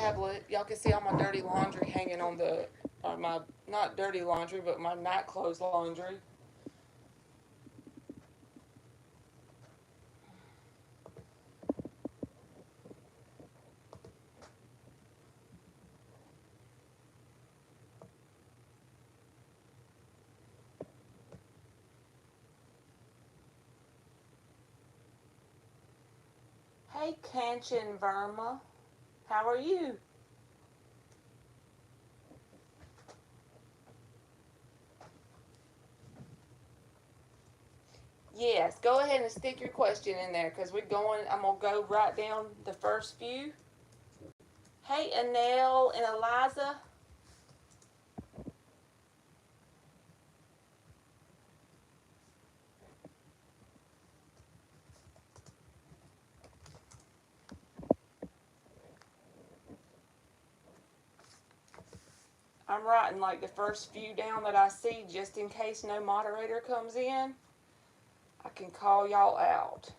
tablet. Y'all can see all my dirty laundry hanging on the, my, not dirty laundry, but my night clothes laundry. Hey, Kanchan Verma. How are you? Yes, go ahead and stick your question in there because I'm going to go right down the first few. Hey, Anel and Eliza. I'm writing like the first few down that I see just in case no moderator comes in. I can call y'all out.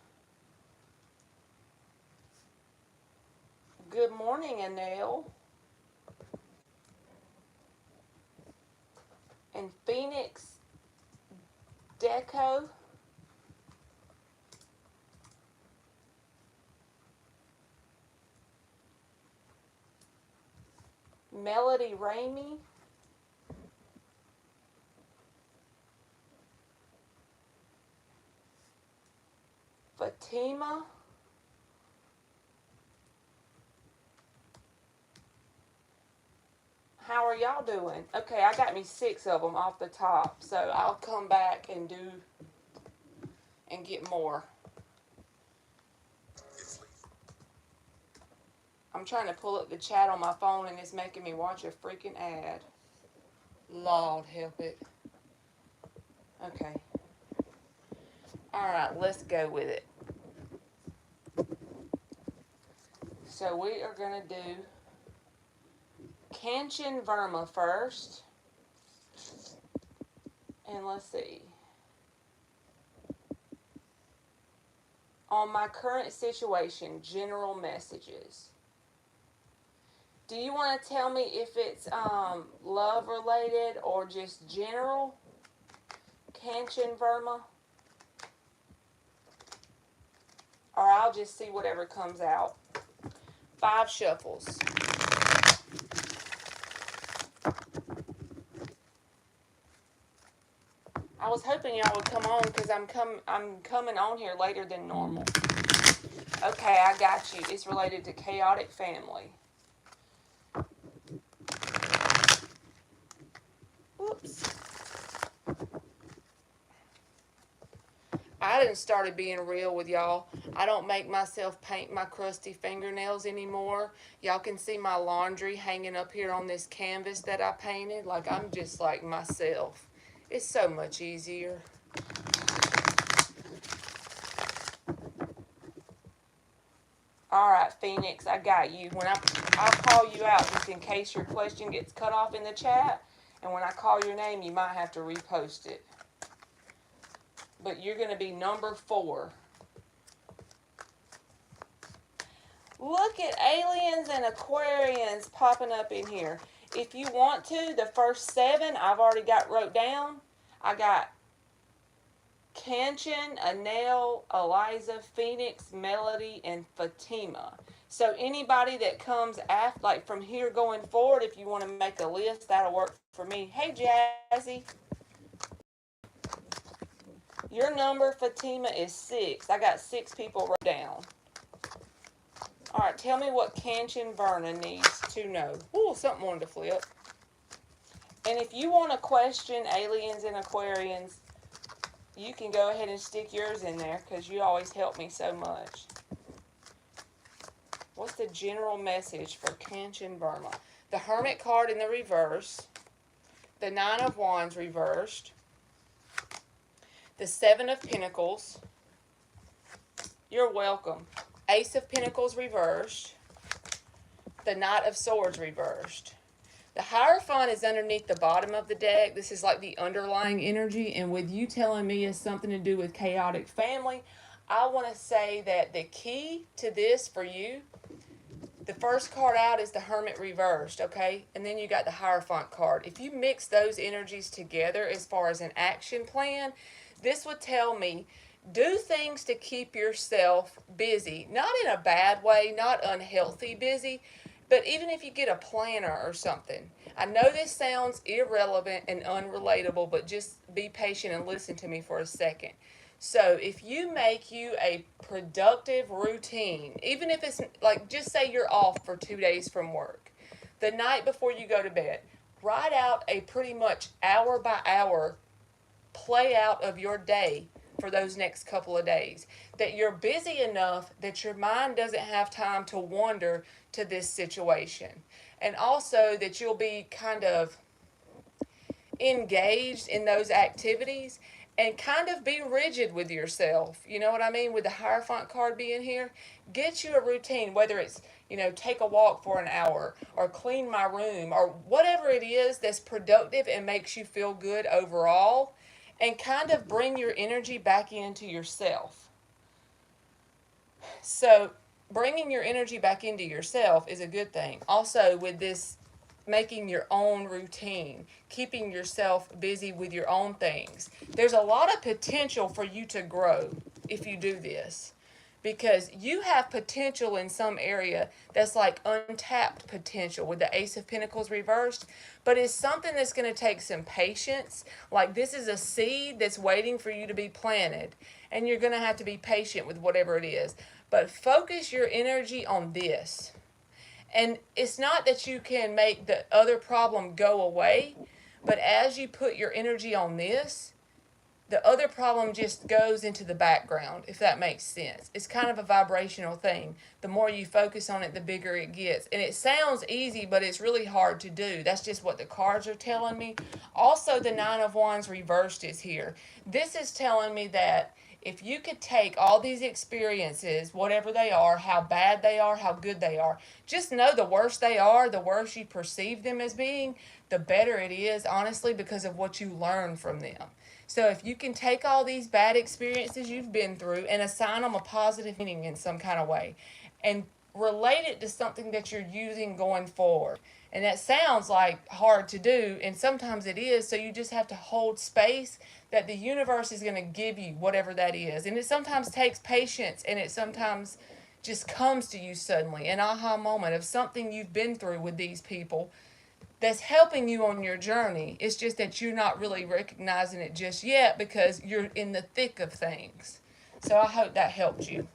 Good morning, Anel. And Phoenix Deco. Melody Ramey. Fatima. How are y'all doing? Okay, I got me 6 of them off the top, so I'll come back and do and get more. I'm trying to pull up the chat on my phone and it's making me watch a freaking ad. Lord help it. Okay. Alright, let's go with it. So we are going to do Kanchan Verma first. And let's see. On my current situation, general messages. Do you want to tell me if it's love related or just general? Kanchan Verma? Or I'll just see whatever comes out. 5 shuffles. I was hoping y'all would come on because I'm coming on here later than normal. Okay, I got you. It's related to chaotic family. Whoops. I done started being real with y'all. I don't make myself paint my crusty fingernails anymore. Y'all can see my laundry hanging up here on this canvas that I painted. Like, I'm just like myself. It's so much easier. All right, Phoenix, I got you. I'll call you out just in case your question gets cut off in the chat. And when I call your name, you might have to repost it. But you're going to be number 4. Look at aliens and Aquarians popping up in here. If you want to, the first 7 I've already got wrote down. I got Kanchan, Anel, Eliza, Phoenix, Melody, and Fatima. So anybody that comes after, like from here going forward, if you want to make a list, that'll work for me. Hey, Jazzy. Your number, Fatima, is 6. I got 6 people wrote down. All right, tell me what Kanchan Verna needs to know. Ooh, something wanted to flip. And if you want to question aliens and Aquarians, you can go ahead and stick yours in there because you always help me so much. What's the general message for Kanchan Verma? The Hermit card in the reverse. The 9 of Wands reversed. The 7 of Pentacles. You're welcome. Ace of Pentacles reversed. The Knight of Swords reversed. The Hierophant is underneath the bottom of the deck. This is like the underlying energy. And with you telling me it's something to do with chaotic family, I want to say that the key to this for you The first card out is the Hermit reversed, okay? And then you got the Hierophant card. If you mix those energies together as far as an action plan, this would tell me do things to keep yourself busy. Not in a bad way, not unhealthy busy, but even if you get a planner or something. I know this sounds irrelevant and unrelatable, but just be patient and listen to me for a second. So if you make you a productive routine, even if it's like, just say you're off for 2 days from work, the night before you go to bed, write out a pretty much hour by hour play out of your day for those next couple of days, that you're busy enough that your mind doesn't have time to wander to this situation, and also that you'll be kind of engaged in those activities and kind of be rigid with yourself. You know what I mean? With the Hierophant card being here, get you a routine, whether it's, take a walk for an hour or clean my room or whatever it is that's productive and makes you feel good overall, and kind of bring your energy back into yourself. So bringing your energy back into yourself is a good thing. Also, with this, making your own routine, keeping yourself busy with your own things. There's a lot of potential for you to grow if you do this, because you have potential in some area that's like untapped potential with the Ace of Pentacles reversed, but it's something that's going to take some patience. Like, this is a seed that's waiting for you to be planted, and you're going to have to be patient with whatever it is. But focus your energy on this. And it's not that you can make the other problem go away, but as you put your energy on this, the other problem just goes into the background, if that makes sense. It's kind of a vibrational thing. The more you focus on it, the bigger it gets. And it sounds easy, but it's really hard to do. That's just what the cards are telling me. Also, the Nine of Wands reversed is here. This is telling me that if you could take all these experiences, whatever they are, how bad they are, how good they are, just know the worse they are, the worse you perceive them as being, the better it is, honestly, because of what you learn from them. So if you can take all these bad experiences you've been through and assign them a positive meaning in some kind of way and relate it to something that you're using going forward. And that sounds like hard to do, and sometimes it is, so you just have to hold space that the universe is going to give you whatever that is. And it sometimes takes patience, and it sometimes just comes to you suddenly, an aha moment of something you've been through with these people that's helping you on your journey. It's just that you're not really recognizing it just yet because you're in the thick of things. So I hope that helped you.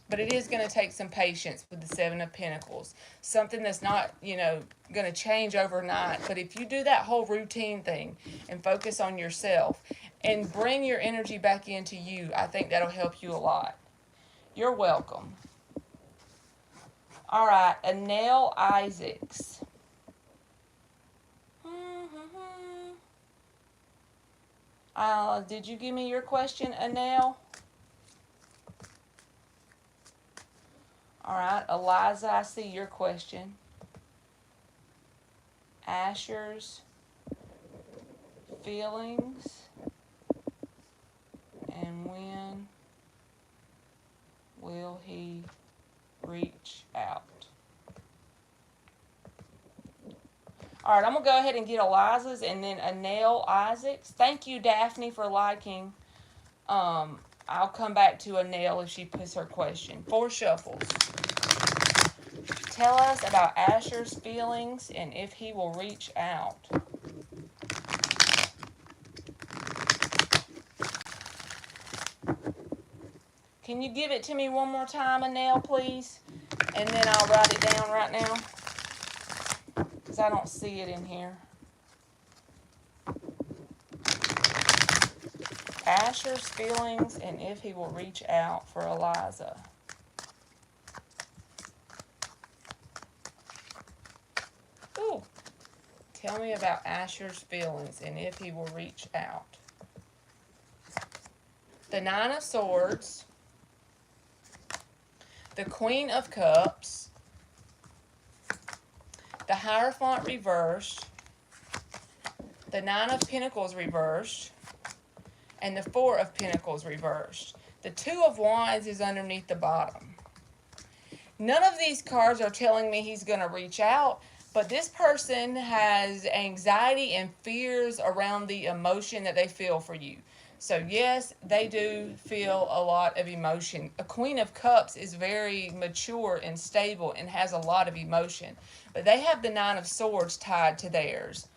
But it is going to take some patience with the Seven of Pentacles. Something that's not, going to change overnight. But if you do that whole routine thing and focus on yourself and bring your energy back into you, I think that'll help you a lot. You're welcome. All right, Anel Isaacs. Did you give me your question, Anel? All right, Eliza, I see your question. Asher's feelings and when will he reach out? All right, I'm going to go ahead and get Eliza's and then Anel Isaacs. Thank you, Daphne, for liking. I'll come back to Anel if she puts her question. 4 shuffles. Tell us about Asher's feelings and if he will reach out. Can you give it to me one more time, Anel, please? And then I'll write it down right now, because I don't see it in here. Asher's feelings and if he will reach out for Eliza. Ooh. Tell me about Asher's feelings and if he will reach out. The Nine of Swords. The Queen of Cups. The Hierophant reversed. The Nine of Pentacles reversed. And the Four of Pentacles reversed. The Two of Wands is underneath the bottom. None of these cards are telling me he's going to reach out, but this person has anxiety and fears around the emotion that they feel for you. So yes, they do feel a lot of emotion. A Queen of Cups is very mature and stable and has a lot of emotion, but they have the Nine of Swords tied to theirs.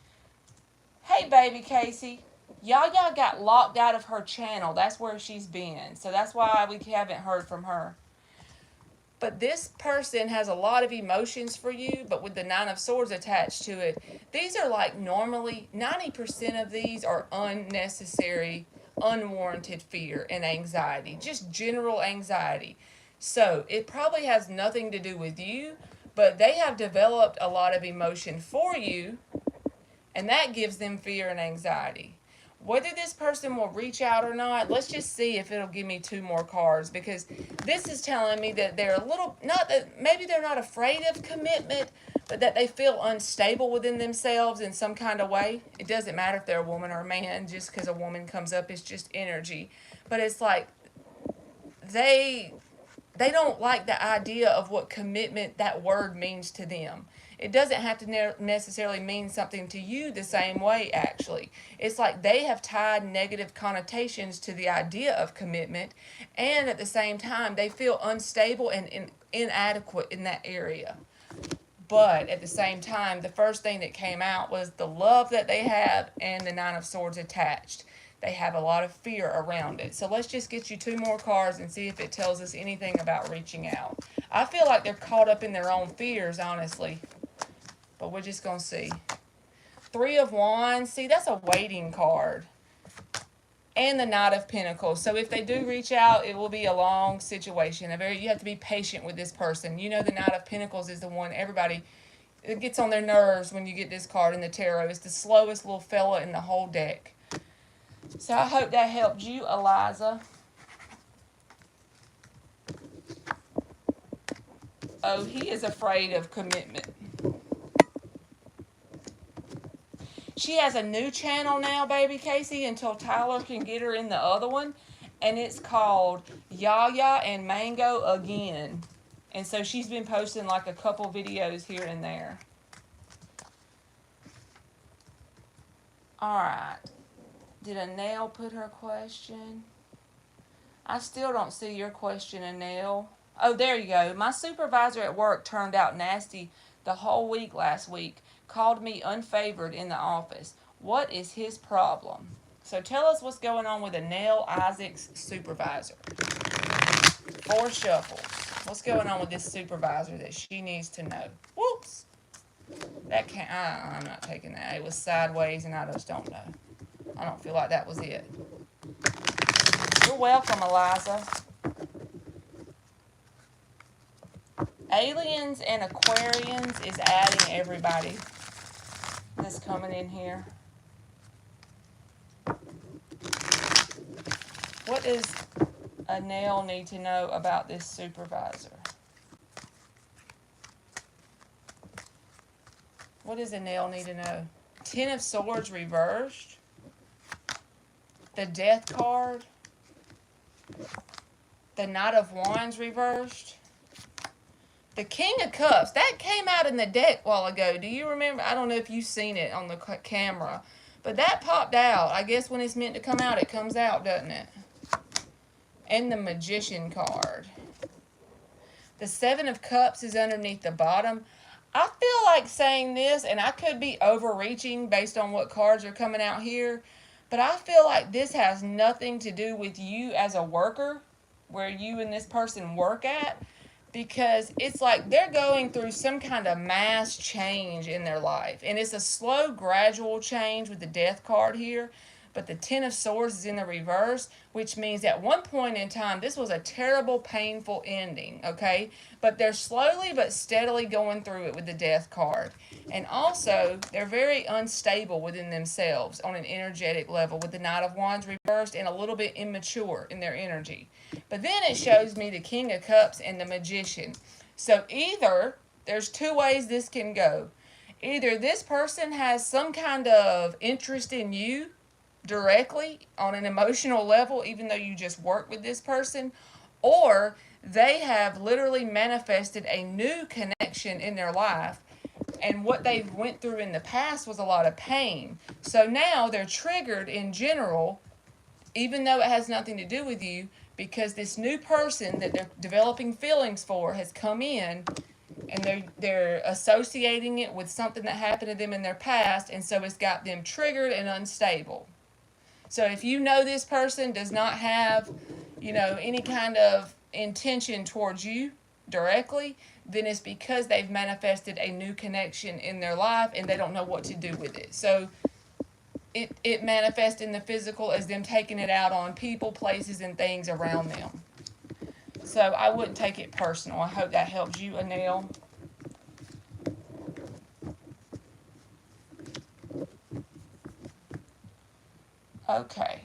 Hey, baby Casey. Yaya got locked out of her channel. That's where she's been. So that's why we haven't heard from her. But this person has a lot of emotions for you, but with the Nine of Swords attached to it, these are like normally 90% of these are unnecessary, unwarranted fear and anxiety, just general anxiety. So it probably has nothing to do with you, but they have developed a lot of emotion for you, and that gives them fear and anxiety. Whether this person will reach out or not, let's just see if it'll give me 2 more cards, because this is telling me that they're a little, not that, maybe they're not afraid of commitment, but that they feel unstable within themselves in some kind of way. It doesn't matter if they're a woman or a man, just because a woman comes up, it's just energy. But it's like they don't like the idea of what commitment, that word, means to them. It doesn't have to necessarily mean something to you the same way, actually. It's like they have tied negative connotations to the idea of commitment, and at the same time, they feel unstable and inadequate in that area. But at the same time, the first thing that came out was the love that they have and the Nine of Swords attached. They have a lot of fear around it. So let's just get you 2 more cards and see if it tells us anything about reaching out. I feel like they're caught up in their own fears, honestly. But we're just going to see. 3 of Wands. See, that's a waiting card. And the Knight of Pentacles. So if they do reach out, it will be a long situation. You have to be patient with this person. You know, the Knight of Pentacles is the one everybody, it gets on their nerves when you get this card in the tarot. It's the slowest little fella in the whole deck. So I hope that helped you, Eliza. Oh, he is afraid of commitment. She has a new channel now, baby Casey, until Tyler can get her in the other one. And it's called Yaya and Mango Again. And so she's been posting like a couple videos here and there. Alright. Did Anel put her question? I still don't see your question, Anel. Oh, there you go. My supervisor at work turned out nasty the whole week last week. Called me unfavored in the office. What is his problem? So tell us what's going on with Anel Isaac's supervisor. 4 shuffles. What's going on with this supervisor that she needs to know? Whoops. That can't, I'm not taking that. It was sideways and I just don't know. I don't feel like that was it. You're welcome, Eliza. Aliens and Aquarians is adding everybody that's coming in here. What does Anel need to know about this supervisor? What does Anel need to know? 10 of Swords reversed. The Death card. The Knight of Wands reversed. The King of Cups. That came out in the deck a while ago. Do you remember? I don't know if you've seen it on the camera. But that popped out. I guess when it's meant to come out, it comes out, doesn't it? And the Magician card. The 7 of Cups is underneath the bottom. I feel like saying this, and I could be overreaching based on what cards are coming out here, but I feel like this has nothing to do with you as a worker, where you and this person work at, because it's like they're going through some kind of mass change in their life, and it's a slow, gradual change with the Death card here. But the 10 of Swords is in the reverse, which means at one point in time, this was a terrible, painful ending, okay? But they're slowly but steadily going through it with the Death card. And also, they're very unstable within themselves on an energetic level with the Knight of Wands reversed and a little bit immature in their energy. But then it shows me the King of Cups and the Magician. So either, there's 2 ways this can go. Either this person has some kind of interest in you, directly on an emotional level, even though you just work with this person, or they have literally manifested a new connection in their life. And what they went through in the past was a lot of pain. So now they're triggered in general, even though it has nothing to do with you, because this new person that they're developing feelings for has come in, and they're associating it with something that happened to them in their past, and so it's got them triggered and unstable. So if you know this person does not have, any kind of intention towards you directly, then it's because they've manifested a new connection in their life and they don't know what to do with it. So it manifests in the physical as them taking it out on people, places, and things around them. So I wouldn't take it personal. I hope that helps you, Anel. Okay.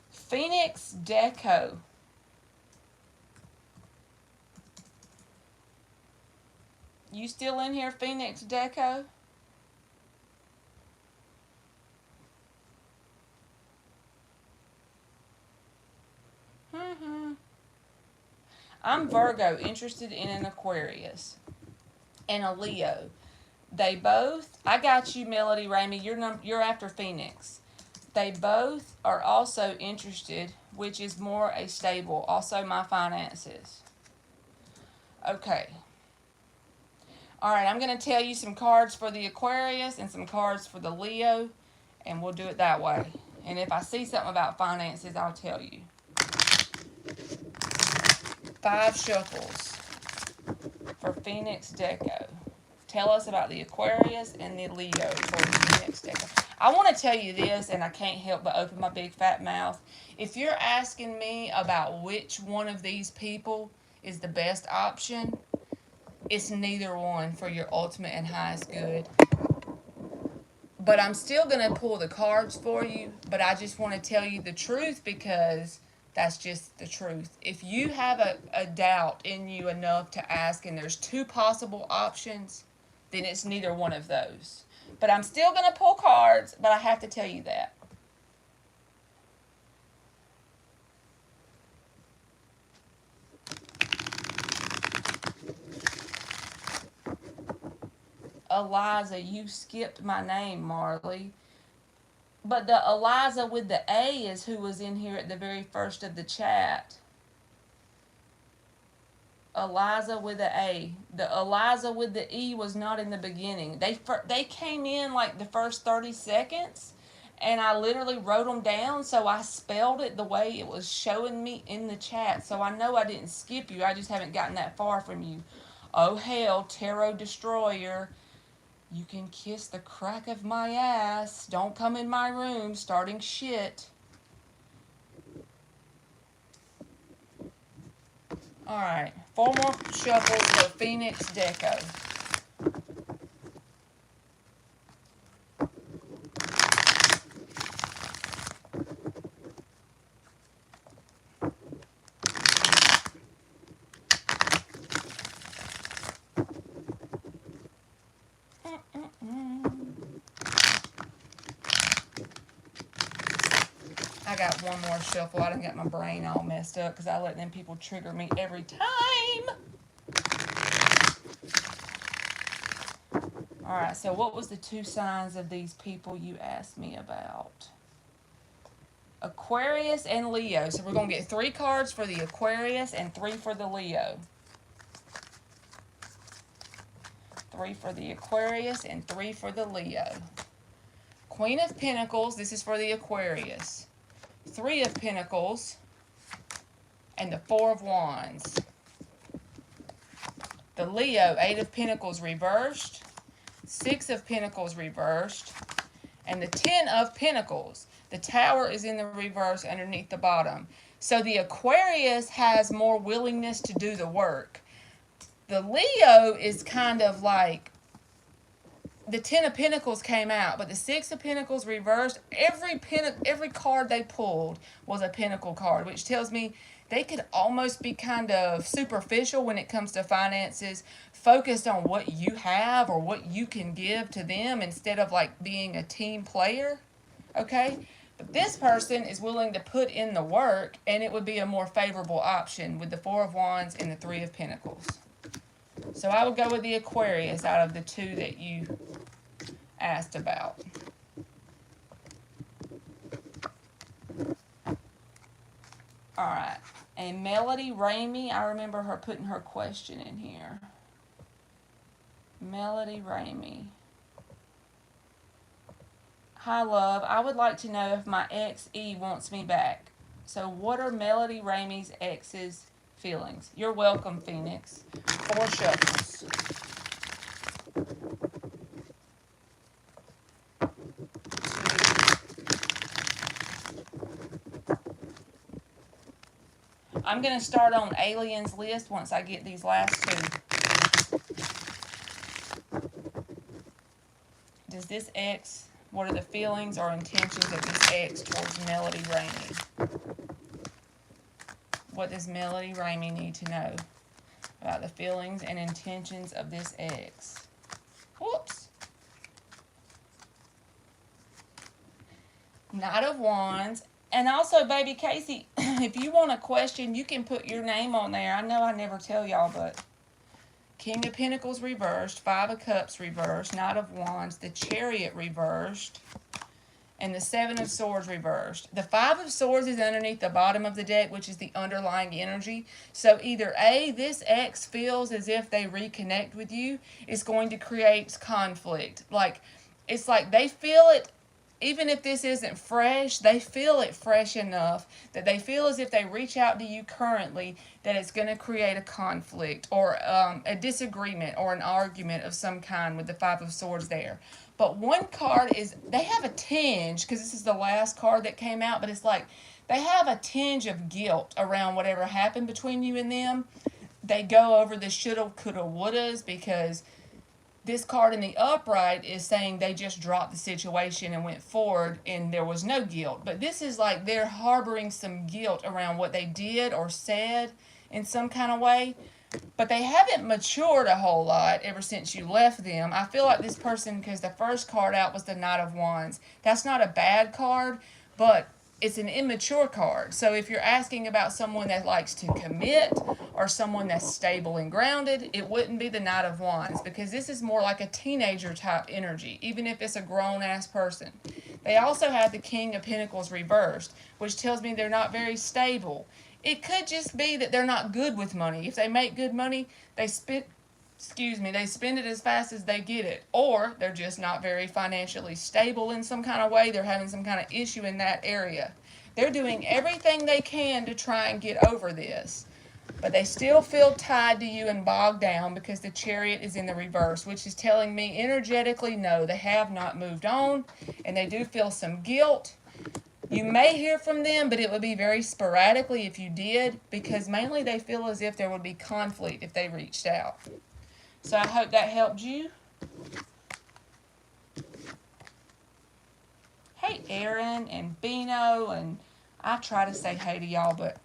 Phoenix Deco. You still in here, Phoenix Deco? I'm Virgo, interested in an Aquarius and a Leo. They both, I got you, Melody Ramey. You're after Phoenix. They both are also interested, which is more a stable. Also, my finances. Okay. All right, I'm going to tell you some cards for the Aquarius and some cards for the Leo, and we'll do it that way. And if I see something about finances, I'll tell you. 5 shuffles for Phoenix Deco. Tell us about the Aquarius and the Leo for Phoenix Deco. I want to tell you this, and I can't help but open my big fat mouth. If you're asking me about which one of these people is the best option, it's neither one for your ultimate and highest good. But I'm still going to pull the cards for you, but I just want to tell you the truth because that's just the truth. If you have a doubt in you enough to ask and there's 2 possible options, then it's neither one of those. But I'm still going to pull cards, but I have to tell you that. Eliza, you skipped my name, Marley. But the Eliza with the A is who was in here at the very first of the chat. Eliza with the A. The Eliza with the E was not in the beginning. They came in like the first 30 seconds, and I literally wrote them down, so I spelled it the way it was showing me in the chat. So I know I didn't skip you. I just haven't gotten that far from you. Oh, hell, Tarot Destroyer. You can kiss the crack of my ass. Don't come in my room starting shit. Alright, 4 more shuffles for Phoenix Deco. I got 1 more shuffle. I done got my brain all messed up because I let them people trigger me every time. Alright, so what was the 2 signs of these people you asked me about? Aquarius and Leo. So we're going to get 3 cards for the Aquarius and 3 for the Leo. 3 for the Aquarius and 3 for the Leo. Queen of Pentacles. This is for the Aquarius. 3 of Pentacles. And the 4 of Wands. The Leo, 8 of Pentacles reversed. 6 of Pentacles reversed. And the 10 of Pentacles. The Tower is in the reverse underneath the bottom. So the Aquarius has more willingness to do the work. The Leo is kind of like, the 10 of Pentacles came out, but the 6 of Pentacles reversed. Every card they pulled was a Pentacle card, which tells me they could almost be kind of superficial when it comes to finances, focused on what you have or what you can give to them instead of like being a team player, okay? But this person is willing to put in the work, and it would be a more favorable option with the Four of Wands and the Three of Pentacles. So I would go with the Aquarius out of the two that you asked about. Alright, and Melody Ramey, I remember her putting her question in here. Melody Ramey. Hi, love. I would like to know if my ex E wants me back. So what are Melody Ramey's ex's feelings? You're welcome, Phoenix. 4 shuffles. I'm going to start on Aliens list once I get these last 2. Does this ex, what are the feelings or intentions of this ex towards Melody Ramey? What does Melody Ramey need to know about the feelings and intentions of this ex? Whoops. Knight of Wands. And also, baby Casey, if you want a question, you can put your name on there. I know I never tell y'all, but King of Pentacles reversed, 5 of Cups reversed, Knight of Wands, the Chariot reversed, and the 7 of Swords reversed. The 5 of Swords is underneath the bottom of the deck, which is the underlying energy. So either A, this ex feels as if they reconnect with you, is going to create conflict. It's like they feel it. Even if this isn't fresh, they feel it fresh enough that they feel as if they reach out to you currently that it's going to create a conflict or a disagreement or an argument of some kind with the 5 of Swords there. But one card is, they have a tinge, because this is the last card that came out, but it's like they have a tinge of guilt around whatever happened between you and them. They go over the shoulda, coulda, wouldas, because this card in the upright is saying they just dropped the situation and went forward and there was no guilt. But this is like they're harboring some guilt around what they did or said in some kind of way. But they haven't matured a whole lot ever since you left them. I feel like this person, because the first card out was the Knight of Wands. That's not a bad card, but it's an immature card. So if you're asking about someone that likes to commit or someone that's stable and grounded, it wouldn't be the Knight of Wands, because this is more like a teenager type energy, even if it's a grown-ass person. They also have the King of Pentacles reversed, which tells me they're not very stable. It could just be that they're not good with money. If they make good money, they spend it as fast as they get it. Or they're just not very financially stable in some kind of way. They're having some kind of issue in that area. They're doing everything they can to try and get over this. But they still feel tied to you and bogged down because the Chariot is in the reverse, which is telling me energetically, no, they have not moved on. And they do feel some guilt. You may hear from them, but it would be very sporadically if you did, because mainly they feel as if there would be conflict if they reached out. So I hope that helped you. Hey, Aaron and Bino, and I try to say hey to y'all, but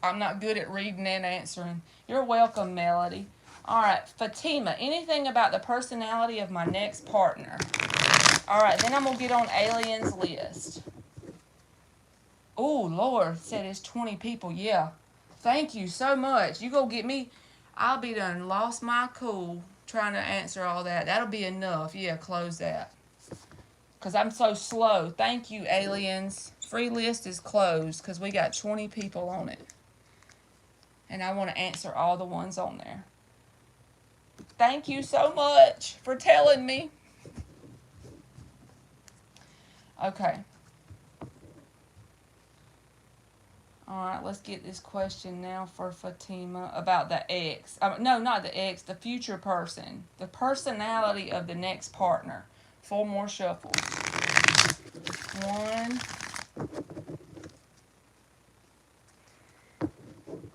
I'm not good at reading and answering. You're welcome, Melody. All right, Fatima, anything about the personality of my next partner? All right, then I'm going to get on Aliens list. Oh, Lord, said it's 20 people. Yeah. Thank you so much. You go get me. I'll be done lost my cool trying to answer all that. That'll be enough. Yeah, close that. Because I'm so slow. Thank you, Aliens. Free list is closed because we got 20 people on it. And I want to answer all the ones on there. Thank you so much for telling me. Okay. All right, let's get this question now for Fatima about the ex. No, not the ex, the future person. The personality of the next partner. 4 more shuffles. 1,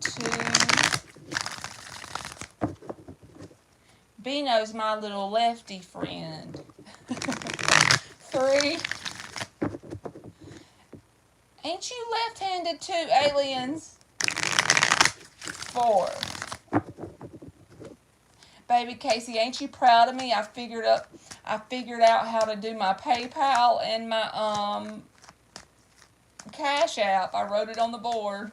2. Bino's my little lefty friend. 3. Ain't you left-handed too, Aliens? 4. Baby Casey, ain't you proud of me? I figured out how to do my PayPal and my Cash App. I wrote it on the board.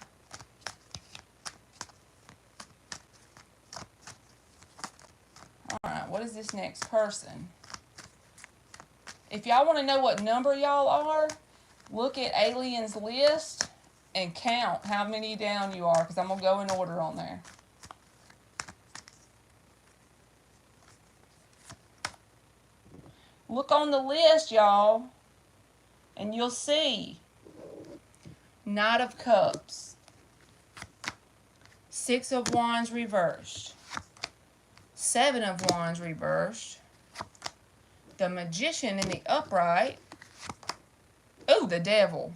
Alright, what is this next person? If y'all want to know what number y'all are, look at Alien's list and count how many down you are, because I'm going to go in order on there. Look on the list, y'all, and you'll see Knight of Cups, Six of Wands reversed, Seven of Wands reversed, the Magician in the upright, oh, the Devil.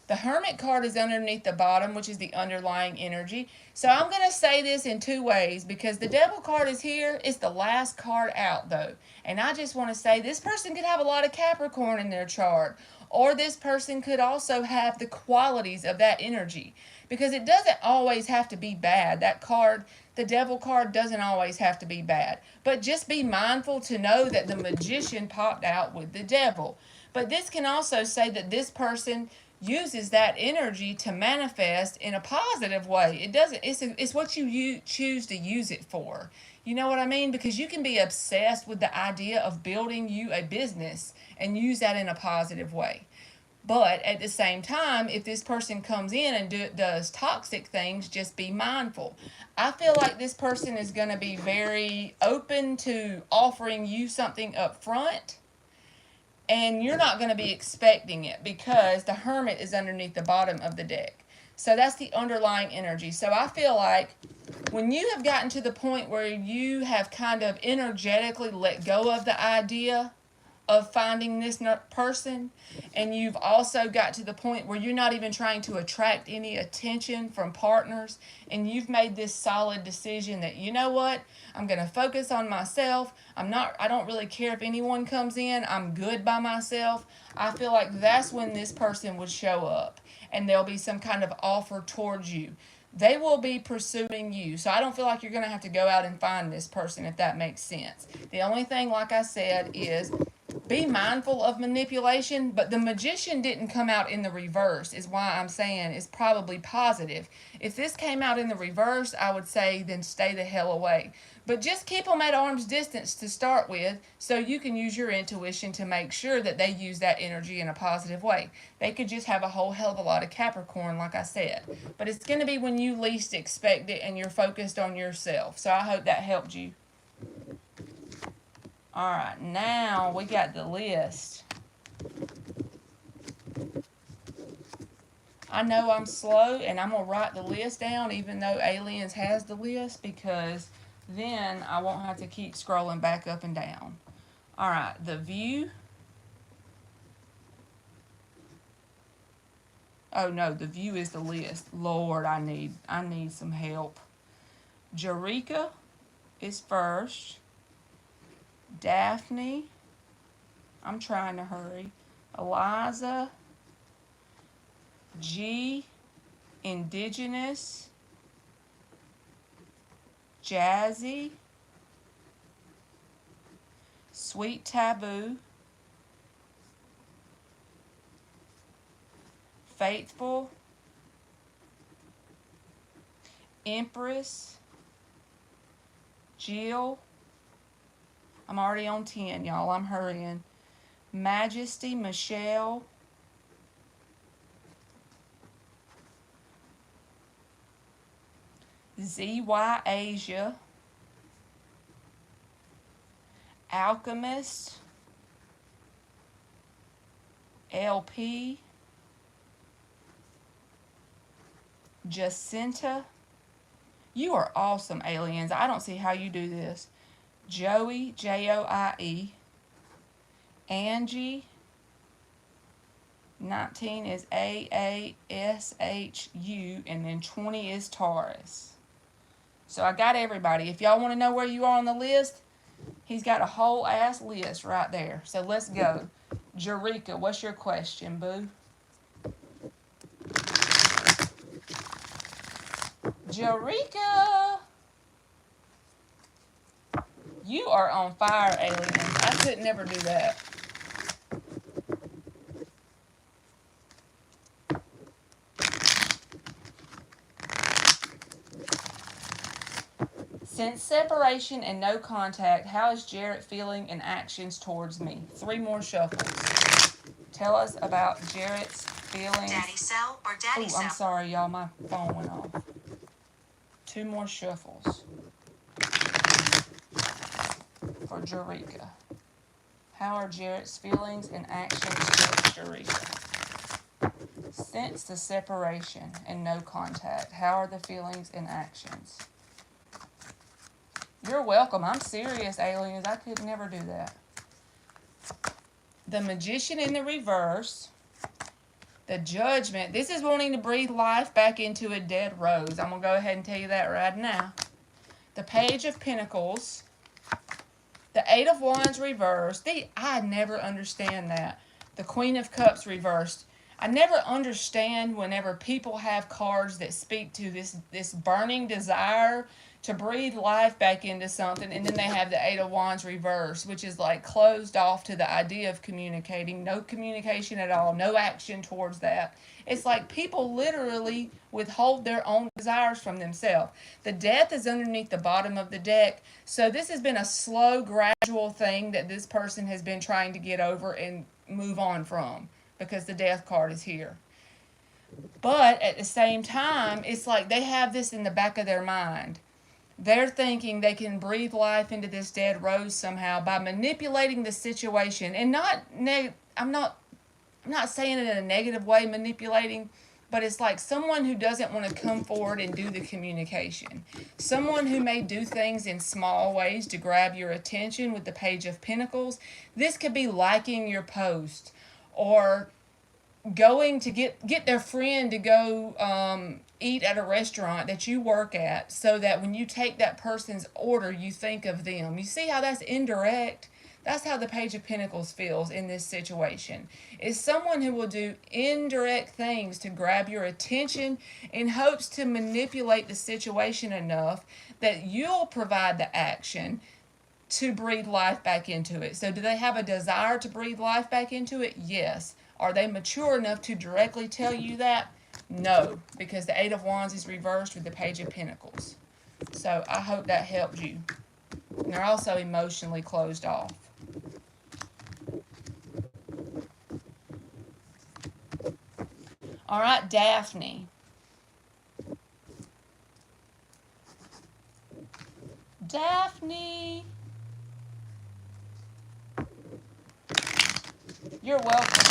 The Hermit card is underneath the bottom, which is the underlying energy. So I'm going to say this in two ways, because the Devil card is here. It's the last card out, though. And I just want to say this person could have a lot of Capricorn in their chart. Or this person could also have the qualities of that energy. Because it doesn't always have to be bad. That card, the Devil card, doesn't always have to be bad. But just be mindful to know that the Magician popped out with the Devil. But this can also say that this person uses that energy to manifest in a positive way. It doesn't, it's what you choose to use it for. You know what I mean? Because you can be obsessed with the idea of building you a business and use that in a positive way. But at the same time, if this person comes in and does toxic things, just be mindful. I feel like this person is going to be very open to offering you something up front. And you're not going to be expecting it because the Hermit is underneath the bottom of the deck. So that's the underlying energy. So I feel like when you have gotten to the point where you have kind of energetically let go of the idea of finding this person, and you've also got to the point where you're not even trying to attract any attention from partners, and you've made this solid decision that, you know what, I'm going to focus on myself. I don't really care if anyone comes in. I'm good by myself. I feel like that's when this person would show up, and there'll be some kind of offer towards you. They will be pursuing you. So I don't feel like you're going to have to go out and find this person, if that makes sense. The only thing, like I said, is be mindful of manipulation, but the Magician didn't come out in the reverse, is why I'm saying it's probably positive. If this came out in the reverse, I would say then stay the hell away. But just keep them at arm's distance to start with, so you can use your intuition to make sure that they use that energy in a positive way. They could just have a whole hell of a lot of Capricorn, like I said. But it's going to be when you least expect it and you're focused on yourself. So I hope that helped you. Alright, now we got the list. I know I'm slow, and I'm going to write the list down even though Aliens has the list, because then I won't have to keep scrolling back up and down. Alright, the View. Oh no, the View is the list. Lord, I need some help. Eureka is first. Daphne, I'm trying to hurry. Eliza, G, Indigenous, Jazzy, Sweet Taboo, Faithful, Empress, Jill. I'm already on 10, y'all. I'm hurrying. Majesty, Michelle. ZY Asia. Alchemist. LP. Jacinta. You are awesome, Aliens. I don't see how you do this. Joey, Joie. Angie. 19 is AASHU, and then 20 is Taurus. So I got everybody. If y'all want to know where you are on the list, he's got a whole ass list right there. So let's go. Eureka, what's your question, boo? Eureka! You are on fire, Aliens. I could never do that. Since separation and no contact, how is Jarrett feeling and actions towards me? 3 more shuffles. Tell us about Jarrett's feelings. Daddy cell or daddy cell? I'm sorry, y'all. My phone went off. 2 more shuffles for Jareka. How are Jarrett's feelings and actions towards Jareka? Since the separation and no contact, how are the feelings and actions? You're welcome. I'm serious, aliens. I could never do that. The Magician in the reverse. The Judgment. This is wanting to breathe life back into a dead rose. I'm going to go ahead and tell you that right now. The Page of Pentacles. The Eight of Wands reversed. I never understand that. The Queen of Cups reversed. I never understand whenever people have cards that speak to this burning desire to breathe life back into something, and then they have the Eight of Wands reversed, which is like closed off to the idea of communicating. No communication at all. No action towards that. It's like people literally withhold their own desires from themselves. The Death is underneath the bottom of the deck. So this has been a slow, gradual thing that this person has been trying to get over and move on from, because the Death card is here. But at the same time, it's like they have this in the back of their mind. They're thinking they can breathe life into this dead rose somehow by manipulating the situation. And I'm not saying it in a negative way, manipulating, but it's like someone who doesn't want to come forward and do the communication. Someone who may do things in small ways to grab your attention with the Page of Pentacles. This could be liking your post, or going to get their friend to go eat at a restaurant that you work at, so that when you take that person's order, you think of them. You see how that's indirect? That's how the Page of Pentacles feels in this situation. Is someone who will do indirect things to grab your attention in hopes to manipulate the situation enough that you'll provide the action to breathe life back into it. So do they have a desire to breathe life back into it? Yes. Are they mature enough to directly tell you that? No, because the Eight of Wands is reversed with the Page of Pentacles. So I hope that helped you. And they're also emotionally closed off. All right, Daphne. Daphne. You're welcome.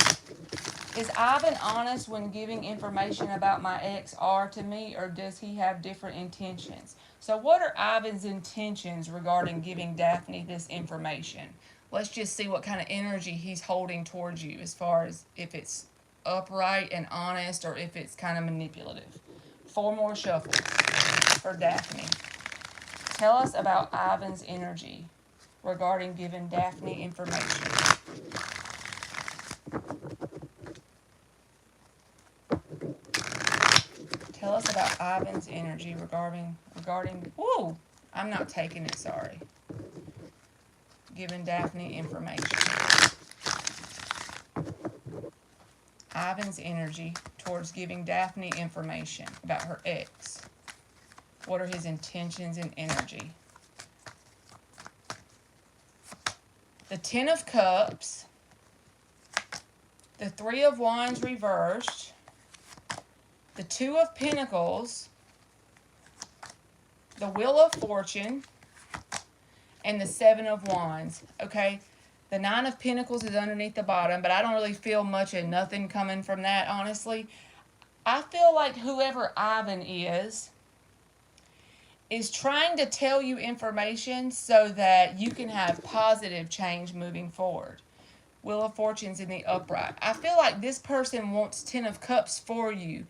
Is Ivan honest when giving information about my ex-R to me, or does he have different intentions? So what are Ivan's intentions regarding giving Daphne this information? Let's just see what kind of energy he's holding towards you, as far as if it's upright and honest, or if it's kind of manipulative. 4 more shuffles for Daphne. Tell us about Ivan's energy regarding giving Daphne information. Tell us about Ivan's energy regarding, whoa, I'm not taking it, sorry. Giving Daphne information. Ivan's energy towards giving Daphne information about her ex. What are his intentions and energy? The Ten of Cups. The Three of Wands reversed. The Two of Pentacles. The Wheel of Fortune. And the Seven of Wands. Okay, the Nine of Pentacles is underneath the bottom, but I don't really feel much of nothing coming from that, honestly. I feel like whoever Ivan is trying to tell you information so that you can have positive change moving forward. Wheel of Fortune's in the upright. I feel like this person wants 10 of Cups for you.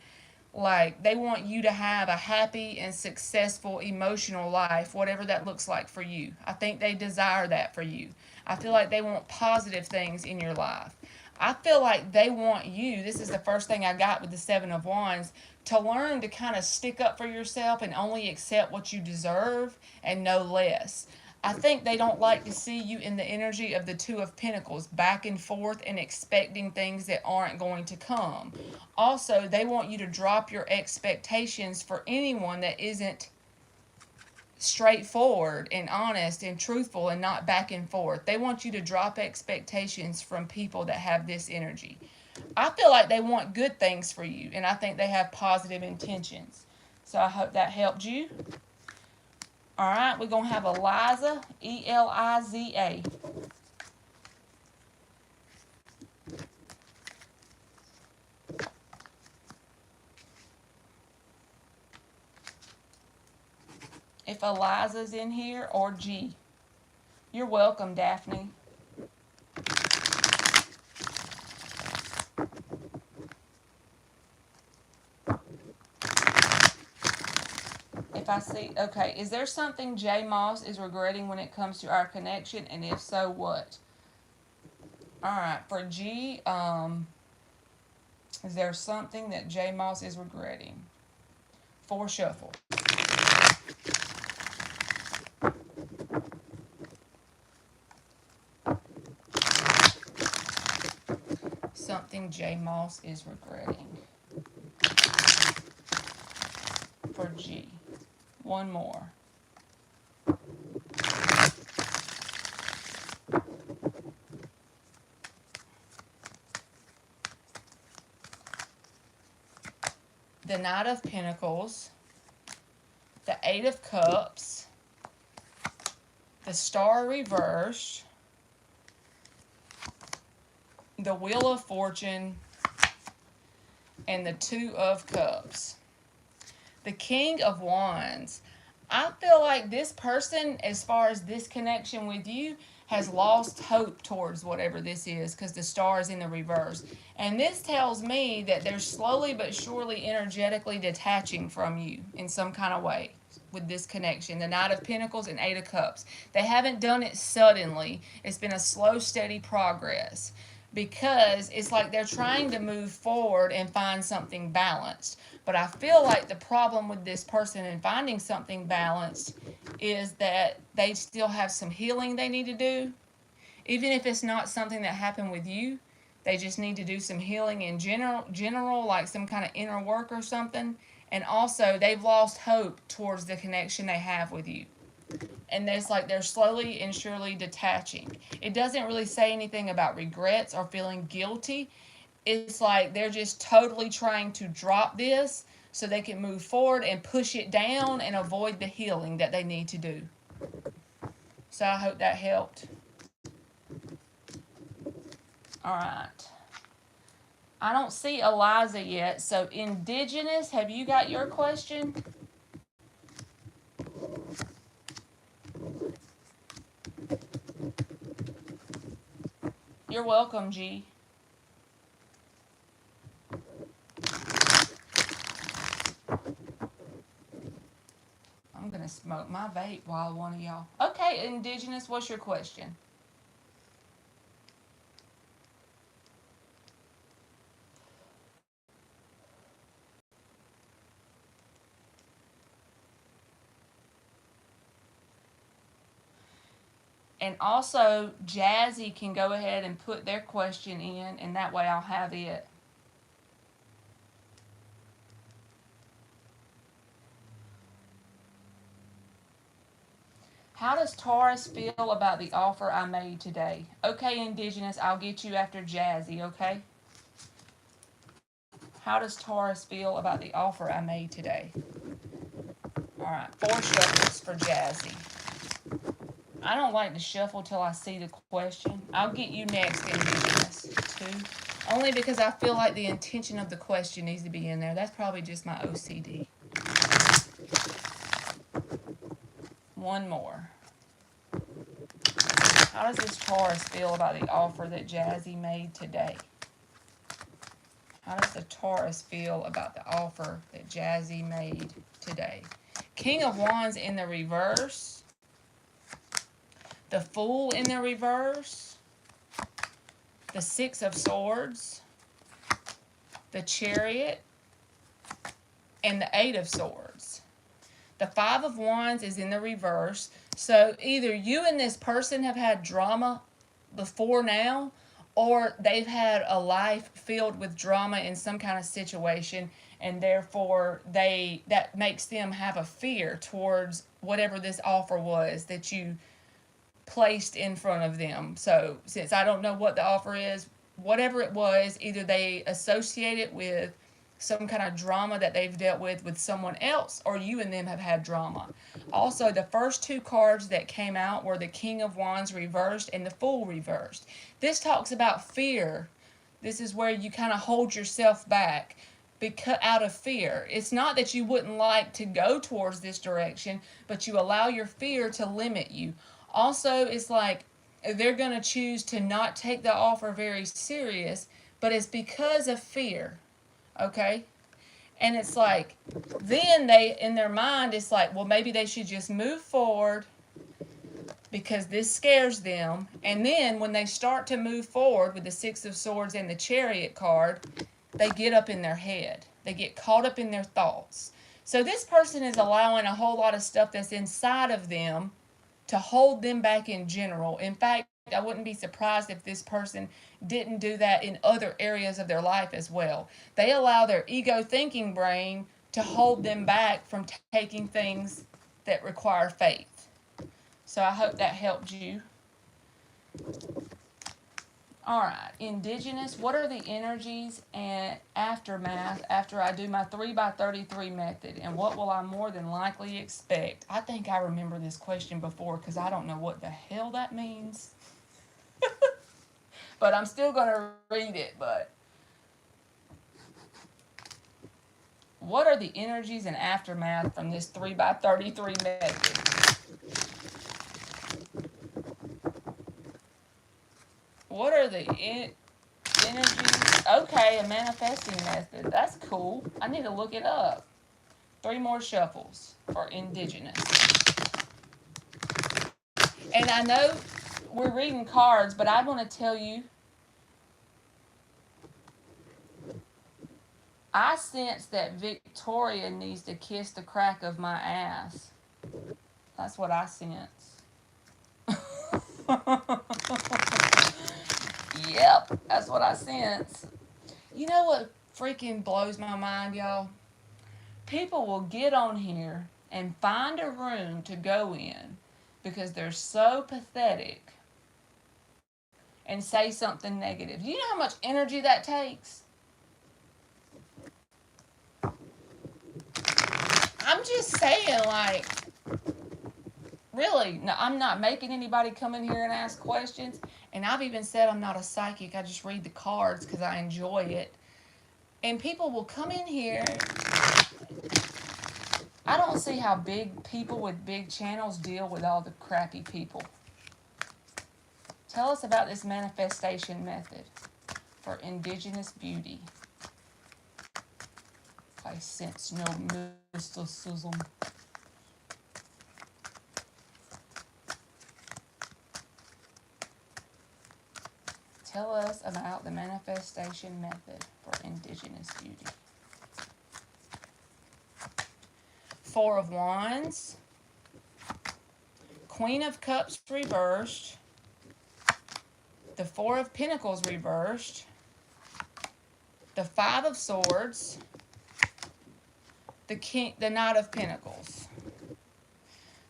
Like, they want you to have a happy and successful emotional life, whatever that looks like for you. I think they desire that for you. I feel like they want positive things in your life. I feel like they want you, this is the first thing I got with the Seven of Wands, to learn to kind of stick up for yourself and only accept what you deserve and no less. I think they don't like to see you in the energy of the Two of Pentacles, back and forth and expecting things that aren't going to come. Also, they want you to drop your expectations for anyone that isn't straightforward and honest and truthful and not back and forth. They want you to drop expectations from people that have this energy. I feel like they want good things for you, and I think they have positive intentions. So I hope that helped you. All right, we're going to have Eliza, Eliza. If Eliza's in here, or G. You're welcome, Daphne. If I see, okay, is there something J. Moss is regretting when it comes to our connection? And if so, what? All right, for G, is there something that J. Moss is regretting? 4 shuffle. Something J. Moss is regretting. For G. 1 more. The Knight of Pentacles, the 8 of Cups, the Star reversed, the Wheel of Fortune, and the 2 of Cups. The King of Wands. I feel like this person, as far as this connection with you, has lost hope towards whatever this is because the Star is in the reverse. And this tells me that they're slowly but surely energetically detaching from you in some kind of way with this connection. The Knight of Pentacles and 8 of Cups. They haven't done it suddenly. It's been a slow, steady progress because it's like they're trying to move forward and find something balanced. But I feel like the problem with this person in finding something balanced is that they still have some healing they need to do. Even if it's not something that happened with you, they just need to do some healing in general, like some kind of inner work or something. And also, they've lost hope towards the connection they have with you. And it's like they're slowly and surely detaching. It doesn't really say anything about regrets or feeling guilty. It's like they're just totally trying to drop this so they can move forward and push it down and avoid the healing that they need to do. So I hope that helped. All right. I don't see Eliza yet. So Indigenous, have you got your question? You're welcome, G. I'm going to smoke my vape while one of y'all. Okay, Indigenous, what's your question? And also, Jazzy can go ahead and put their question in, and that way I'll have it. How does Taurus feel about the offer I made today? Okay, Indigenous, I'll get you after Jazzy, okay? How does Taurus feel about the offer I made today? All right, 4 shuffles for Jazzy. I don't like to shuffle till I see the question. I'll get you next, Indigenous, 2. Only because I feel like the intention of the question needs to be in there. That's probably just my OCD. 1 more. How does this Taurus feel about the offer that Jazzy made today? How does the Taurus feel about the offer that Jazzy made today? King of Wands in the reverse. The Fool in the reverse. The 6 of Swords. The Chariot. And the 8 of Swords. The 5 of Wands is in the reverse. So either you and this person have had drama before now, or they've had a life filled with drama in some kind of situation, and therefore that makes them have a fear towards whatever this offer was that you placed in front of them. So since I don't know what the offer is, whatever it was, either they associate it with some kind of drama that they've dealt with someone else, or you and them have had drama. Also, the first two cards that came out were the King of Wands reversed and the Fool reversed. This talks about fear. This is where you kind of hold yourself back because out of fear. It's not that you wouldn't like to go towards this direction, but you allow your fear to limit you. Also, it's like they're going to choose to not take the offer very serious, but it's because of fear. Okay? And it's like, then they, in their mind, it's like, well, maybe they should just move forward because this scares them. And then when they start to move forward with the Six of Swords and the Chariot card, they get up in their head. They get caught up in their thoughts. So this person is allowing a whole lot of stuff that's inside of them to hold them back in general. In fact, I wouldn't be surprised if this person didn't do that in other areas of their life as well. They allow their ego thinking brain to hold them back from taking things that require faith. So I hope that helped you. All right, Indigenous, what are the energies and aftermath after I do my 3x33 method? And what will I more than likely expect? I think I remember this question before because I don't know what the hell that means. But I'm still going to read it. But what are the energies and aftermath from this 3x33 method? What are the energies? Okay, a manifesting method. That's cool. I need to look it up. 3 more shuffles for Indigenous. And I know we're reading cards, but I want to tell you, I sense that Victoria needs to kiss the crack of my ass. That's what I sense. Yep, that's what I sense. You know what freaking blows my mind, y'all? People will get on here and find a room to go in because they're so pathetic and say something negative. Do you know how much energy that takes? I'm just saying, like, really, no, I'm not making anybody come in here and ask questions. And I've even said I'm not a psychic. I just read the cards because I enjoy it. And people will come in here. I don't see how big people with big channels deal with all the crappy people. Tell us about this manifestation method for Indigenous beauty. I sense no mysticism. Tell us about the manifestation method for Indigenous beauty. 4 of Wands, Queen of Cups reversed, the 4 of Pentacles reversed, the 5 of Swords, the Knight of Pentacles.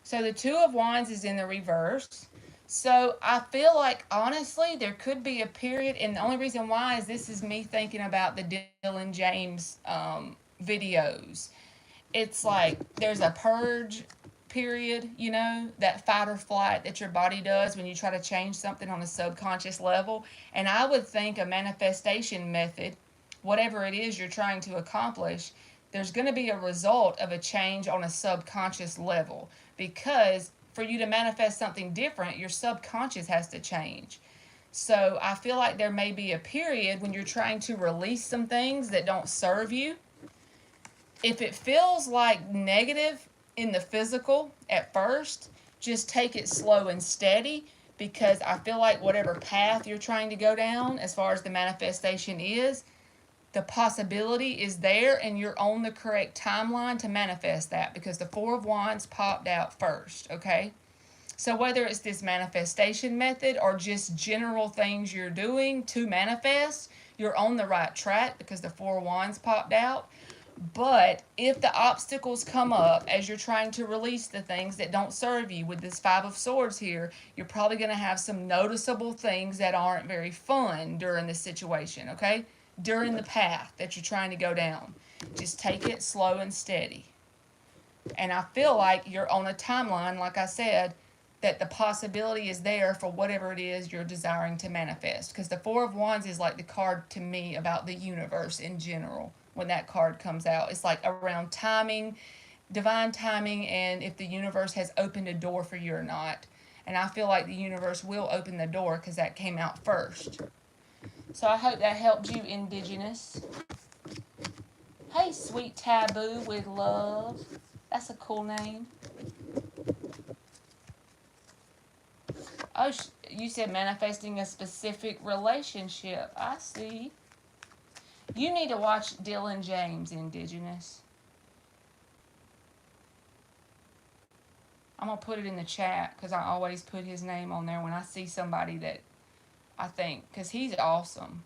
So the 2 of Wands is in the reverse. So I feel like, honestly, there could be a period, and the only reason why is this is me thinking about the Dylan James videos. It's like there's a purge period, you know, that fight or flight that your body does when you try to change something on a subconscious level. And I would think a manifestation method, whatever it is you're trying to accomplish, there's going to be a result of a change on a subconscious level, because for you to manifest something different, your subconscious has to change. So I feel like there may be a period when you're trying to release some things that don't serve you. If it feels like negative in the physical at first, just take it slow and steady, because I feel like whatever path you're trying to go down as far as the manifestation is, the possibility is there and you're on the correct timeline to manifest that, because the 4 of Wands popped out first, okay? So whether it's this manifestation method or just general things you're doing to manifest, you're on the right track because the 4 of Wands popped out. But if the obstacles come up as you're trying to release the things that don't serve you with this Five of Swords here, you're probably going to have some noticeable things that aren't very fun during this situation, okay? During the path that you're trying to go down. Just take it slow and steady. And I feel like you're on a timeline, like I said, that the possibility is there for whatever it is you're desiring to manifest. Because the Four of Wands is like the card to me about the universe in general. When that card comes out, it's like around timing, divine timing, and if the universe has opened a door for you or not. And I feel like the universe will open the door because that came out first. So I hope that helped you, Indigenous. Hey, Sweet Taboo with Love. That's a cool name. Oh, you said manifesting a specific relationship. I see. You need to watch Dylan James, Indigenous. I'm going to put it in the chat because I always put his name on there when I see somebody that I think, because he's awesome.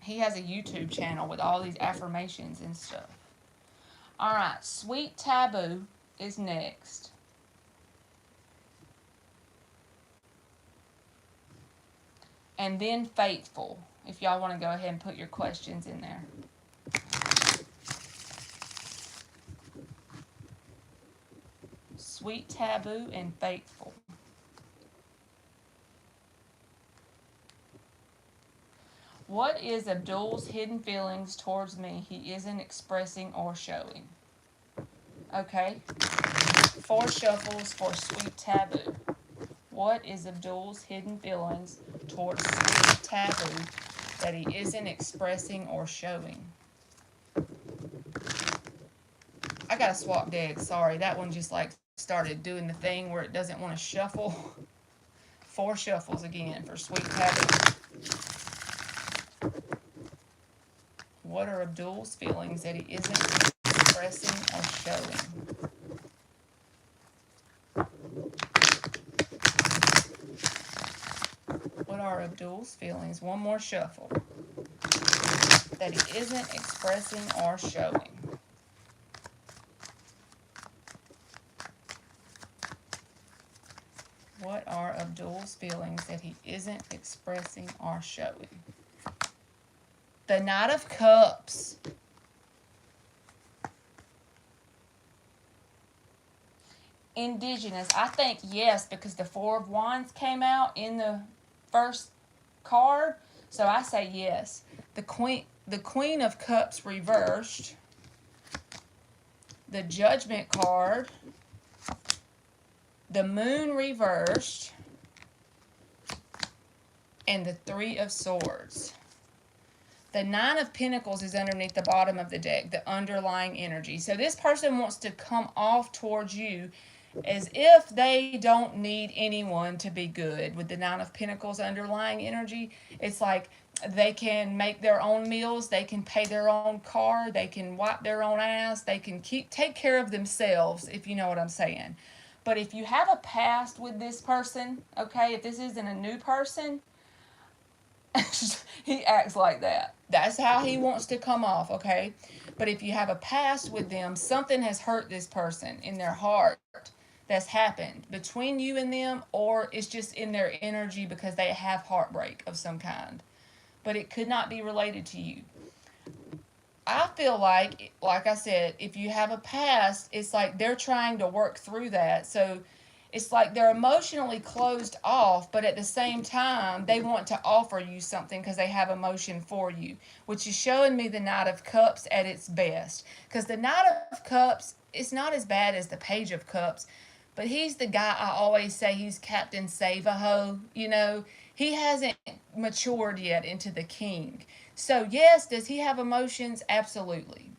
He has a YouTube channel with all these affirmations and stuff. All right, Sweet Taboo is next. And then Faithful, if y'all want to go ahead and put your questions in there. Sweet Taboo and Faithful. What is Abdul's hidden feelings towards me he isn't expressing or showing? Okay. 4 shuffles for Sweet Taboo. What is Abdul's hidden feelings towards Sweet Taboo that he isn't expressing or showing? I gotta swap decks. Sorry, that one just like started doing the thing where it doesn't want to shuffle. 4 shuffles again for Sweet Taboo. What are Abdul's feelings that he isn't expressing or showing? What are Abdul's feelings? One more shuffle. That he isn't expressing or showing. What are Abdul's feelings that he isn't expressing or showing? The Knight of Cups. Indigenous. I think yes, because the 4 of Wands came out in the first card. So I say yes. The Queen of Cups reversed. The Judgment card. The Moon reversed. And the 3 of Swords. The 9 of Pentacles is underneath the bottom of the deck, the underlying energy. So this person wants to come off towards you as if they don't need anyone to be good. With the 9 of Pentacles underlying energy, it's like they can make their own meals, they can pay their own car, they can wipe their own ass, they can take care of themselves, if you know what I'm saying. But if you have a past with this person, okay, if this isn't a new person, he acts like that. That's how he wants to come off, okay? But if you have a past with them, something has hurt this person in their heart that's happened between you and them, or it's just in their energy because they have heartbreak of some kind. But it could not be related to you. I feel like I said, if you have a past, it's like they're trying to work through that. So it's like they're emotionally closed off, but at the same time, they want to offer you something because they have emotion for you, which is showing me the Knight of Cups at its best. Because the Knight of Cups, it's not as bad as the Page of Cups, but he's the guy I always say he's Captain Save-A-Ho, you know. He hasn't matured yet into the King. So yes, does he have emotions? Absolutely.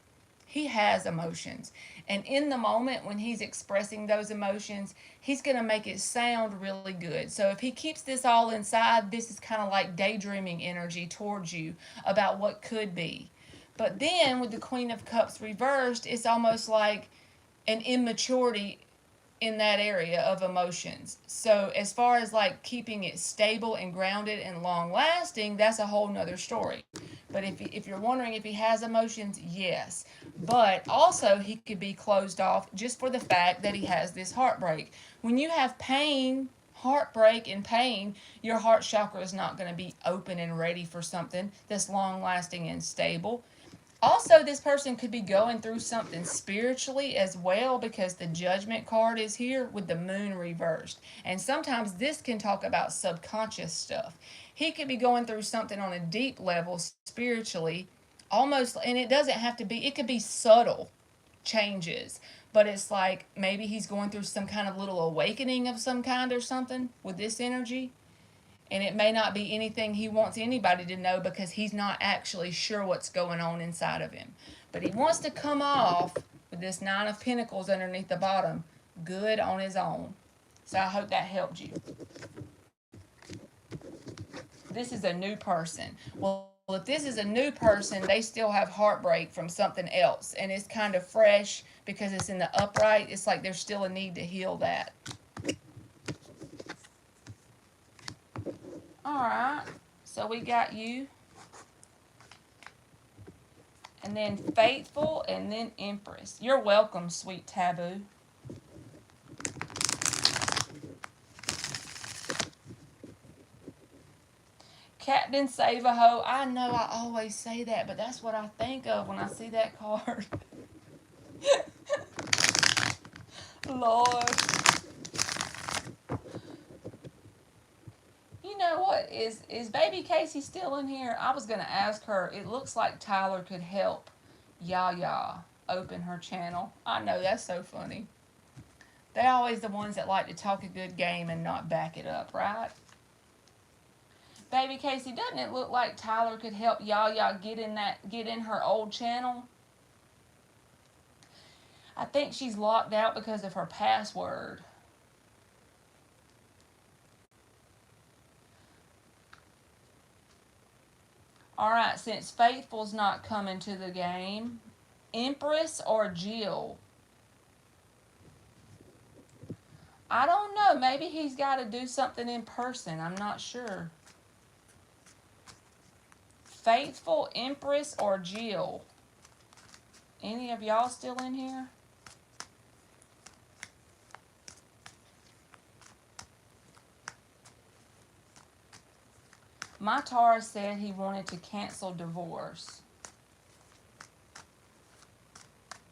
He has emotions. And in the moment when he's expressing those emotions, he's going to make it sound really good. So if he keeps this all inside, this is kind of like daydreaming energy towards you about what could be. But then with the Queen of Cups reversed, it's almost like an immaturity in that area of emotions. So as far as like keeping it stable and grounded and long lasting, that's a whole nother story. But if you're wondering if he has emotions, yes. But also he could be closed off just for the fact that he has this heartbreak. When you have pain, heartbreak and pain, your heart chakra is not going to be open and ready for something that's long lasting and stable. Also, this person could be going through something spiritually as well, because the Judgment card is here with the moon reversed. And sometimes this can talk about subconscious stuff. He could be going through something on a deep level spiritually, almost, and it doesn't have to be, it could be subtle changes. But it's like maybe he's going through some kind of little awakening of some kind or something with this energy. And it may not be anything he wants anybody to know, because he's not actually sure what's going on inside of him. But he wants to come off with this Nine of Pentacles underneath the bottom good on his own. So I hope that helped you. This is a new person. Well, if this is a new person, they still have heartbreak from something else. And it's kind of fresh because it's in the upright. It's like there's still a need to heal that. Alright, so we got you, and then Faithful, and then Empress. You're welcome, sweet Taboo. Captain Save-A-Ho. I know I always say that, but that's what I think of when I see that card. Lord. You know what? Is baby Casey still in here? I was going to ask her. It looks like Tyler could help Yaya open her channel. I know, that's so funny. They're always the ones that like to talk a good game and not back it up, right? Baby Casey, doesn't it look like Tyler could help Yaya get in her old channel? I think she's locked out because of her password. Alright, since Faithful's not coming to the game, Empress or Jill? I don't know. Maybe he's got to do something in person. I'm not sure. Faithful, Empress, or Jill? Any of y'all still in here? My Taurus said he wanted to cancel divorce.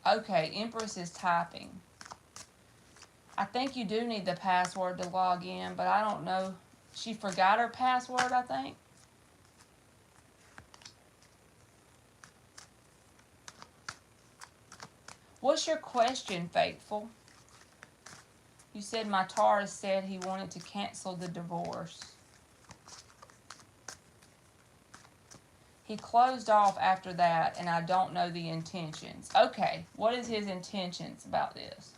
Okay, Empress is typing. I think you do need the password to log in, but I don't know. She forgot her password, I think. What's your question, Faithful? You said my Taurus said he wanted to cancel the divorce. He closed off after that, and I don't know the intentions. Okay, what is his intentions about this?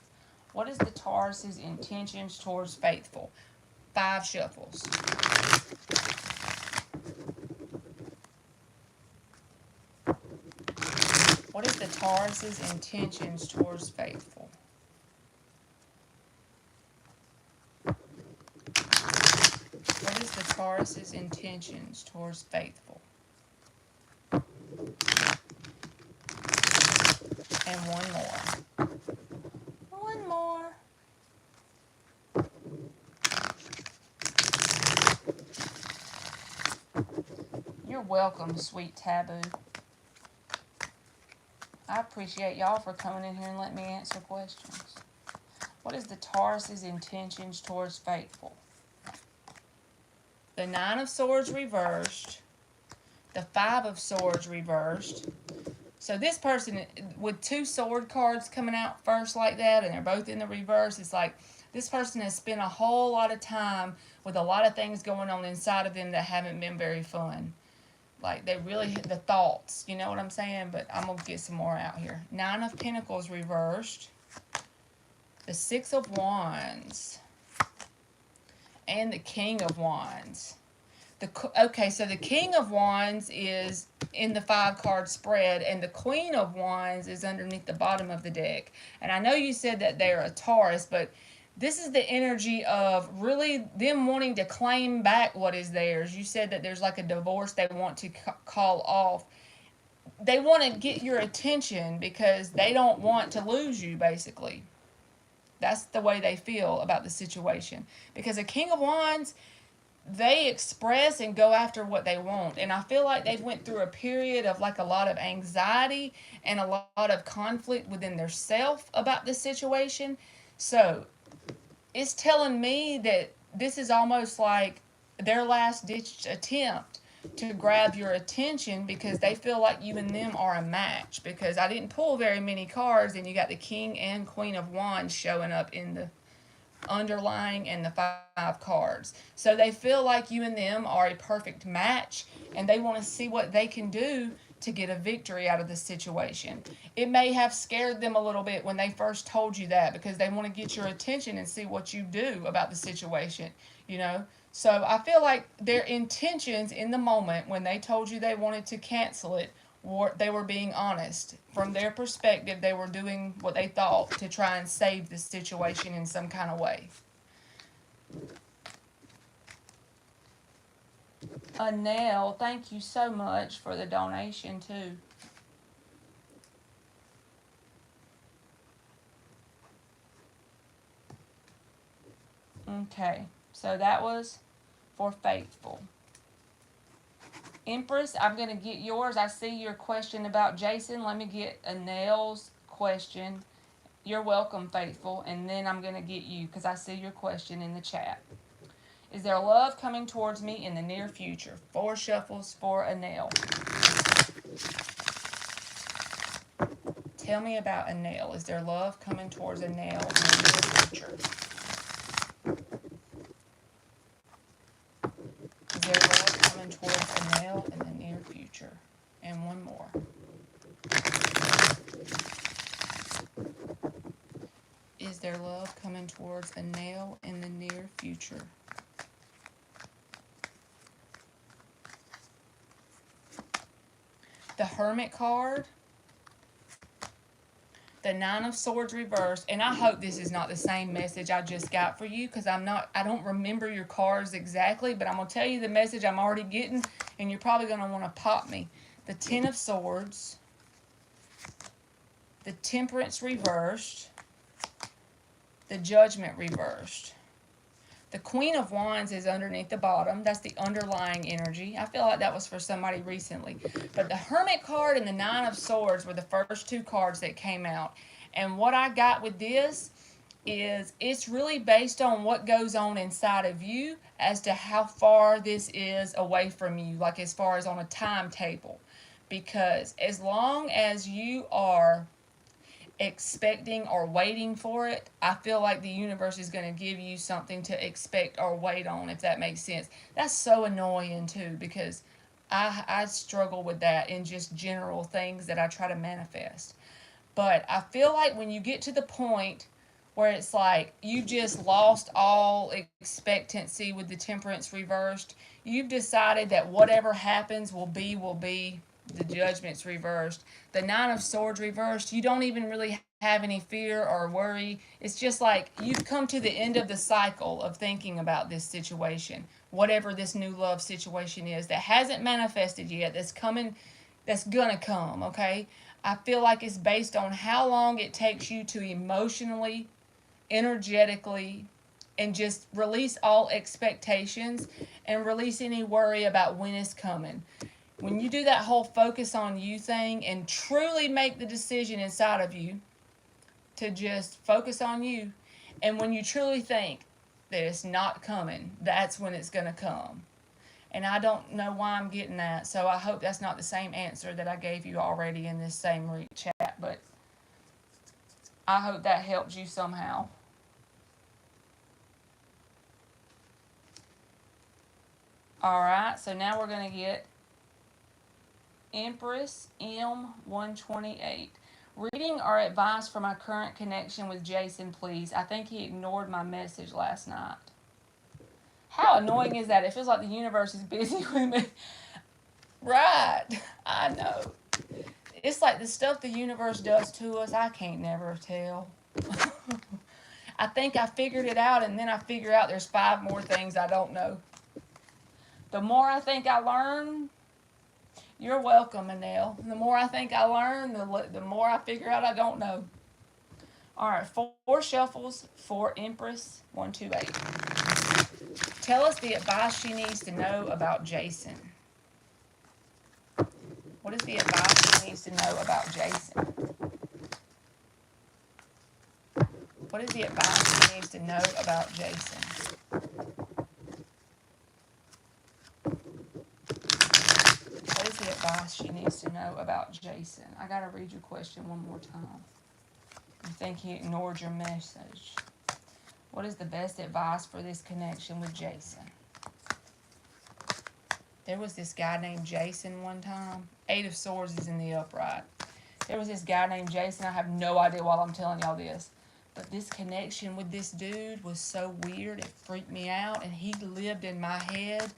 What is the Taurus's intentions towards Faithful? 5 shuffles. What is the Taurus's intentions towards Faithful? What is the Taurus's intentions towards Faithful? And one more. One more. You're welcome, sweet Taboo. I appreciate y'all for coming in here and letting me answer questions. What is the Taurus's intentions towards Faithful? The 9 of Swords reversed. The 5 of Swords reversed. So this person, with 2 sword cards coming out first like that, and they're both in the reverse, it's like this person has spent a whole lot of time with a lot of things going on inside of them that haven't been very fun. Like, they really hit the thoughts, you know what I'm saying? But I'm going to get some more out here. 9 of Pentacles reversed. The 6 of Wands. And the King of Wands. Okay, so the King of Wands is in the 5-card spread, and the Queen of Wands is underneath the bottom of the deck. And I know you said that they're a Taurus, but this is the energy of really them wanting to claim back what is theirs. You said that there's like a divorce they want to call off. They want to get your attention because they don't want to lose you, basically. That's the way they feel about the situation. Because a King of Wands, they express and go after what they want. And I feel like they've went through a period of like a lot of anxiety and a lot of conflict within their self about this situation. So it's telling me that this is almost like their last ditch attempt to grab your attention because they feel like you and them are a match. Because I didn't pull very many cards, and you got the King and Queen of Wands showing up in the underlying and the 5 cards. So they feel like you and them are a perfect match, and they want to see what they can do to get a victory out of the situation. It may have scared them a little bit when they first told you that, because they want to get your attention and see what you do about the situation, you know. So I feel like their intentions in the moment when they told you they wanted to cancel it, they were being honest. From their perspective, they were doing what they thought to try and save the situation in some kind of way. Anel, thank you so much for the donation too. Okay, so that was for Faithful. Empress, I'm going to get yours. I see your question about Jason. Let me get Anel's question. You're welcome, Faithful. And then I'm going to get you because I see your question in the chat. Is there love coming towards me in the near future? 4 shuffles for Anel. Tell me about Anel. Is there love coming towards Anel in the near future? Is there love coming towards Anel in the near future? And one more. Is there love coming towards Anel in the near future? The Hermit card, the 9 of Swords reversed, and I hope this is not the same message I just got for you, because I don't remember your cards exactly, but I'm going to tell you the message I'm already getting, and you're probably going to want to pop me. The 10 of Swords, the Temperance reversed, the Judgment reversed. The Queen of Wands is underneath the bottom. That's the underlying energy. I feel like that was for somebody recently. But the Hermit card and the 9 of Swords were the first 2 cards that came out. And what I got with this is it's really based on what goes on inside of you as to how far this is away from you, like as far as on a timetable. Because as long as you are expecting or waiting for it, I feel like the universe is going to give you something to expect or wait on, if that makes sense. That's so annoying too, because I struggle with that in just general things that I try to manifest. But I feel like when you get to the point where it's like you just lost all expectancy with the Temperance reversed, you've decided that whatever happens will be. The Judgment's reversed. The 9 of Swords reversed. You don't even really have any fear or worry. It's just like you've come to the end of the cycle of thinking about this situation, whatever this new love situation is that hasn't manifested yet, that's coming, that's gonna come, okay? I feel like it's based on how long it takes you to emotionally, energetically, and just release all expectations and release any worry about when it's coming. When you do that whole focus on you thing and truly make the decision inside of you to just focus on you, and when you truly think that it's not coming, that's when it's going to come. And I don't know why I'm getting that, so I hope that's not the same answer that I gave you already in this same chat, but I hope that helps you somehow. Alright, so now we're going to get Empress M128. Reading or advice for my current connection with Jason, please. I think he ignored my message last night. How annoying is that? It feels like the universe is busy with me. Right. I know. It's like the stuff the universe does to us, I can't never tell. I think I figured it out, and then I figure out there's 5 more things I don't know. The more I think I learn, you're welcome, Annelle. The more I think I learn, the more I figure out I don't know. All right, 4 shuffles, 4 Empress, 1, 2, 8. Tell us the advice she needs to know about Jason. What is the advice she needs to know about Jason? What is the advice she needs to know about Jason? What is the advice she needs to know about Jason? I got to read your question one more time. You think he ignored your message. What is the best advice for this connection with Jason? There was this guy named Jason one time. 8 of Swords is in the upright. There was this guy named Jason. I have no idea why I'm telling y'all this. But this connection with this dude was so weird. It freaked me out. And he lived in my head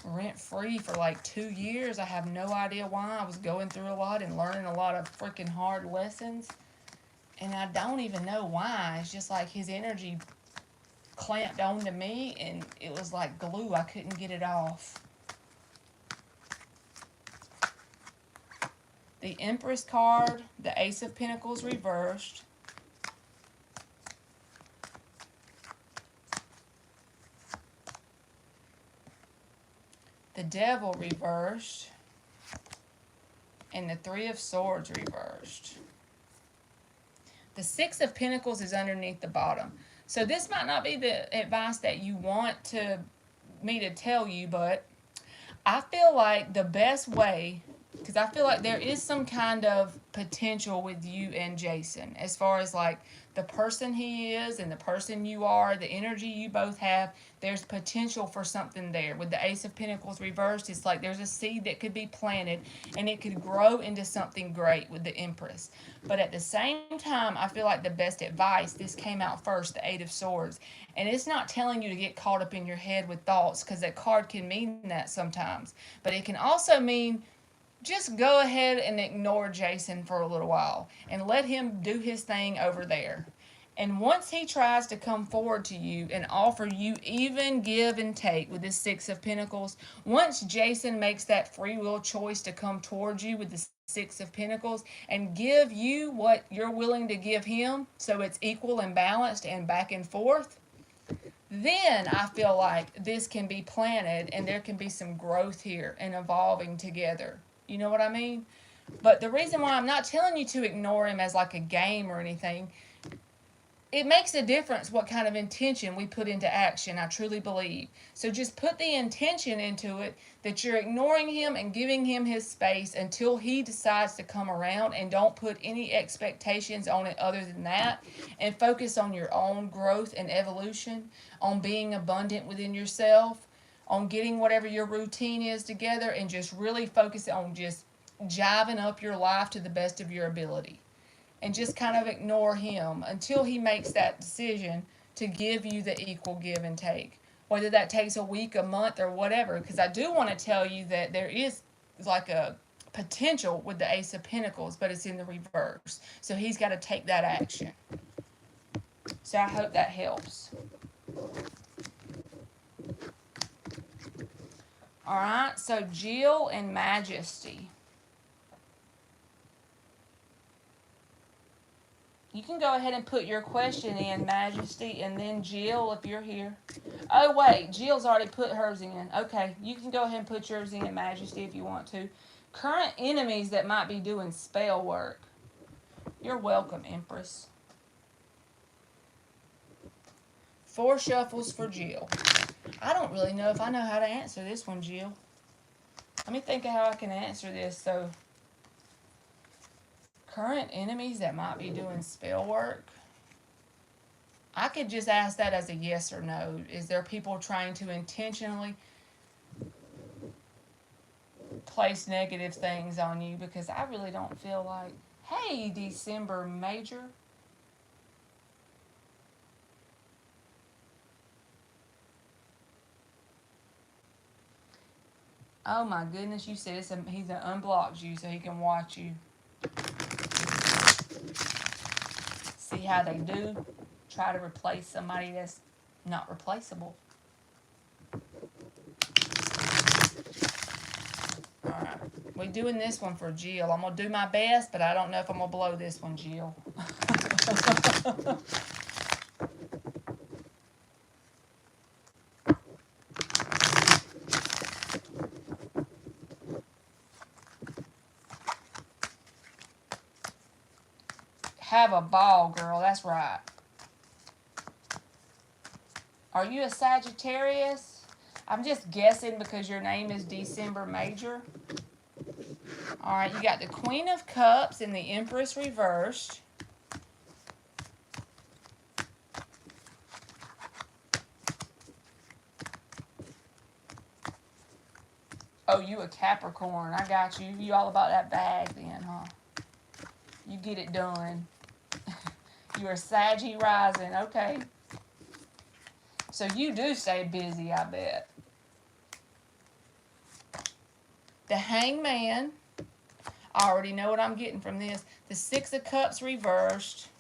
rent-free for like 2 years. I have no idea why. I was going through a lot and learning a lot of freaking hard lessons. And I don't even know why. It's just like his energy clamped onto me, and it was like glue. I couldn't get it off. The Empress card, the Ace of Pentacles reversed. The Devil reversed. And the 3 of Swords reversed. The 6 of Pentacles is underneath the bottom. So this might not be the advice that you want me to tell you, but I feel like the best way, because I feel like there is some kind of potential with you and Jason as far as like the person he is and the person you are, the energy you both have. There's potential for something there. With the Ace of Pentacles reversed, it's like there's a seed that could be planted and it could grow into something great with the Empress. But at the same time, I feel like the best advice, this came out first, the 8 of Swords. And it's not telling you to get caught up in your head with thoughts, because that card can mean that sometimes. But it can also mean just go ahead and ignore Jason for a little while and let him do his thing over there. And once he tries to come forward to you and offer you even give and take with this 6 of Pentacles, once Jason makes that free will choice to come towards you with the 6 of Pentacles and give you what you're willing to give him, so it's equal and balanced and back and forth, then I feel like this can be planted and there can be some growth here and evolving together. You know what I mean? But the reason why I'm not telling you to ignore him as like a game or anything, it makes a difference what kind of intention we put into action, I truly believe. So just put the intention into it that you're ignoring him and giving him his space until he decides to come around, and don't put any expectations on it other than that, and focus on your own growth and evolution, on being abundant within yourself, on getting whatever your routine is together, and just really focus on just jiving up your life to the best of your ability. And just kind of ignore him until he makes that decision to give you the equal give and take. Whether that takes a week, a month, or whatever. Because I do want to tell you that there is like a potential with the Ace of Pentacles, but it's in the reverse. So he's got to take that action. So I hope that helps. Alright, so Jill and Majesty. You can go ahead and put your question in, Majesty, and then Jill, if you're here. Oh, wait, Jill's already put hers in. Okay, you can go ahead and put yours in, Majesty, if you want to. Current enemies that might be doing spell work. You're welcome, Empress. 4 shuffles for Jill. I don't really know if I know how to answer this one, Jill. Let me think of how I can answer this. So, current enemies that might be doing spell work. I could just ask that as a yes or no. Is there people trying to intentionally place negative things on you? Because I really don't feel like... Hey, December Major. Oh my goodness, you said he's unblocked you so he can watch you. See how they do? try to replace somebody that's not replaceable. Alright, we're doing this one for Jill. I'm going to do my best, but I don't know if I'm going to blow this one, Jill. Have a ball, girl. That's right. Are you a Sagittarius? I'm just guessing because your name is December Major. All right, you got the Queen of Cups and the Empress reversed. Oh, you a Capricorn. I got you. You all about that bag then, huh? You get it done. You're a Saggy rising. Okay. So you do stay busy, I bet. The Hangman. I already know what I'm getting from this. The Six of Cups reversed.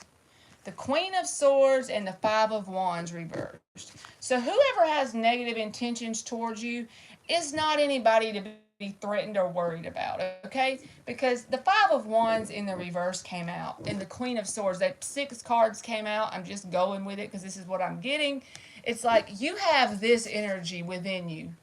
The Queen of Swords and the Five of Wands reversed. So whoever has negative intentions towards you is not anybody to be threatened or worried about, okay? Because the Five of Wands in the reverse came out, and the Queen of Swords, that 6 cards came out. I'm just going with it because this is what I'm getting. It's like you have this energy within you.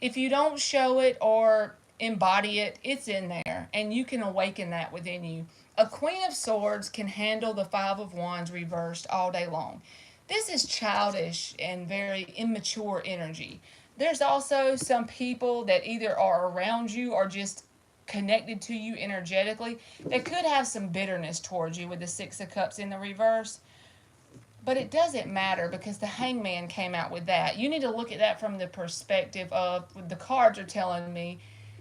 If you don't show it or embody it, it's in there, and you can awaken that within you. A Queen of Swords can handle the Five of Wands reversed all day long. This is childish and very immature energy. There's also some people that either are around you or just connected to you energetically that could have some bitterness towards you with the Six of Cups in the reverse. But it doesn't matter because the Hangman came out with that. You need to look at that from the perspective of, the cards are telling me,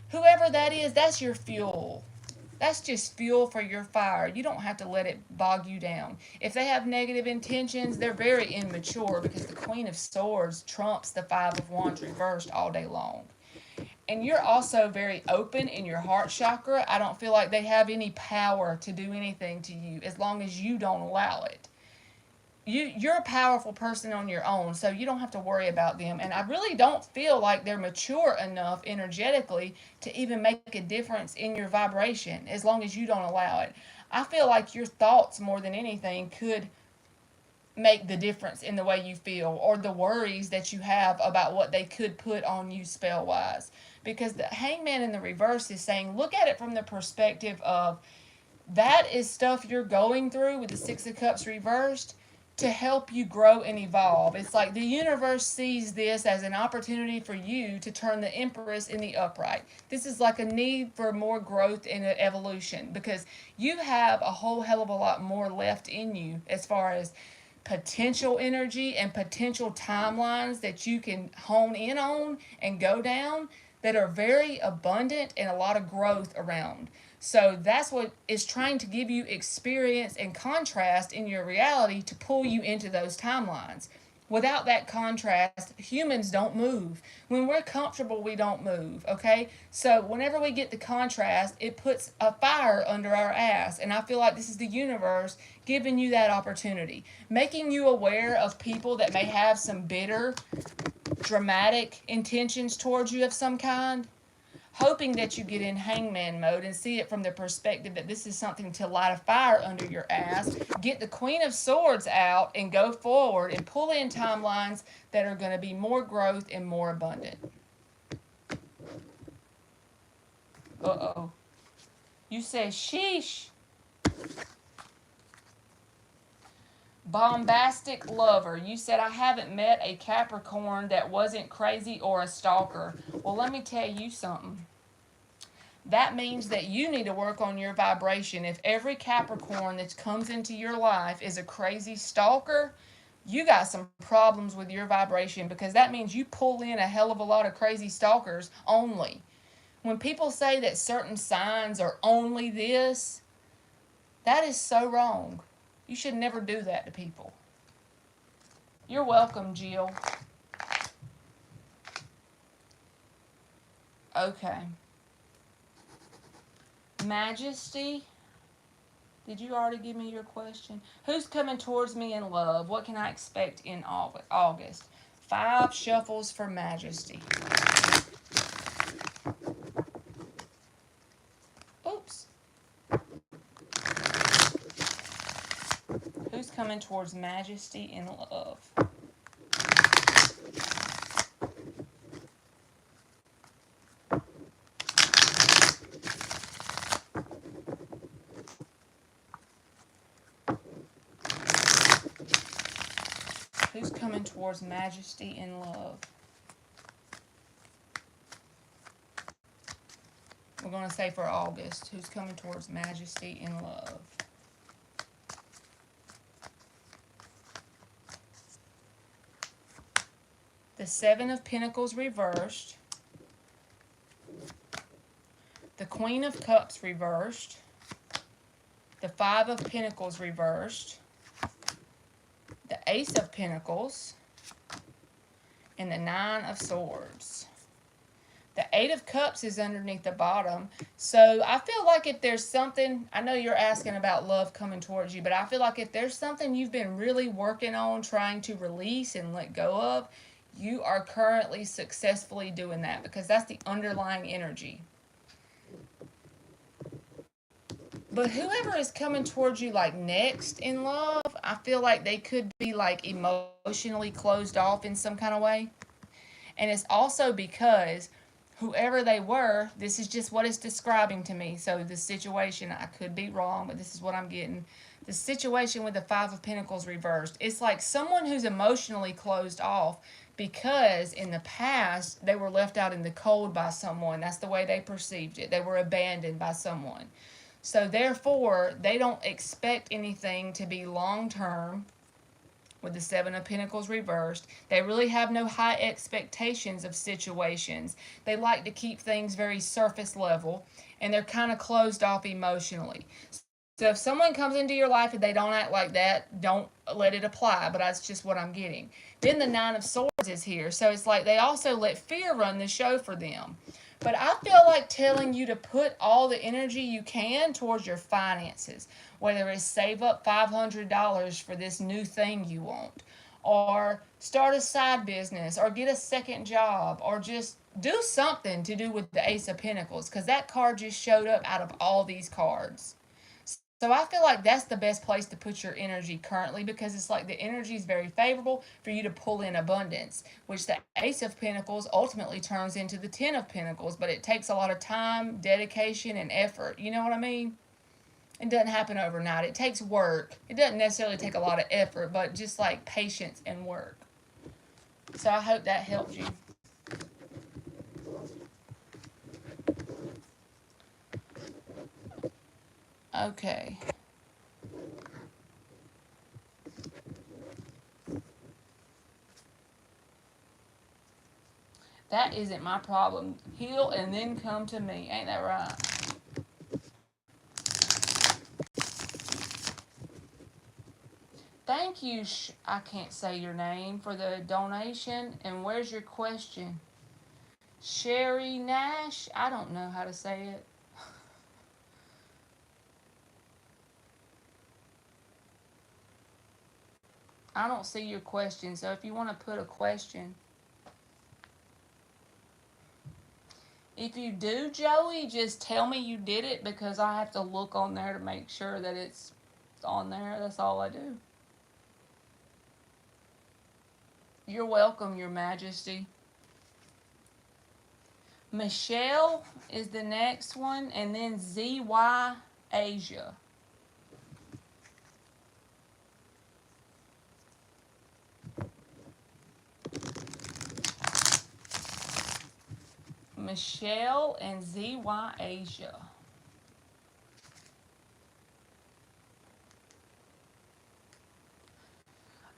whoever that is, that's your fuel. That's just fuel for your fire. You don't have to let it bog you down. If they have negative intentions, they're very immature because the Queen of Swords trumps the Five of Wands reversed all day long. And you're also very open in your heart chakra. I don't feel like they have any power to do anything to you as long as you don't allow it. You're a powerful person on your own, so you don't have to worry about them. And I really don't feel like they're mature enough energetically to even make a difference in your vibration as long as you don't allow it. I feel like your thoughts more than anything could make the difference in the way you feel or the worries that you have about what they could put on you spell wise. Because the Hangman in the reverse is saying, look at it from the perspective of that is stuff you're going through with the Six of Cups reversed to help you grow and evolve. It's like the universe sees this as an opportunity for you to turn the Empress in the upright. This is like a need for more growth and evolution because you have a whole hell of a lot more left in you as far as potential energy and potential timelines that you can hone in on and go down that are very abundant and a lot of growth around. So that's what is trying to give you experience and contrast in your reality to pull you into those timelines. Without that contrast, humans don't move. When we're comfortable, we don't move, okay? So whenever we get the contrast, it puts a fire under our ass. And I feel like this is the universe giving you that opportunity, making you aware of people that may have some bitter, dramatic intentions towards you of some kind, hoping that you get in Hangman mode and see it from the perspective that this is something to light a fire under your ass. Get the Queen of Swords out and go forward and pull in timelines that are going to be more growth and more abundant. Uh-oh. You say sheesh. Bombastic lover. You said I haven't met a Capricorn that wasn't crazy or a stalker. Well, let me tell you something. That means that you need to work on your vibration. If every Capricorn that comes into your life is a crazy stalker, you got some problems with your vibration because that means you pull in a hell of a lot of crazy stalkers only. When people say that certain signs are only this, that is so wrong. You should never do that to people. You're welcome, Jill. Okay. Majesty. Did you already give me your question? Who's coming towards me in love? What can I expect in August? 5 shuffles for Majesty. Oops. Who's coming towards Majesty in love? Who's coming towards Majesty in love? We're going to say for August. Who's coming towards Majesty in love? The 7 of Pentacles reversed. The Queen of Cups reversed. The 5 of Pentacles reversed. The Ace of Pentacles. And the 9 of Swords. The 8 of Cups is underneath the bottom. So I feel like if there's something, I know you're asking about love coming towards you, but I feel like if there's something you've been really working on, trying to release and let go of, you are currently successfully doing that because that's the underlying energy. But whoever is coming towards you like next in love, I feel like they could be like emotionally closed off in some kind of way. And it's also because whoever they were, this is just what it's describing to me. So the situation, I could be wrong, but this is what I'm getting. The situation with the 5 of Pentacles reversed, it's like someone who's emotionally closed off because in the past they were left out in the cold by someone. That's the way they perceived it. They were abandoned by someone. So therefore, they don't expect anything to be long-term with the 7 of Pentacles reversed. They really have no high expectations of situations. They like to keep things very surface level, and they're kind of closed off emotionally. So if someone comes into your life and they don't act like that, don't let it apply, but that's just what I'm getting. Then the 9 of Swords is here, so it's like they also let fear run the show for them. But I feel like telling you to put all the energy you can towards your finances, whether it's save up $500 for this new thing you want, or start a side business, or get a second job, or just do something to do with the Ace of Pentacles, because that card just showed up out of all these cards. So I feel like that's the best place to put your energy currently because it's like the energy is very favorable for you to pull in abundance, which the Ace of Pentacles ultimately turns into the 10 of Pentacles, but it takes a lot of time, dedication, and effort. You know what I mean? It doesn't happen overnight. It takes work. It doesn't necessarily take a lot of effort, but just like patience and work. So I hope that helped you. Okay. That isn't my problem. Heal and then come to me. Ain't that right? Thank you, I can't say your name, for the donation. And where's your question? Sherry Nash? I don't know how to say it. I don't see your question, so if you want to put a question. If you do, Joey, just tell me you did it because I have to look on there to make sure that it's on there. That's all I do. You're welcome, Your Majesty. Michelle is the next one, and then ZY Asia. Michelle and ZY Asia.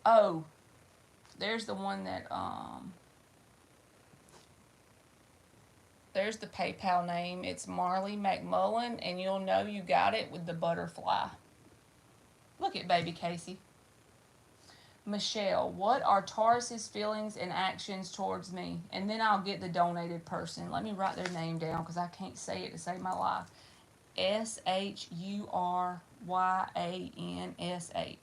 Oh, there's the one that, there's the PayPal name. It's Marley McMullen, and you'll know you got it with the butterfly. Look at baby Casey. Michelle, what are Taurus's feelings and actions towards me? And then I'll get the donated person. Let me write their name down because I can't say it to save my lish. Y-A-N-S-H.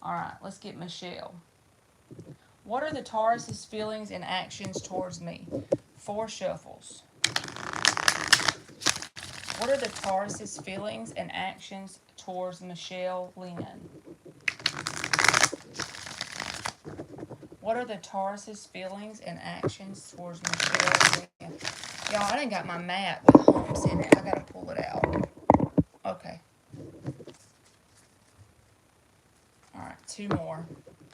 All right, let's get Michelle. What are the Taurus's feelings and actions towards me? 4 shuffles. What are the Taurus's feelings and actions towards Michelle Lynn? What are the Taurus's feelings and actions towards Michelle Lynn? Y'all, I done got my mat with humps in it. I gotta pull it out. Okay. Alright, 2 more.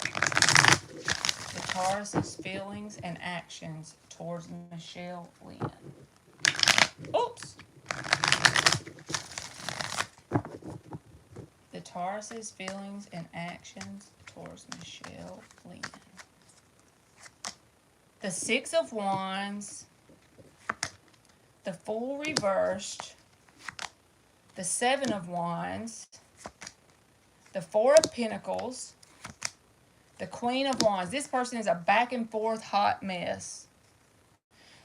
The Taurus's feelings and actions towards Michelle Lynn. Oops! The Taurus's feelings and actions towards Michelle Lynn. The 6 of Wands, the Fool reversed, the 7 of Wands, the 4 of Pentacles, the Queen of Wands. This person is a back and forth hot mess.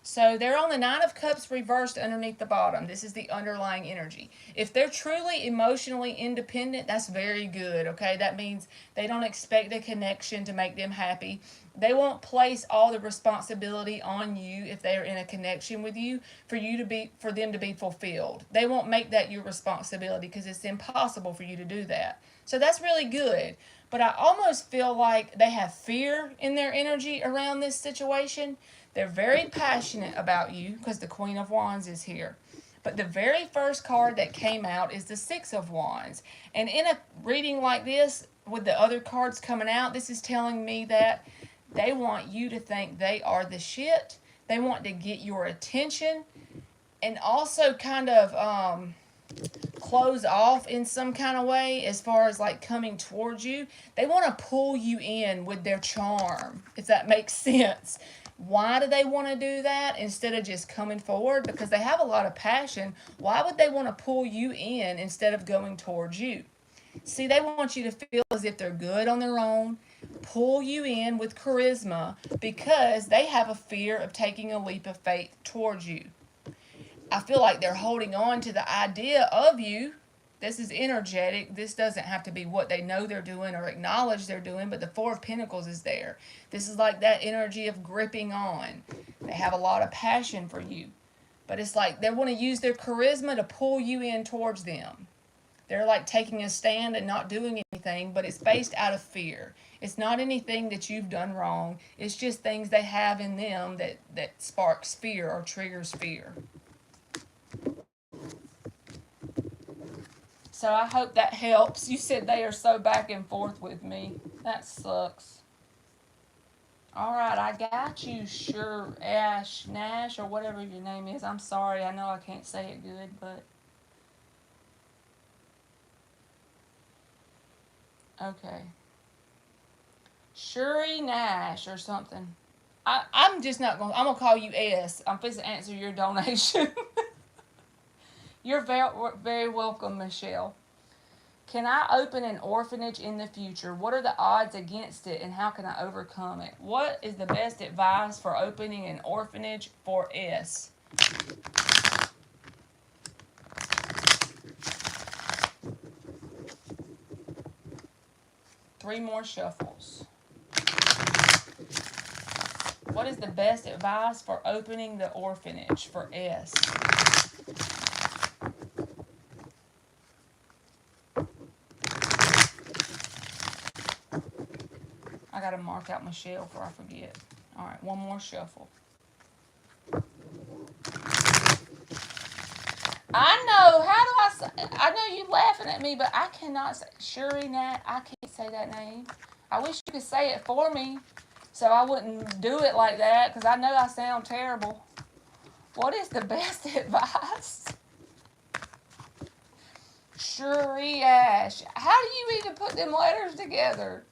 So they're on the 9 of Cups reversed underneath the bottom. This is the underlying energy. If they're truly emotionally independent, that's very good, okay? That means they don't expect a connection to make them happy. They won't place all the responsibility on you if they're in a connection with you for them to be fulfilled. They won't make that your responsibility because it's impossible for you to do that. So that's really good. But I almost feel like they have fear in their energy around this situation. They're very passionate about you because the Queen of Wands is here. But the very first card that came out is the 6 of Wands. And in a reading like this, with the other cards coming out, this is telling me that they want you to think they are the shit. They want to get your attention and also kind of close off in some kind of way as far as like coming towards you. They want to pull you in with their charm, if that makes sense. Why do they want to do that instead of just coming forward? Because they have a lot of passion. Why would they want to pull you in instead of going towards you? See, they want you to feel as if they're good on their own, pull you in with charisma because they have a fear of taking a leap of faith towards you. I feel like they're holding on to the idea of you. This is energetic. This doesn't have to be what they know they're doing or acknowledge they're doing, but the 4 of Pentacles is there. This is like that energy of gripping on. They have a lot of passion for you, but it's like they want to use their charisma to pull you in towards them. They're like taking a stand and not doing anything, but it's based out of fear. It's not anything that you've done wrong. It's just things they have in them that sparks fear or triggers fear. So I hope that helps. You said they are so back and forth with me. That sucks. All right, I got you, sure, Ash, Nash, or whatever your name is. I'm sorry, I know I can't say it good, but... Okay. Shuri Nash or something. I'm just not going to... I'm going to call you S. I'm supposed to answer your donation. You're very, very welcome, Michelle. Can I open an orphanage in the future? What are the odds against it and how can I overcome it? What is the best advice for opening an orphanage for S? Three more shuffles. What is the best advice for opening the orphanage for S? I gotta mark out Michelle before I forget. All right, one more shuffle. I know. How do I say? I know you laughing at me, but I cannot say Shuri Nat. I can't say that name. I wish you could say it for me, so I wouldn't do it like that. Because I know I sound terrible. What is the best advice? Shuri Ash. How do you even put them letters together?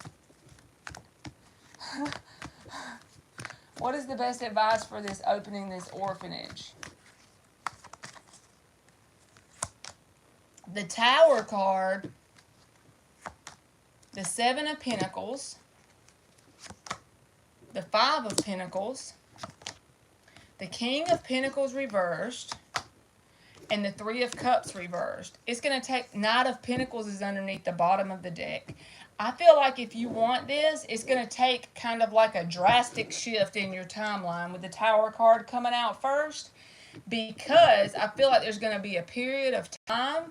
What is the best advice for this opening this orphanage? The Tower card, the 7 of Pentacles, the 5 of Pentacles, the King of Pentacles reversed, and the Three of Cups reversed. It's going to take, Knight of Pentacles is underneath the bottom of the deck. I feel like if you want this, it's going to take kind of like a drastic shift in your timeline with the Tower card coming out first, because I feel like there's going to be a period of time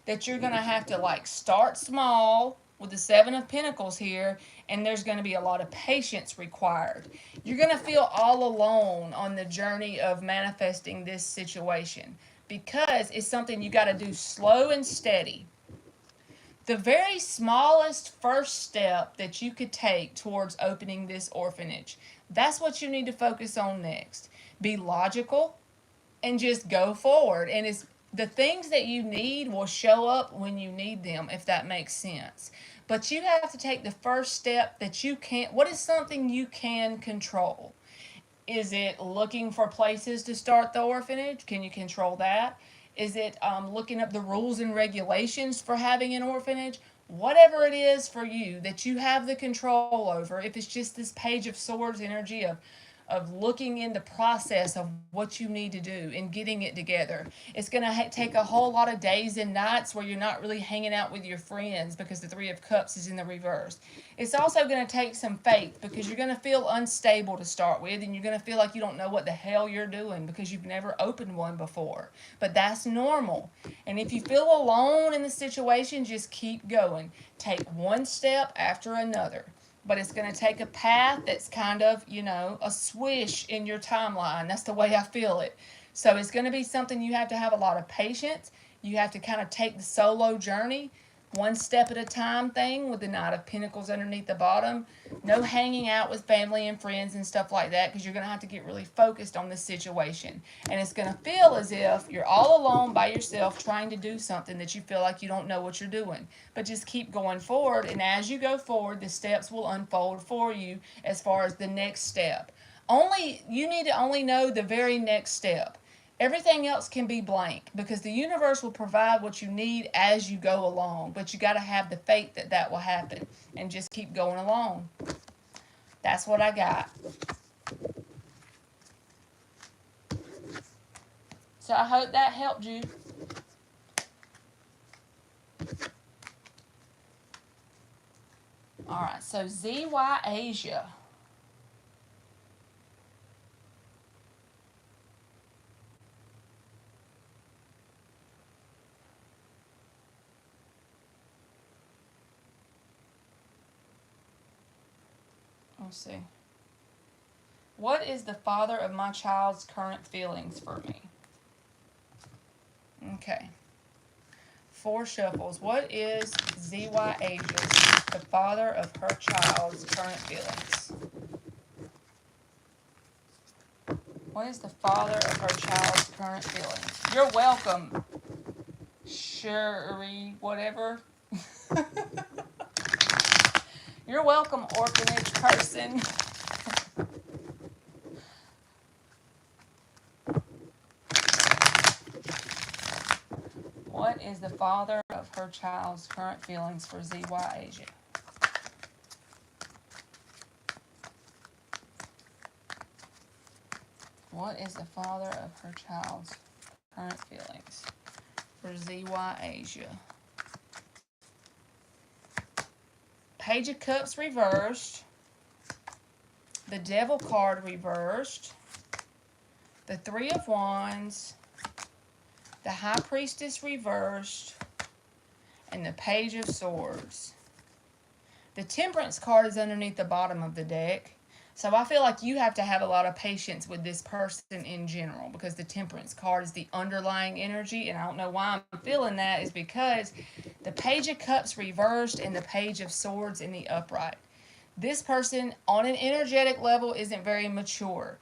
that you're going to have to like start small with the Seven of Pentacles here, and there's going to be a lot of patience required. You're going to feel all alone on the journey of manifesting this situation because it's something you got to do slow and steady. The very smallest first step that you could take towards opening this orphanage, that's what you need to focus on next. Be logical and just go forward. And it's the things that you need will show up when you need them, if that makes sense. But you have to take the first step that you can. What is something you can control? Is it looking for places to start the orphanage? Can you control that? Is it looking up the rules and regulations for having an orphanage? Whatever it is for you that you have the control over, if it's just this Page of Swords energy of looking in the process of what you need to do and getting it together. It's going to take a whole lot of days and nights where you're not really hanging out with your friends because the Three of Cups is in the reverse. It's also going to take some faith because you're going to feel unstable to start with, and you're going to feel like you don't know what the hell you're doing because you've never opened one before. But that's normal. And if you feel alone in the situation, just keep going. Take one step after another. But it's going to take a path that's kind of, you know, a swish in your timeline. That's the way I feel it. So it's going to be something you have to have a lot of patience. You have to kind of take the solo journey, one step at a time thing with the Knight of Pentacles underneath the bottom. No hanging out with family and friends and stuff like that because you're going to have to get really focused on this situation. And it's going to feel as if you're all alone by yourself trying to do something that you feel like you don't know what you're doing. But just keep going forward, and as you go forward, the steps will unfold for you as far as the next step. You need to only know the very next step. Everything else can be blank because the universe will provide what you need as you go along. But you got to have the faith that that will happen and just keep going along. That's what I got. So I hope that helped you. All right, so ZY Asia. Let's see. What is the father of my child's current feelings for me? Okay. 4 shuffles. What is ZY Asia's, the father of her child's current feelings? What is the father of her child's current feelings? You're welcome, Sherry, whatever. You're welcome, orphanage person. What is the father of her child's current feelings for ZY Asia? What is the father of her child's current feelings for ZY Asia? Page of Cups reversed. The Devil card reversed. The Three of Wands. The High Priestess reversed. And the Page of Swords. The Temperance card is underneath the bottom of the deck. So I feel like you have to have a lot of patience with this person in general because the Temperance card is the underlying energy, and I don't know why I'm feeling that is because the Page of Cups reversed and the Page of Swords in the upright. This person on an energetic level isn't very mature.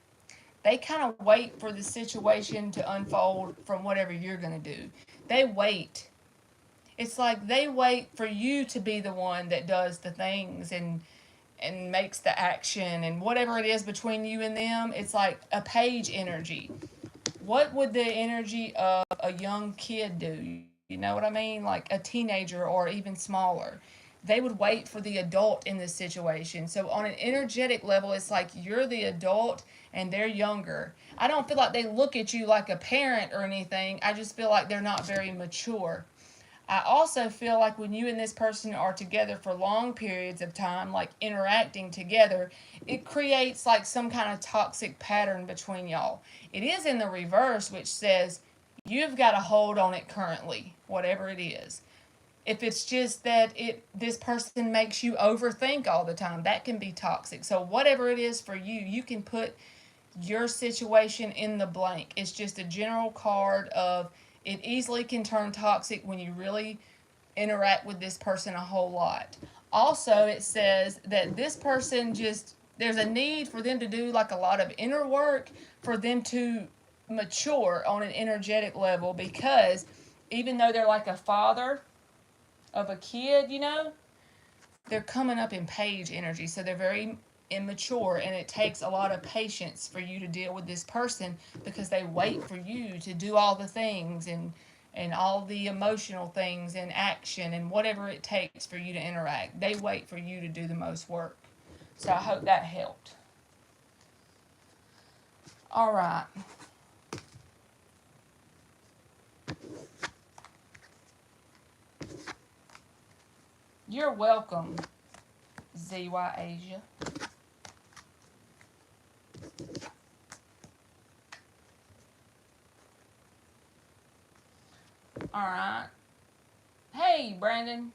They kind of wait for the situation to unfold from whatever you're going to do. They wait. It's like they wait for you to be the one that does the things and makes the action and whatever it is between you and them. It's like a page energy. What would the energy of a young kid do? You know what I mean? Like a teenager or even smaller. they would wait for the adult in this situation. So on an energetic level, it's like you're the adult and they're younger. I don't feel like they look at you like a parent or anything. I just feel like they're not very mature. I also feel like when you and this person are together for long periods of time, like interacting together, it creates like some kind of toxic pattern between y'all. It is in the reverse, which says you've got a hold on it currently, whatever it is. If it's just that this person makes you overthink all the time, that can be toxic. So whatever it is for you, you can put your situation in the blank. It's just a general card of it easily can turn toxic when you really interact with this person a whole lot. Also, it says that this person just, there's a need for them to do like a lot of inner work for them to mature on an energetic level, because even though they're like a father of a kid, you know, they're coming up in page energy, so they're very immature, and it takes a lot of patience for you to deal with this person because they wait for you to do all the things and all the emotional things and action and whatever it takes for you to interact. They wait for you to do the most work. So I hope that helped. All right. You're welcome, ZY Asia. All right. Hey, Brandon.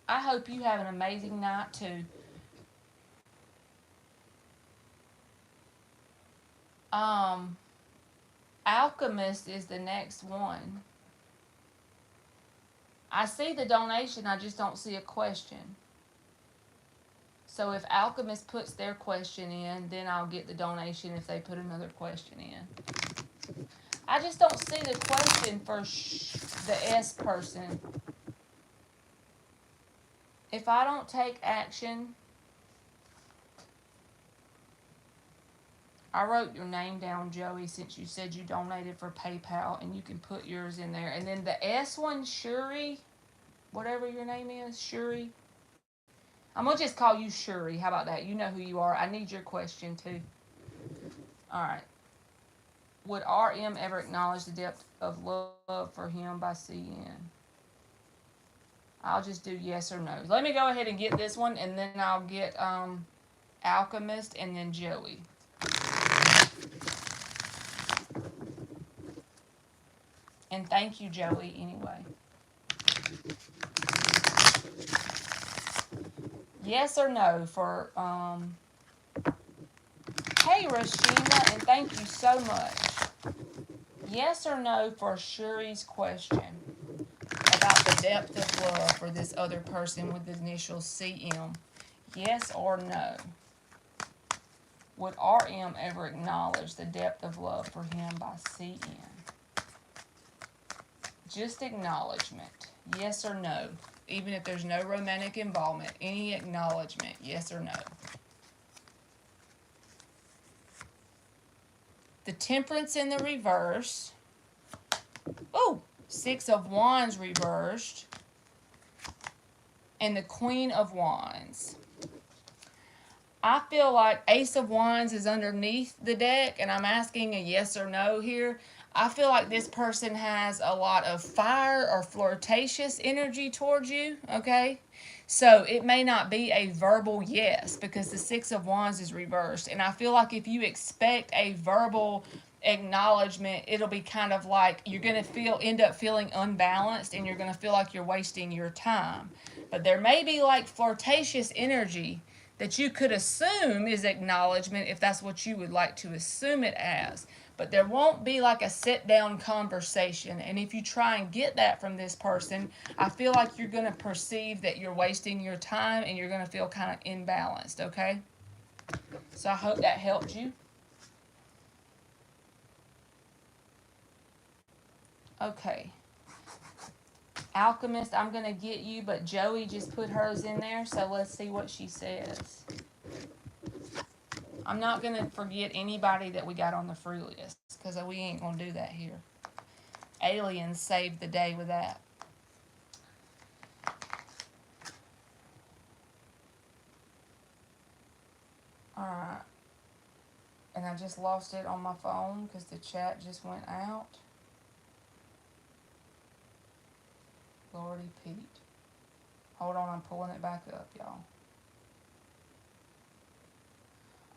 I hope you have an amazing night, too. Alchemist is the next one. I see the donation, I just don't see a question. So if Alchemist puts their question in, then I'll get the donation if they put another question in. I just don't see the question for the S person. If I don't take action, I wrote your name down, Joey, since you said you donated for PayPal, and you can put yours in there. And then the S one, Shuri, whatever your name is, Shuri. I'm going to just call you Shuri. How about that? You know who you are. I need your question, too. All right. Would RM ever acknowledge the depth of love for him by CN? I'll just do yes or no. Let me go ahead and get this one, and then I'll get Alchemist and then Joey. And thank you, Joey, anyway. Yes or no for, hey, Rashina, and thank you so much. Yes or no for Shuri's question about the depth of love for this other person with the initial CM. Yes or no? Would RM ever acknowledge the depth of love for him by CN? Just acknowledgement. Yes or no? Even if there's no romantic involvement. Any acknowledgement. Yes or no? The Temperance in the reverse. Oh! 6 of Wands reversed. And the Queen of Wands. I feel like Ace of Wands is underneath the deck, and I'm asking a yes or no here. I feel like this person has a lot of fire or flirtatious energy towards you, okay? So it may not be a verbal yes, because the 6 of Wands is reversed. And I feel like if you expect a verbal acknowledgement, it'll be kind of like you're going to end up feeling unbalanced, and you're going to feel like you're wasting your time. But there may be like flirtatious energy that you could assume is acknowledgement if that's what you would like to assume it as. But there won't be like a sit-down conversation. And if you try and get that from this person, I feel like you're going to perceive that you're wasting your time, and you're going to feel kind of imbalanced, okay? So I hope that helped you. Okay. Alchemist, I'm going to get you, but Joey just put hers in there, so let's see what she says. I'm not going to forget anybody that we got on the free list, because we ain't going to do that here. Aliens saved the day with that. And I just lost it on my phone because the chat just went out. Lordy Pete. Hold on, I'm pulling it back up, y'all.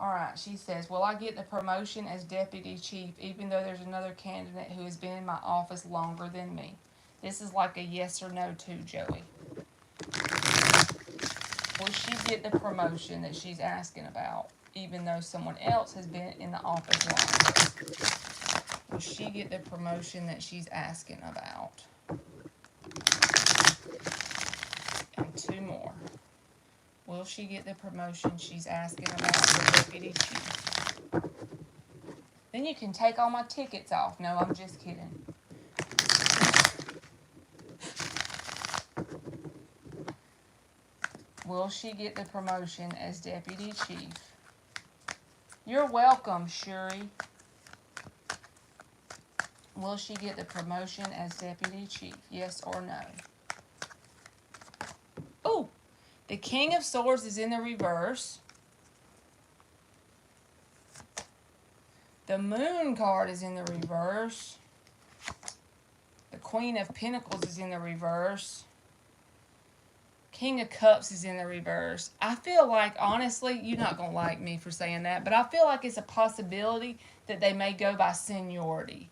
Alright, she says, will I get the promotion as deputy chief even though there's another candidate who has been in my office longer than me? This is like a yes or no too, Joey. Will she get the promotion that she's asking about even though someone else has been in the office longer? Will she get the promotion that she's asking about? And two more. Will she get the promotion she's asking about for deputy chief? Then you can take all my tickets off. No, I'm just kidding. Will she get the promotion as deputy chief? You're welcome, Shuri. Will she get the promotion as deputy chief? Yes or no? Ooh, the King of Swords is in the reverse. The Moon card is in the reverse. The Queen of Pentacles is in the reverse. King of Cups is in the reverse. I feel like, honestly, you're not going to like me for saying that, but I feel like it's a possibility that they may go by seniority.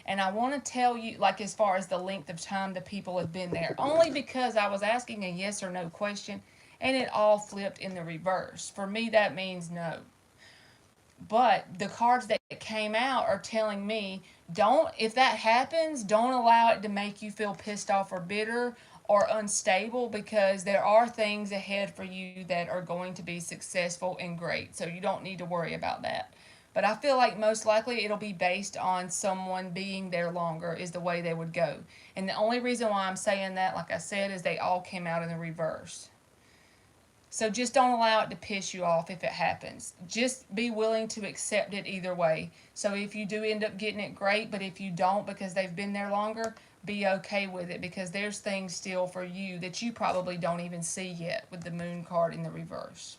And I want to tell you, like, as far as the length of time the people have been there, only because I was asking a yes or no question, and it all flipped in the reverse. For me, that means no. But the cards that came out are telling me, if that happens, don't allow it to make you feel pissed off or bitter or unstable, because there are things ahead for you that are going to be successful and great. So you don't need to worry about that. But I feel like most likely it'll be based on someone being there longer is the way they would go. And the only reason why I'm saying that, like I said, is they all came out in the reverse. So just don't allow it to piss you off if it happens. Just be willing to accept it either way. So if you do end up getting it, great. But if you don't because they've been there longer, be okay with it, because there's things still for you that you probably don't even see yet with the Moon card in the reverse.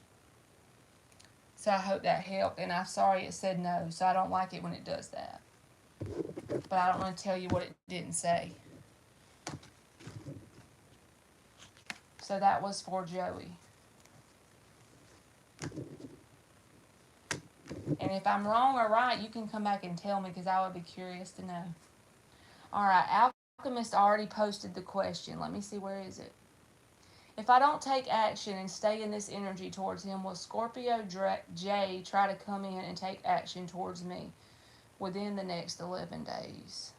So I hope that helped. And I'm sorry it said no, so I don't like it when it does that. But I don't want to tell you what it didn't say. So that was for Joey. And if I'm wrong or right, you can come back and tell me, because I would be curious to know. Alright, Alchemist already posted the question. Let me see, where is it? If I don't take action and stay in this energy towards him, will Scorpio J try to come in and take action towards me within the next 11 days?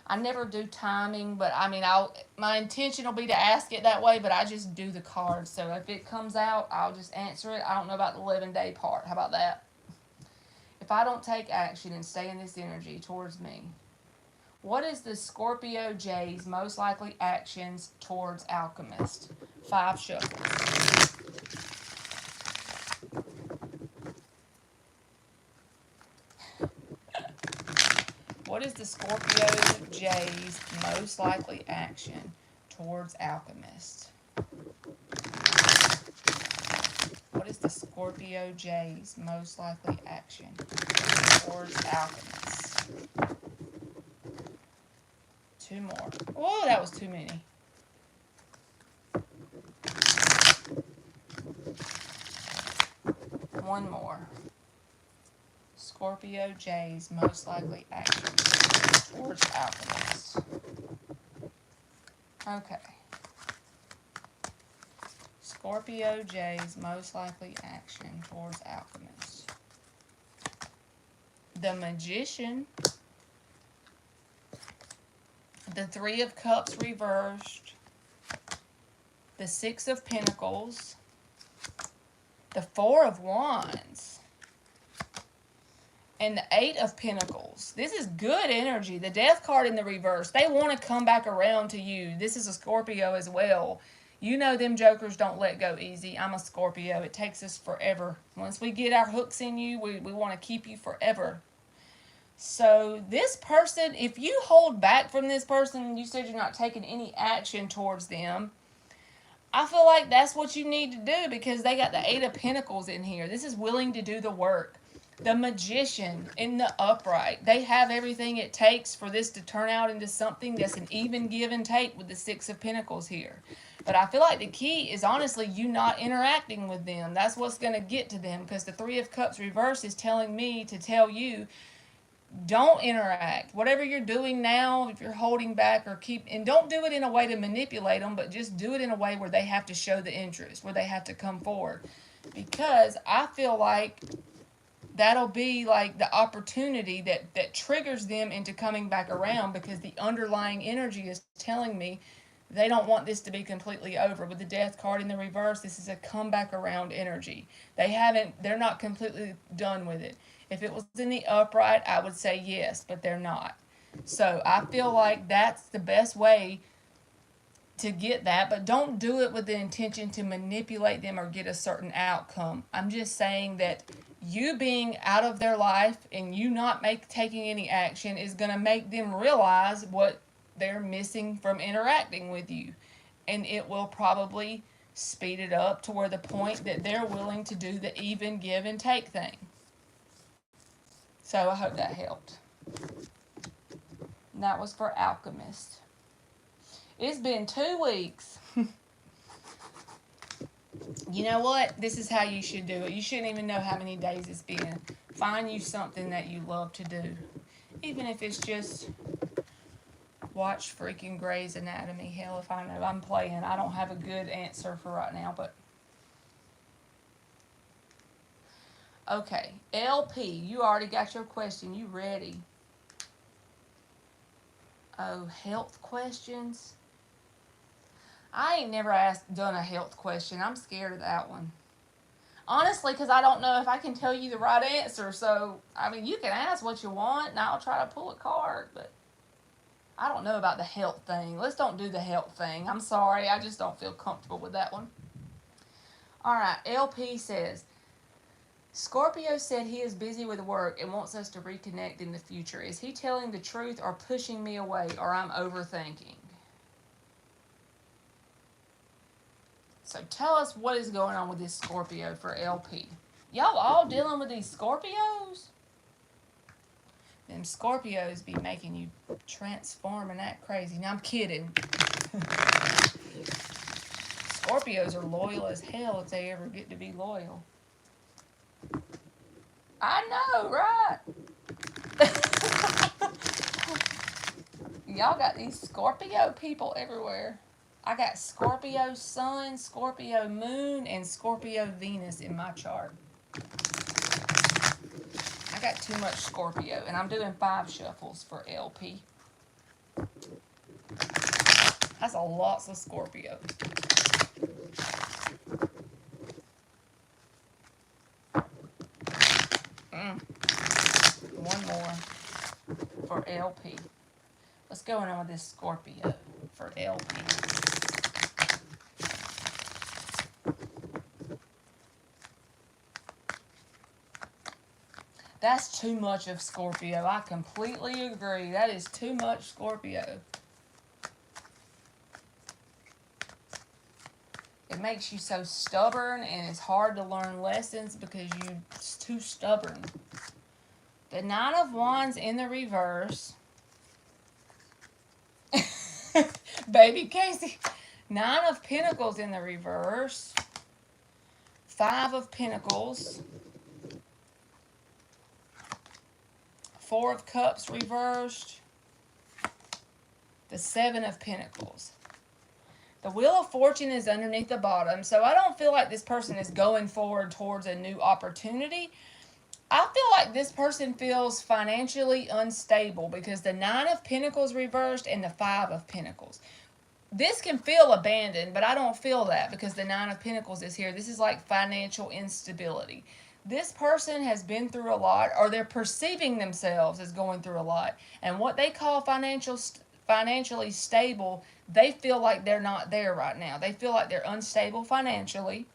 I never do timing, but I mean, my intention will be to ask it that way, but I just do the cards. So if it comes out, I'll just answer it. I don't know about the 11-day part. How about that? If I don't take action and stay in this energy towards me, what is the Scorpio J's most likely actions towards Alchemist? 5 shuffles. What is the Scorpio J's most likely action towards Alchemist? What is the Scorpio J's most likely action towards Alchemist? 2 more. Oh, that was too many. One more. Scorpio J's most likely action towards Alchemist. Okay. Scorpio J's most likely action towards Alchemist. The Magician. The 3 of Cups reversed. The 6 of Pentacles. The 4 of Wands. And the 8 of Pentacles. This is good energy. The Death card in the reverse. They want to come back around to you. This is a Scorpio as well. You know them jokers don't let go easy. I'm a Scorpio. It takes us forever. Once we get our hooks in you, we want to keep you forever. So this person, if you hold back from this person, you said you're not taking any action towards them, I feel like that's what you need to do, because they got the 8 of Pentacles in here. This is willing to do the work. The Magician in the upright. They have everything it takes for this to turn out into something that's an even give and take with the Six of Pentacles here. But I feel like the key is honestly you not interacting with them. That's what's going to get to them, because the Three of Cups reverse is telling me to tell you, don't interact. Whatever you're doing now, if you're holding back or and don't do it in a way to manipulate them, but just do it in a way where they have to show the interest, where they have to come forward. Because I feel like that'll be like the opportunity that triggers them into coming back around, because the underlying energy is telling me they don't want this to be completely over. With the Death card in the reverse, this is a comeback around energy. They're not completely done with it. If it was in the upright, I would say yes, but they're not. So I feel like that's the best way to get that, but don't do it with the intention to manipulate them or get a certain outcome. I'm just saying that you being out of their life and you not taking any action is going to make them realize what they're missing from interacting with you. And it will probably speed it up to where the point that they're willing to do the even give and take thing. So I hope that helped. And that was for Alchemist. It's been 2 weeks. You know what? This is how you should do it. You shouldn't even know how many days it's been. Find you something that you love to do. Even if it's just watch freaking Grey's Anatomy. Hell, if I know. I'm playing. I don't have a good answer for right now, but... Okay. LP, you already got your question. You ready? Oh, health questions? I ain't never done a health question. I'm scared of that one. Honestly, because I don't know if I can tell you the right answer. So, I mean, you can ask what you want, and I'll try to pull a card. But I don't know about the health thing. Let's don't do the health thing. I'm sorry. I just don't feel comfortable with that one. All right. LP says, Scorpio said he is busy with work and wants us to reconnect in the future. Is he telling the truth or pushing me away, or I'm overthinking? So tell us what is going on with this Scorpio for LP. Y'all all dealing with these Scorpios? Them Scorpios be making you transform and act crazy. Now I'm kidding. Scorpios are loyal as hell if they ever get to be loyal. I know, right? Y'all got these Scorpio people everywhere. I got Scorpio Sun, Scorpio Moon, and Scorpio Venus in my chart. I got too much Scorpio, and I'm doing 5 shuffles for LP. That's a lots of Scorpio. One more for LP. What's going on with this Scorpio for LP? That's too much of Scorpio. I completely agree. That is too much Scorpio. It makes you so stubborn, and it's hard to learn lessons because you're too stubborn. The Nine of Wands in the reverse. Baby Casey. 9 of Pentacles in the reverse. 5 of Pentacles. 4 of Cups reversed. The 7 of Pentacles. The Wheel of Fortune is underneath the bottom, so I don't feel like this person is going forward towards a new opportunity. I feel like this person feels financially unstable because the 9 of Pentacles reversed and the 5 of Pentacles. This can feel abandoned, but I don't feel that because the 9 of Pentacles is here. This is like financial instability. This person has been through a lot, or they're perceiving themselves as going through a lot. And what they call financially stable, they feel like they're not there right now. They feel like they're unstable financially.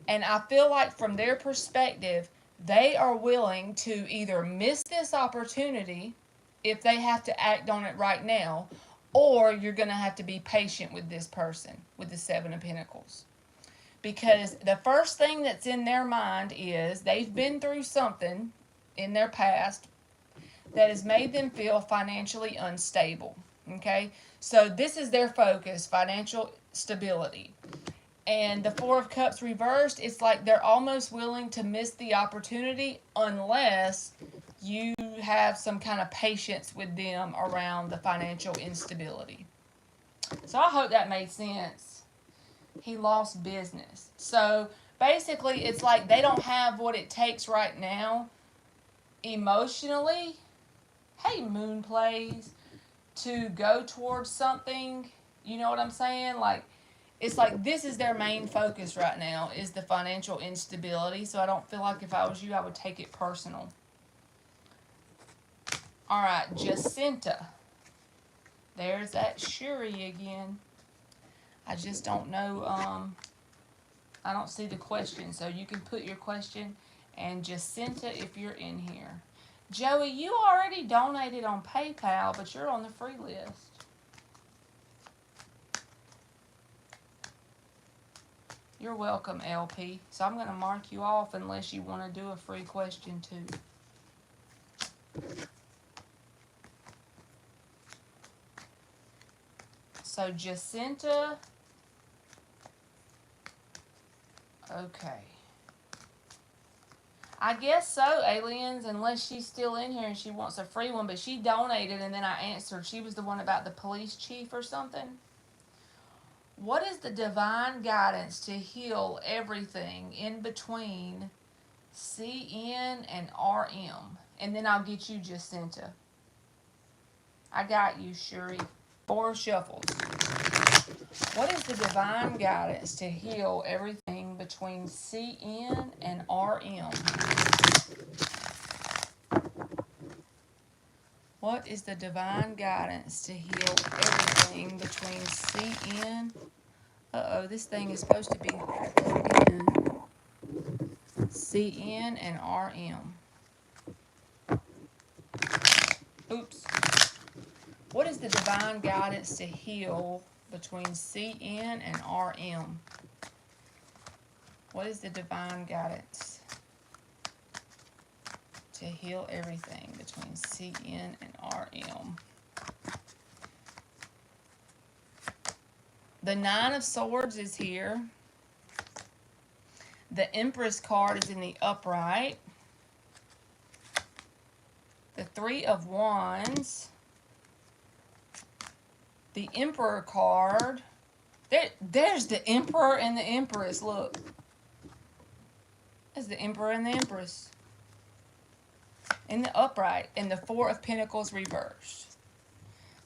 And I feel like from their perspective, they are willing to either miss this opportunity if they have to act on it right now, or you're going to have to be patient with this person with the 7 of Pentacles. Because the first thing that's in their mind is they've been through something in their past that has made them feel financially unstable. Okay? So this is their focus, financial stability. And the Four of Cups reversed, it's like they're almost willing to miss the opportunity unless you have some kind of patience with them around the financial instability. So I hope that made sense. He lost business. So basically, it's like they don't have what it takes right now emotionally. Hey, Moon plays to go towards something. You know what I'm saying? Like, it's like this is their main focus right now is the financial instability. So I don't feel like if I was you, I would take it personal. All right, Jacinta. There's that Shuri again. I just don't know. I don't see the question. So you can put your question. And Jacinta, if you're in here. Joey, you already donated on PayPal, but you're on the free list. You're welcome, LP. So I'm going to mark you off unless you want to do a free question too. So Jacinta. Okay. I guess so, aliens, unless she's still in here and she wants a free one. But she donated and then I answered. She was the one about the police chief or something. What is the divine guidance to heal everything in between CN and RM? And then I'll get you, Jacinta. I got you, Shuri. 4 shuffles. What is the divine guidance to heal everything between CN and RM? What is the divine guidance to heal everything between CN? Uh-oh, this thing is supposed to be CN and RM. Oops. What is the divine guidance to heal between CN and RM? What is the divine guidance to heal everything between CN and RM? The 9 of Swords is here. The Empress card is in the upright. The 3 of Wands. The Emperor card. There's the Emperor and the Empress. Look. There's the Emperor and the Empress. In the upright. And the 4 of Pentacles reversed.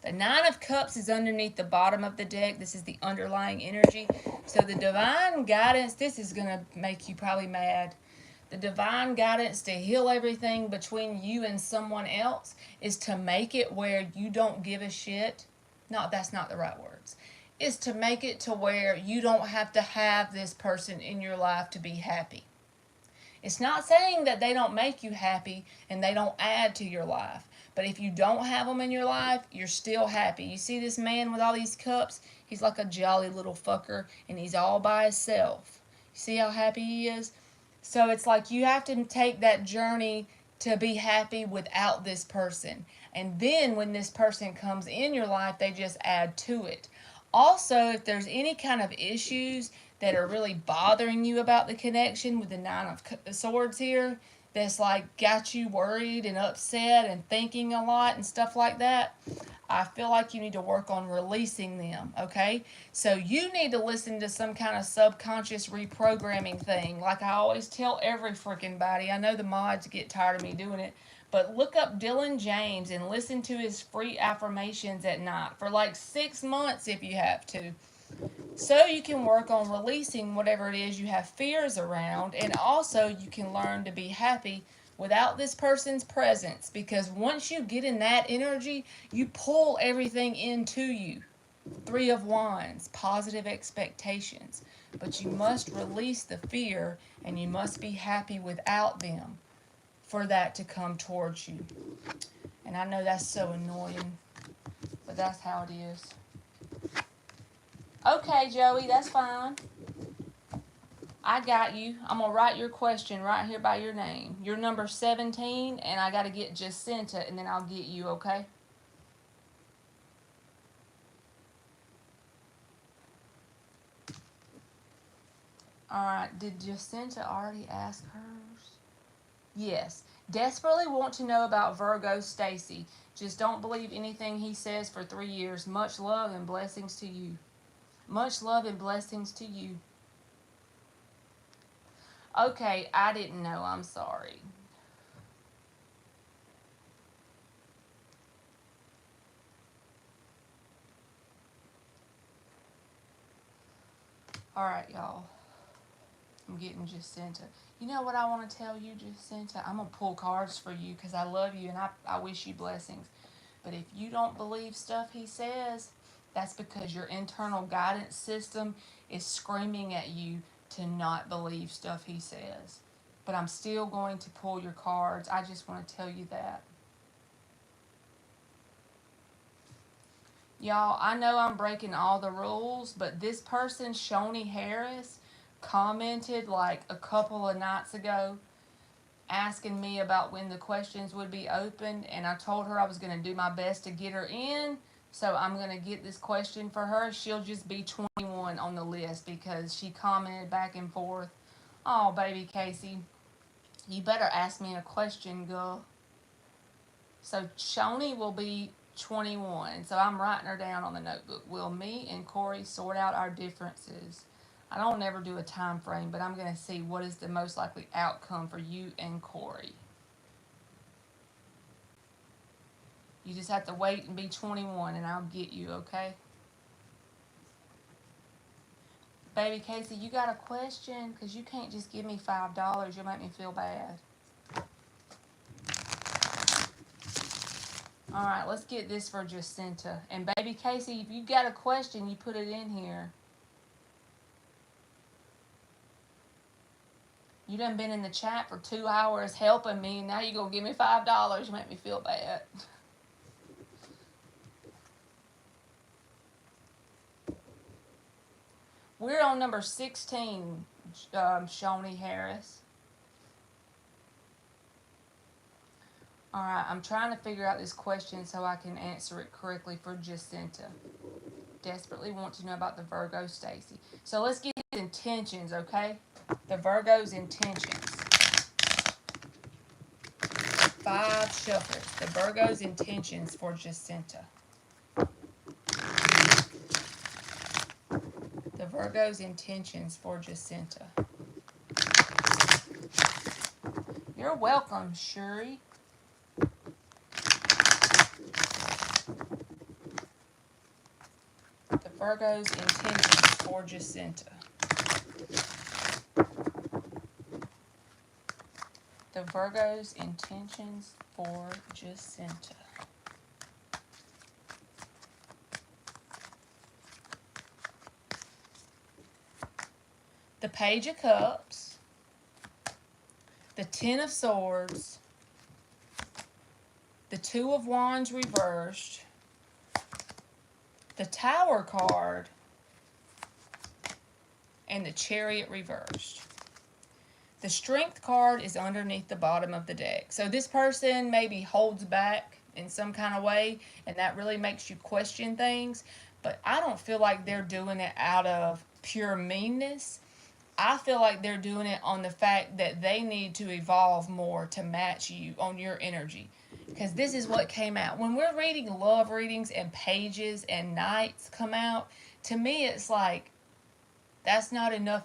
The 9 of Cups is underneath the bottom of the deck. This is the underlying energy. So the divine guidance, this is going to make you probably mad. The divine guidance to heal everything between you and someone else is to make it where you don't give a shit. No, that's not the right words. Is to make it to where you don't have to have this person in your life to be happy. It's not saying that they don't make you happy and they don't add to your life. But if you don't have them in your life, you're still happy. You see this man with all these cups? He's like a jolly little fucker, and he's all by himself. You see how happy he is? So it's like you have to take that journey to be happy without this person. And then when this person comes in your life, they just add to it. Also, if there's any kind of issues that are really bothering you about the connection with the 9 of Swords here, that's like got you worried and upset and thinking a lot and stuff like that, I feel like you need to work on releasing them, okay? So you need to listen to some kind of subconscious reprogramming thing. Like I always tell every freaking body, I know the mods get tired of me doing it, but look up Dylan James and listen to his free affirmations at night for like 6 months if you have to. So you can work on releasing whatever it is you have fears around, and also you can learn to be happy without this person's presence, because once you get in that energy, you pull everything into you. 3 of Wands, positive expectations. But you must release the fear, and you must be happy without them for that to come towards you. And I know that's so annoying, but that's how it is. Okay, Joey, that's fine. I got you. I'm going to write your question right here by your name. You're number 17, and I got to get Jacinta, and then I'll get you, okay? Alright, did Jacinta already ask hers? Yes. Desperately want to know about Virgo Stacy. Just don't believe anything he says for 3 years. Much love and blessings to you. Much love and blessings to you. Okay, I didn't know. I'm sorry. Alright, y'all. I'm getting Jacinta. You know what I want to tell you, Jacinta? I'm going to pull cards for you because I love you and I wish you blessings. But if you don't believe stuff he says, that's because your internal guidance system is screaming at you to not believe stuff he says. But I'm still going to pull your cards. I just want to tell you that. Y'all, I know I'm breaking all the rules, but this person, Shoni Harris, commented like a couple of nights ago asking me about when the questions would be opened, and I told her I was going to do my best to get her in. So I'm going to get this question for her. She'll just be 21 on the list because she commented back and forth. Oh, baby Casey, you better ask me a question, girl. So Shoni will be 21. So I'm writing her down on the notebook. Will me and Corey sort out our differences? I don't ever do a time frame, but I'm going to see what is the most likely outcome for you and Corey. You just have to wait and be 21 and I'll get you, okay? Baby Casey, you got a question? Because you can't just give me $5. You'll make me feel bad. Alright, let's get this for Jacinta. And baby Casey, if you got a question, you put it in here. You done been in the chat for 2 hours helping me, and now you gonna give me $5. You make me feel bad. We're on number 16, Shoni Harris. Alright, I'm trying to figure out this question so I can answer it correctly for Jacinta. Desperately want to know about the Virgo Stacy. So let's get his intentions, okay? The Virgo's intentions. 5 shuffles. The Virgo's intentions for Jacinta. The Virgo's intentions for Jacinta. You're welcome, Shuri. The Virgo's intentions for Jacinta. The Virgo's intentions for Jacinta. The Page of Cups, the Ten of Swords, the Two of Wands reversed, the Tower card, and the Chariot reversed. The Strength card is underneath the bottom of the deck. So this person maybe holds back in some kind of way, and that really makes you question things. But I don't feel like they're doing it out of pure meanness. I feel like they're doing it on the fact that they need to evolve more to match you on your energy. Because this is what came out. When we're reading love readings and pages and knights come out, to me it's like, that's not enough.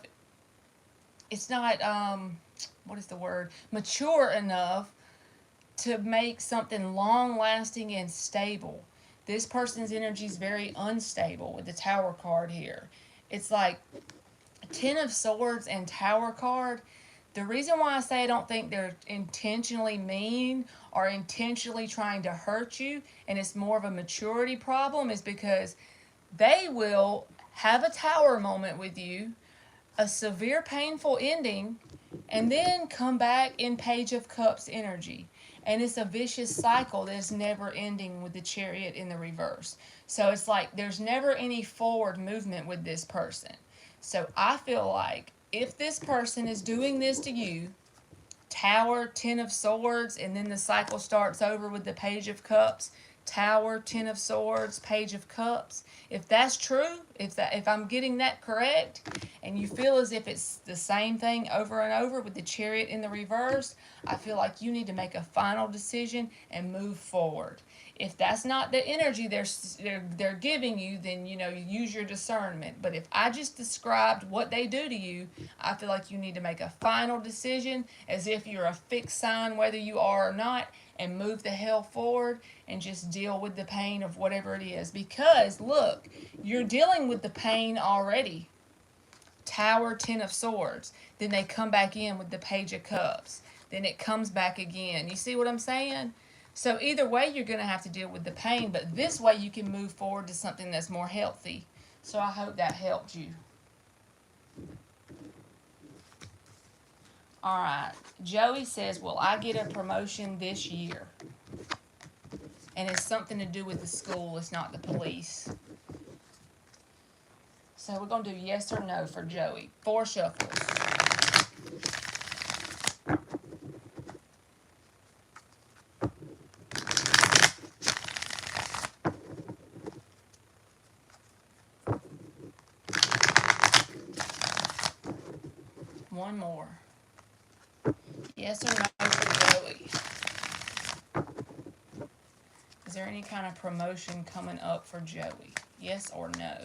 It's not, what is the word? Mature enough to make something long-lasting and stable. This person's energy is very unstable with the Tower card here. It's like Ten of Swords and Tower card. The reason why I say I don't think they're intentionally mean or intentionally trying to hurt you, and it's more of a maturity problem, is because they will have a Tower moment with you, a severe painful ending, and then come back in Page of Cups energy. And it's a vicious cycle that's never ending with the Chariot in the reverse. So it's like there's never any forward movement with this person. So I feel like if this person is doing this to you, Tower, Ten of Swords, and then the cycle starts over with the Page of Cups. Tower, Ten of Swords, Page of Cups. If that's true, if I'm getting that correct, and you feel as if it's the same thing over and over with the Chariot in the reverse, I feel like you need to make a final decision and move forward. If that's not the energy they're giving you, then you use your discernment. But if I just described what they do to you, I feel like you need to make a final decision as if you're a fixed sign, whether you are or not, and move the hell forward and just deal with the pain of whatever it is. Because look, you're dealing with the pain already. Tower, Ten of Swords. Then they come back in with the Page of Cups. Then it comes back again. You see what I'm saying? So either way, you're going to have to deal with the pain, but this way you can move forward to something that's more healthy. So I hope that helped you. All right. Joey says, will I get a promotion this year? And it's something to do with the school. It's not the police. So we're going to do yes or no for Joey. 4 shuffles. One more. Yes or no for Joey? Is there any kind of promotion coming up for Joey? Yes or no?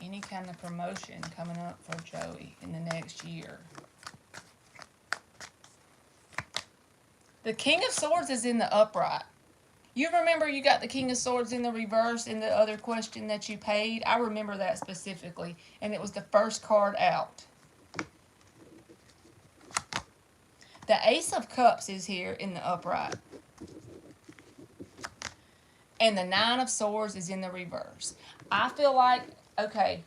Any kind of promotion coming up for Joey in the next year? The King of Swords is in the upright. You remember you got the King of Swords in the reverse in the other question that you paid? I remember that specifically, and it was the first card out. The Ace of Cups is here in the upright. And the Nine of Swords is in the reverse. I feel like, okay,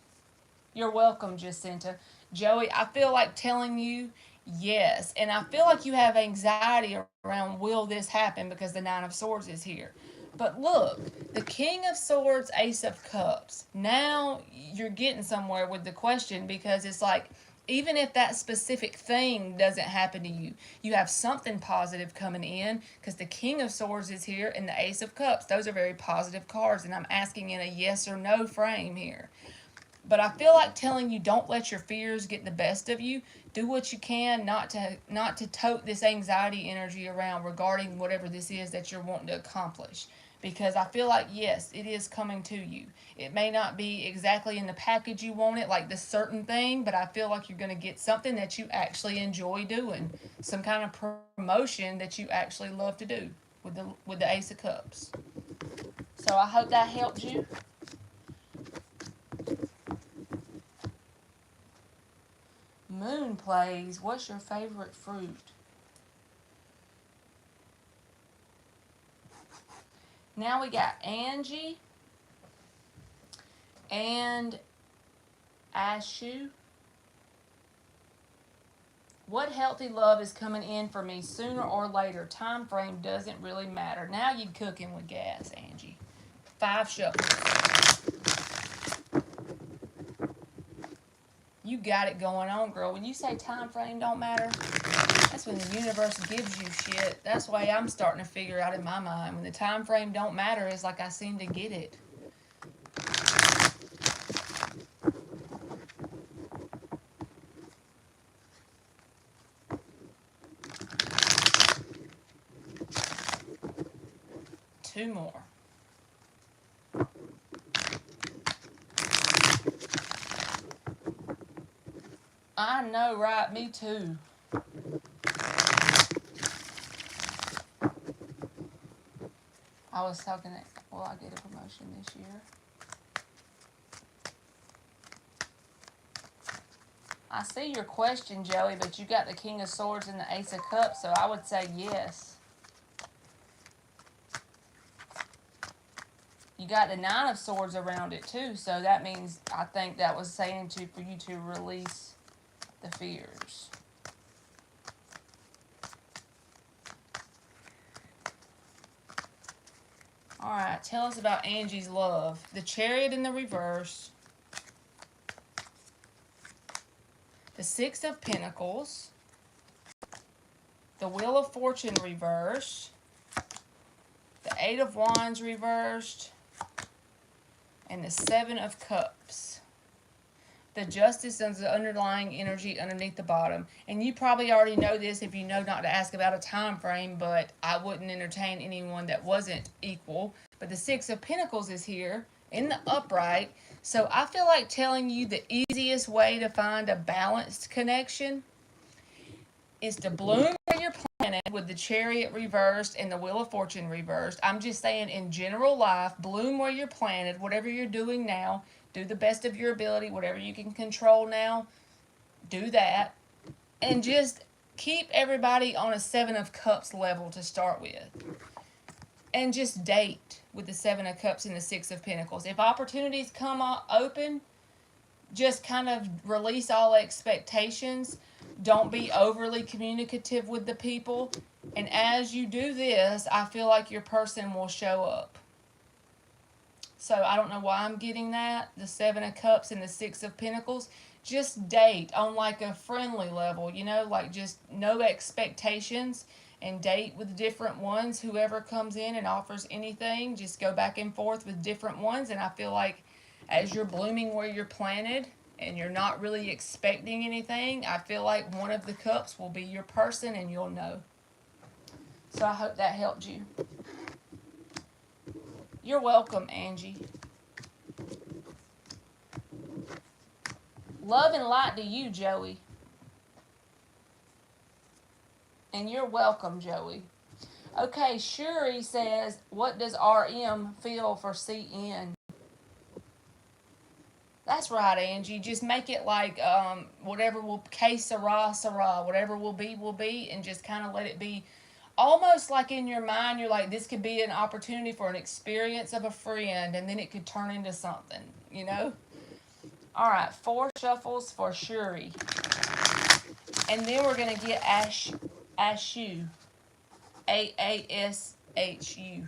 you're welcome, Jacinta. Joey, I feel like telling you yes. And I feel like you have anxiety around will this happen because the Nine of Swords is here. But look, the King of Swords, Ace of Cups. Now you're getting somewhere with the question because it's like, even if that specific thing doesn't happen to you, you have something positive coming in because the King of Swords is here and the Ace of Cups. Those are very positive cards, and I'm asking in a yes or no frame here. But I feel like telling you don't let your fears get the best of you. Do what you can not to tote this anxiety energy around regarding whatever this is that you're wanting to accomplish. Because I feel like, yes, it is coming to you. It may not be exactly in the package you want it, like this certain thing, but I feel like you're going to get something that you actually enjoy doing. Some kind of promotion that you actually love to do with the Ace of Cups. So I hope that helped you. Moon plays, what's your favorite fruit? Now we got Angie and Ashu. What healthy love is coming in for me sooner or later? Time frame doesn't really matter. Now you're cooking with gas, Angie. 5 shuffles. You got it going on, girl. When you say time frame don't matter, that's when the universe gives you shit. That's the way I'm starting to figure out in my mind. When the time frame don't matter, it's like I seem to get it. Two more. I know, right? Me too. I was talking, will I get a promotion this year? I see your question, Joey, but you got the King of Swords and the Ace of Cups, so I would say yes. You got the Nine of Swords around it too, so that means I think that was saying for you to release the fears. All right, tell us about Angie's love. The Chariot in the reverse. The Six of Pentacles. The Wheel of Fortune reversed. The Eight of Wands reversed. And the Seven of Cups. The Justice is the underlying energy underneath the bottom. And you probably already know this if you know not to ask about a time frame, but I wouldn't entertain anyone that wasn't equal. But the Six of Pentacles is here in the upright. So I feel like telling you the easiest way to find a balanced connection is to bloom where you're planted with the Chariot reversed and the Wheel of Fortune reversed. I'm just saying in general life, bloom where you're planted, whatever you're doing now. Do the best of your ability, whatever you can control now, do that. And just keep everybody on a Seven of Cups level to start with. And just date with the Seven of Cups and the Six of Pentacles. If opportunities come open, just kind of release all expectations. Don't be overly communicative with the people. And as you do this, I feel like your person will show up. So I don't know why I'm getting that. The Seven of Cups and the Six of Pentacles. Just date on like a friendly level, you know, like just no expectations, and date with different ones. Whoever comes in and offers anything, just go back and forth with different ones. And I feel like as you're blooming where you're planted and you're not really expecting anything, I feel like one of the cups will be your person and you'll know. So I hope that helped you. You're welcome, Angie. Love and light to you, Joey. And you're welcome, Joey. Okay, Shuri says, what does RM feel for CN? That's right, Angie. Just make it like whatever will, que sera, sera. Whatever will be, and just kind of let it be. Almost like in your mind, you're like, this could be an opportunity for an experience of a friend, and then it could turn into something, you know? All right, 4 shuffles for Shuri. And then we're going to get Ashu. A-A-S-H-U.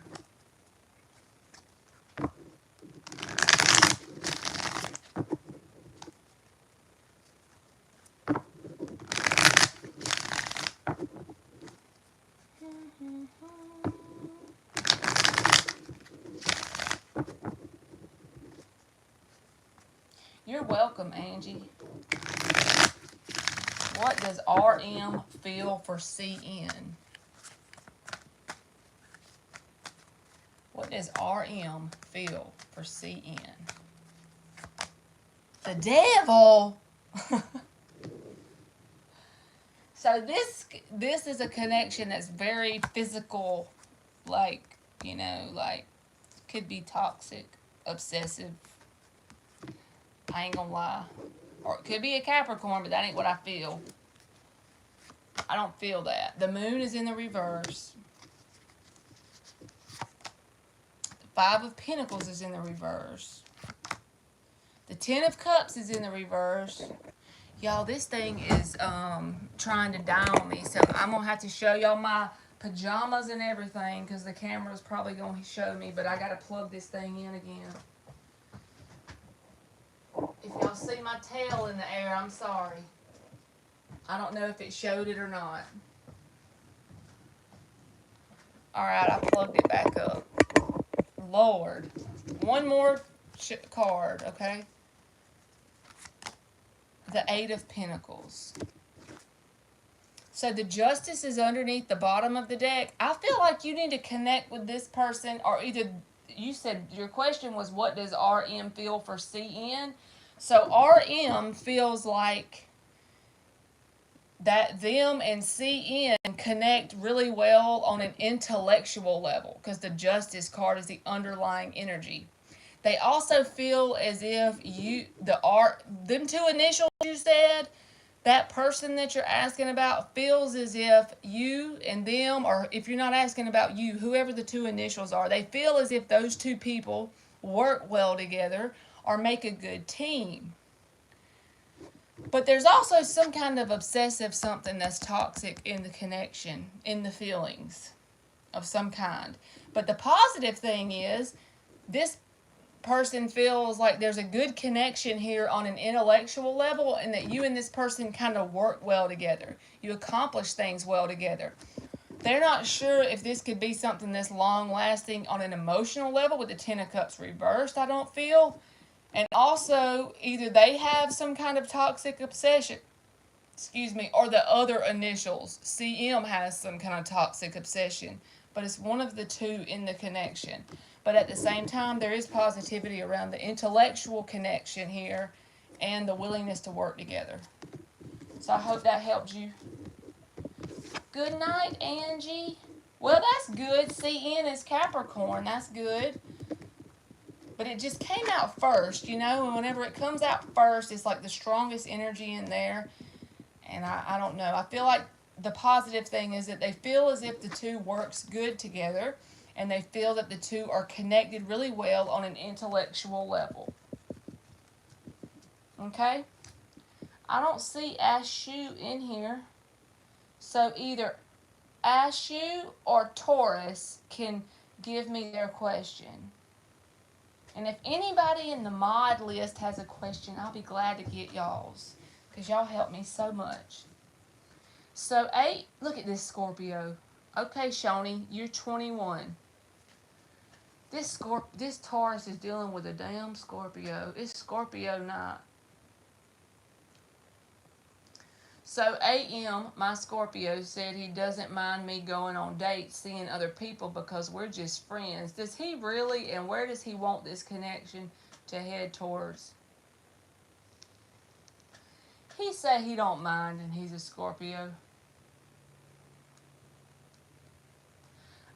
You're welcome, Angie. What does RM feel for CN? What does RM feel for CN? The devil! So this is a connection that's very physical, like, you know, like, could be toxic, obsessive. I ain't gonna lie. Or it could be a Capricorn, but that ain't what I feel. I don't feel that. The moon is in the reverse. The 5 of Pentacles is in the reverse. The 10 of Cups is in the reverse. Y'all, this thing is trying to die on me. So I'm going to have to show y'all my pajamas and everything because the camera's probably going to show me. But I got to plug this thing in again. If y'all see my tail in the air, I'm sorry. I don't know if it showed it or not. Alright, I plugged it back up. Lord. One more card, okay? The 8 of Pentacles. So the Justice is underneath the bottom of the deck. I feel like you need to connect with this person, or either, you said your question was, what does RM feel for CN? So RM feels like that them and CN connect really well on an intellectual level because the Justice card is the underlying energy. They also feel as if them 2 initials you said, that person that you're asking about feels as if you and them, or if you're not asking about you, whoever the 2 initials are, they feel as if those 2 people work well together or make a good team. But there's also some kind of obsessive something that's toxic in the connection, in the feelings. of some kind. But the positive thing is this person feels like there's a good connection here on an intellectual level, and that you and this person kind of work well together. You accomplish things well together. They're not sure if this could be something that's long-lasting on an emotional level with the Ten of Cups reversed, I don't feel. And also, either they have some kind of toxic obsession, or the other initials, CM, has some kind of toxic obsession. But it's one of the two in the connection. But at the same time, there is positivity around the intellectual connection here and the willingness to work together. So I hope that helped you. Good night, Angie. Well, that's good. CN is Capricorn. That's good. But it just came out first, you know, and whenever it comes out first, it's like the strongest energy in there. And I don't know. I feel like the positive thing is that they feel as if the two works good together, and they feel that the two are connected really well on an intellectual level. Okay? I don't see Ashu in here. So either Ashu or Taurus can give me their question. And if anybody in the mod list has a question, I'll be glad to get y'all's, because y'all help me so much. So 8, look at this Scorpio. Okay, Shoni, you're 21. This Taurus is dealing with a damn Scorpio. It's Scorpio night. So AM, my Scorpio, said he doesn't mind me going on dates, seeing other people, because we're just friends. Does he really, and where does he want this connection to head towards? He said he don't mind, and he's a Scorpio.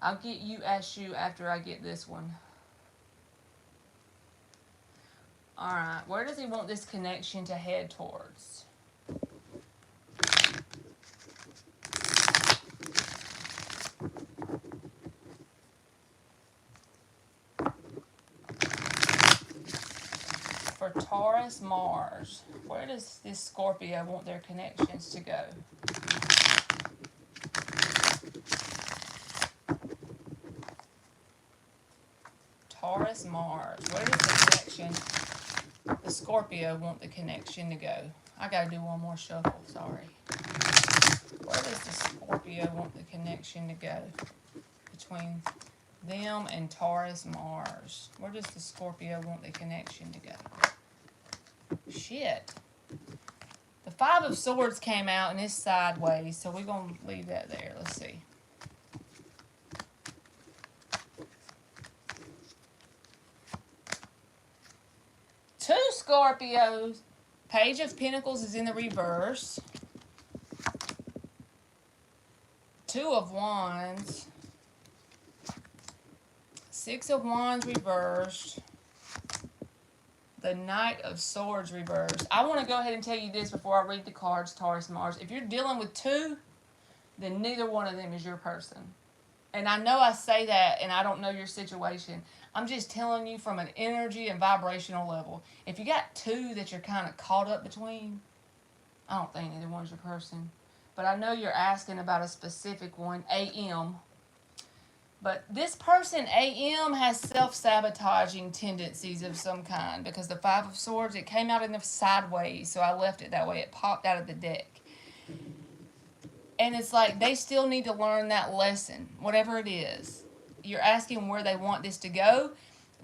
I'll get you Ashu after I get this one. Alright, where does he want this connection to head towards? For Taurus, Mars, where does this Scorpio want their connections to go? Taurus, Mars, where does the connection, the Scorpio want the connection to go? I gotta do one more shuffle, sorry. Where does the Scorpio want the connection to go between them and Taurus, Mars? Where does the Scorpio want the connection to go? Shit. The Five of Swords came out and it's sideways, so we're going to leave that there. Let's see. Two Scorpios. Page of Pentacles is in the reverse. Two of Wands. Six of Wands reversed. The Knight of Swords reversed. I want to go ahead and tell you this before I read the cards, Taurus, Mars. If you're dealing with two, then neither one of them is your person. And I know I say that and I don't know your situation. I'm just telling you from an energy and vibrational level. If you got two that you're kind of caught up between, I don't think neither one's your person. But I know you're asking about a specific one, AM. But this person, AM, has self-sabotaging tendencies of some kind, because the Five of Swords, it came out in the sideways, so I left it that way. It popped out of the deck. And it's like they still need to learn that lesson, whatever it is. You're asking where they want this to go.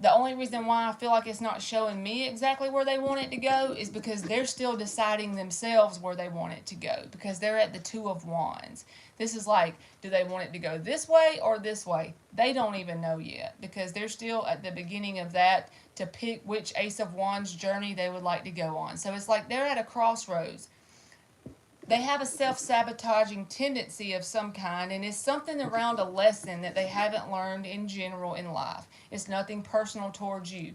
The only reason why I feel like it's not showing me exactly where they want it to go is because they're still deciding themselves where they want it to go, because they're at the Two of Wands. This is like, do they want it to go this way or this way? They don't even know yet, because they're still at the beginning of that to pick which Ace of Wands journey they would like to go on. So it's like they're at a crossroads. They have a self-sabotaging tendency of some kind, and it's something around a lesson that they haven't learned in general in life. It's nothing personal towards you.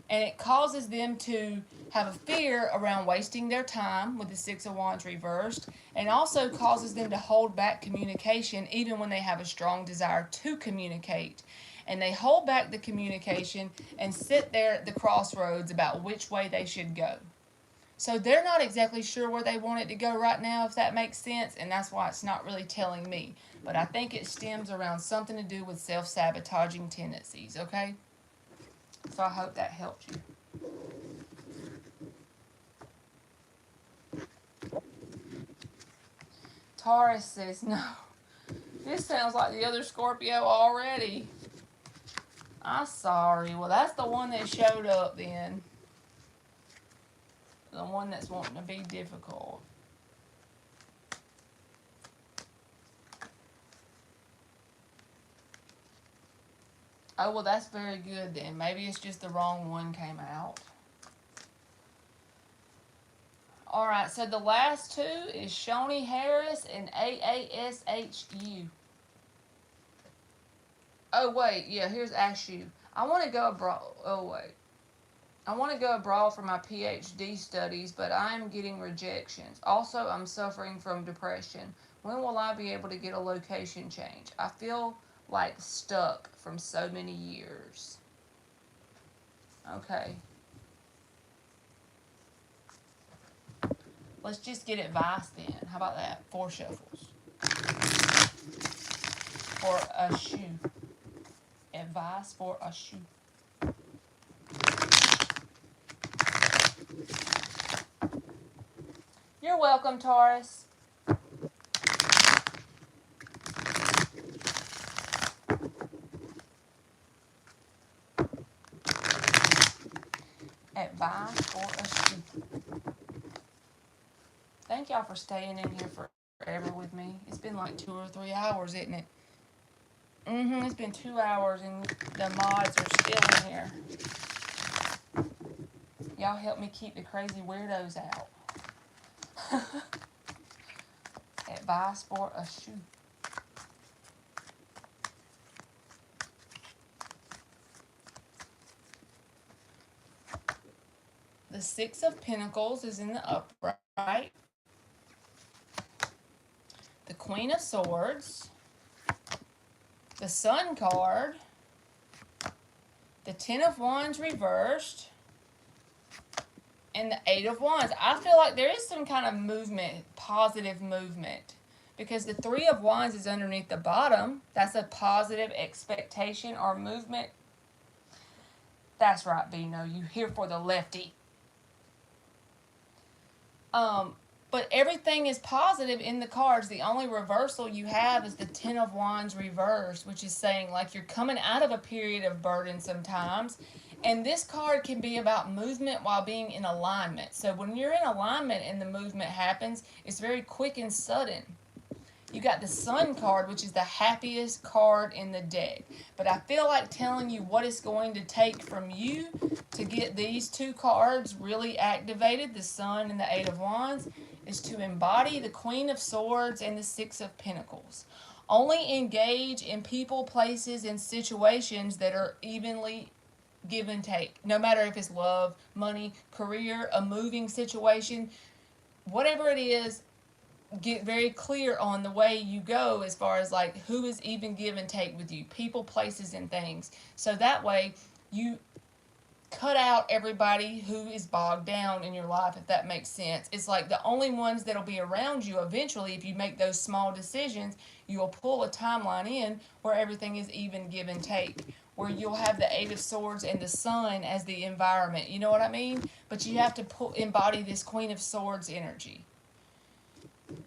And it causes them to have a fear around wasting their time with the Six of Wands reversed, and also causes them to hold back communication even when they have a strong desire to communicate. And they hold back the communication and sit there at the crossroads about which way they should go. So they're not exactly sure where they want it to go right now, if that makes sense, and that's why it's not really telling me. But I think it stems around something to do with self-sabotaging tendencies, okay? So I hope that helped you. Taurus says, no, this sounds like the other Scorpio already. I'm sorry. Well, that's the one that showed up then. The one that's wanting to be difficult. Oh, well, that's very good then. Maybe it's just the wrong one came out. Alright, so the last two is Shoni Harris and AASHU. Oh, wait. Yeah, here's Ashu. I want to go abroad. Oh, wait. I want to go abroad for my PhD studies, but I am getting rejections. Also, I'm suffering from depression. When will I be able to get a location change? I feel like stuck from so many years. Okay. Let's just get advice then. How about that? 4 shuffles. For a shoe. Advice for a shoe. You're welcome, Taurus. Advice for a shoe. Thank y'all for staying in here forever with me. It's been like 2 or 3 hours, isn't it? It's been 2 hours and the mods are still in here. Y'all help me keep the crazy weirdos out. Advice for a shoe. The 6 of Pentacles is in the upright. The Queen of Swords. The Sun card. The 10 of Wands reversed. And the 8 of Wands. I feel like there is some kind of movement, positive movement. Because the 3 of Wands is underneath the bottom. That's a positive expectation or movement. That's right, Bino. You here for the lefty. But everything is positive in the cards. The only reversal you have is the 10 of Wands reversed, which is saying like you're coming out of a period of burden sometimes. And this card can be about movement while being in alignment. So when you're in alignment and the movement happens, it's very quick and sudden. You got the Sun card, which is the happiest card in the deck. But I feel like telling you what it's going to take from you to get these 2 cards really activated, the Sun and the 8 of Wands, is to embody the Queen of Swords and the 6 of Pentacles. Only engage in people, places, and situations that are evenly give and take. No matter if it's love, money, career, a moving situation, whatever it is, get very clear on the way you go as far as like who is even give and take with you, people, places, and things. So that way you cut out everybody who is bogged down in your life, if that makes sense. It's like the only ones that'll be around you eventually, if you make those small decisions, you'll pull a timeline in where everything is even give and take, where you'll have the 8 of Swords and the Sun as the environment. You know what I mean? But you have to embody this Queen of Swords energy.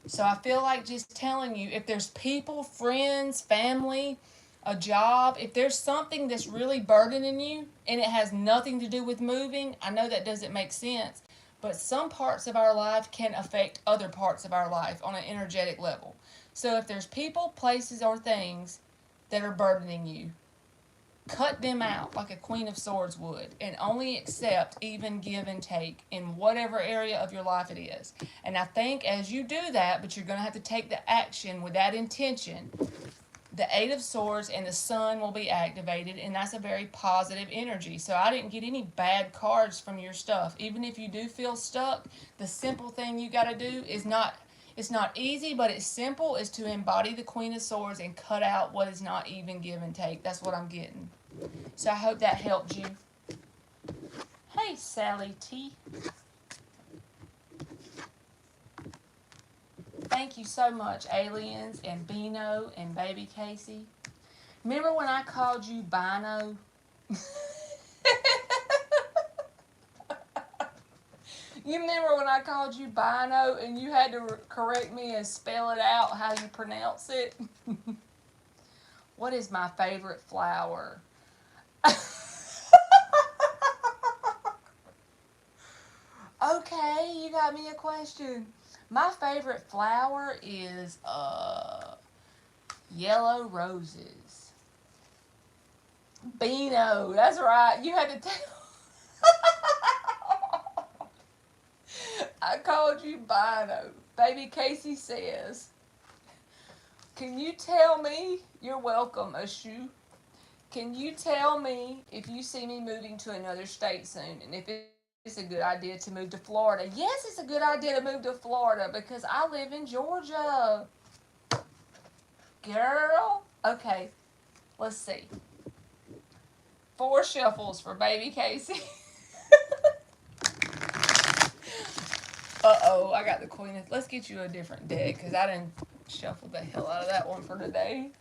So I feel like just telling you, if there's people, friends, family, a job, if there's something that's really burdening you and it has nothing to do with moving, I know that doesn't make sense, but some parts of our life can affect other parts of our life on an energetic level. So if there's people, places, or things that are burdening you, cut them out like a Queen of Swords would, and only accept even give and take in whatever area of your life it is. And I think as you do that, but you're going to have to take the action with that intention, the 8 of Swords and the Sun will be activated, and that's a very positive energy. So I didn't get any bad cards from your stuff. Even if you do feel stuck, the simple thing you got to do is it's not easy, but it's simple, is to embody the Queen of Swords and cut out what is not even give and take. That's what I'm getting. So I hope that helped you. Hey, Sally T. thank you so much, aliens and Bino and baby Casey. Remember when I called you Bino? You remember when I called you Bino and you had to correct me and spell it out how you pronounce it? What is my favorite flower? Okay, you got me a question. My favorite flower is yellow roses. Beano, that's right. You had to tell. I called you Bino. Baby Casey says, can you tell me, you're welcome, Ashu. Can you tell me if you see me moving to another state soon and if it's a good idea to move to Florida? Yes, it's a good idea to move to Florida because I live in Georgia. Girl. Okay, let's see. 4 shuffles for baby Casey. Uh-oh, I got the queen. Let's get you a different deck because I didn't shuffle the hell out of that one for today.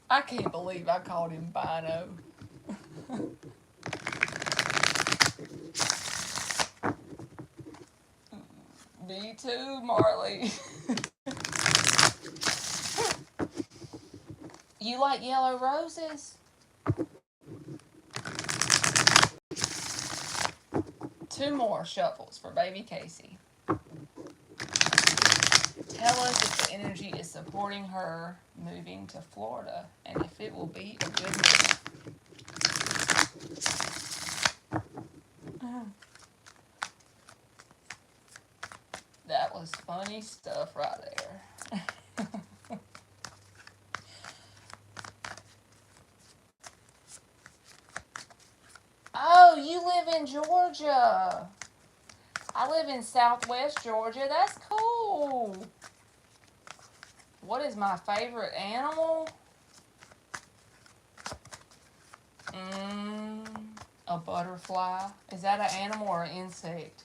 I can't believe I called him Bino. Me too, Marley. You like yellow roses? 2 more shuffles for baby Casey. Tell us if the energy is supporting her moving to Florida and if it will be a good move. That was funny stuff right there. Oh, you live in Georgia. I live in Southwest Georgia. That's cool. What is my favorite animal? A butterfly. Is that an animal or an insect?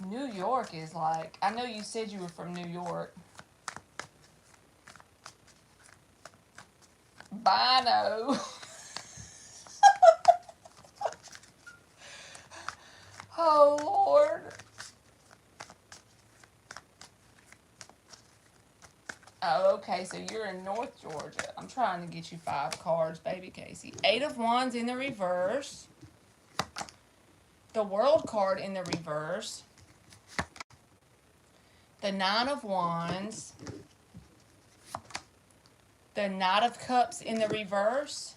New York is like, I know you said you were from New York. Bino. Oh, Lord. Oh, okay, so you're in North Georgia. I'm trying to get you 5 cards, baby Casey. 8 of Wands in the reverse. The World card in the reverse. The 9 of Wands. The Knight of Cups in the reverse.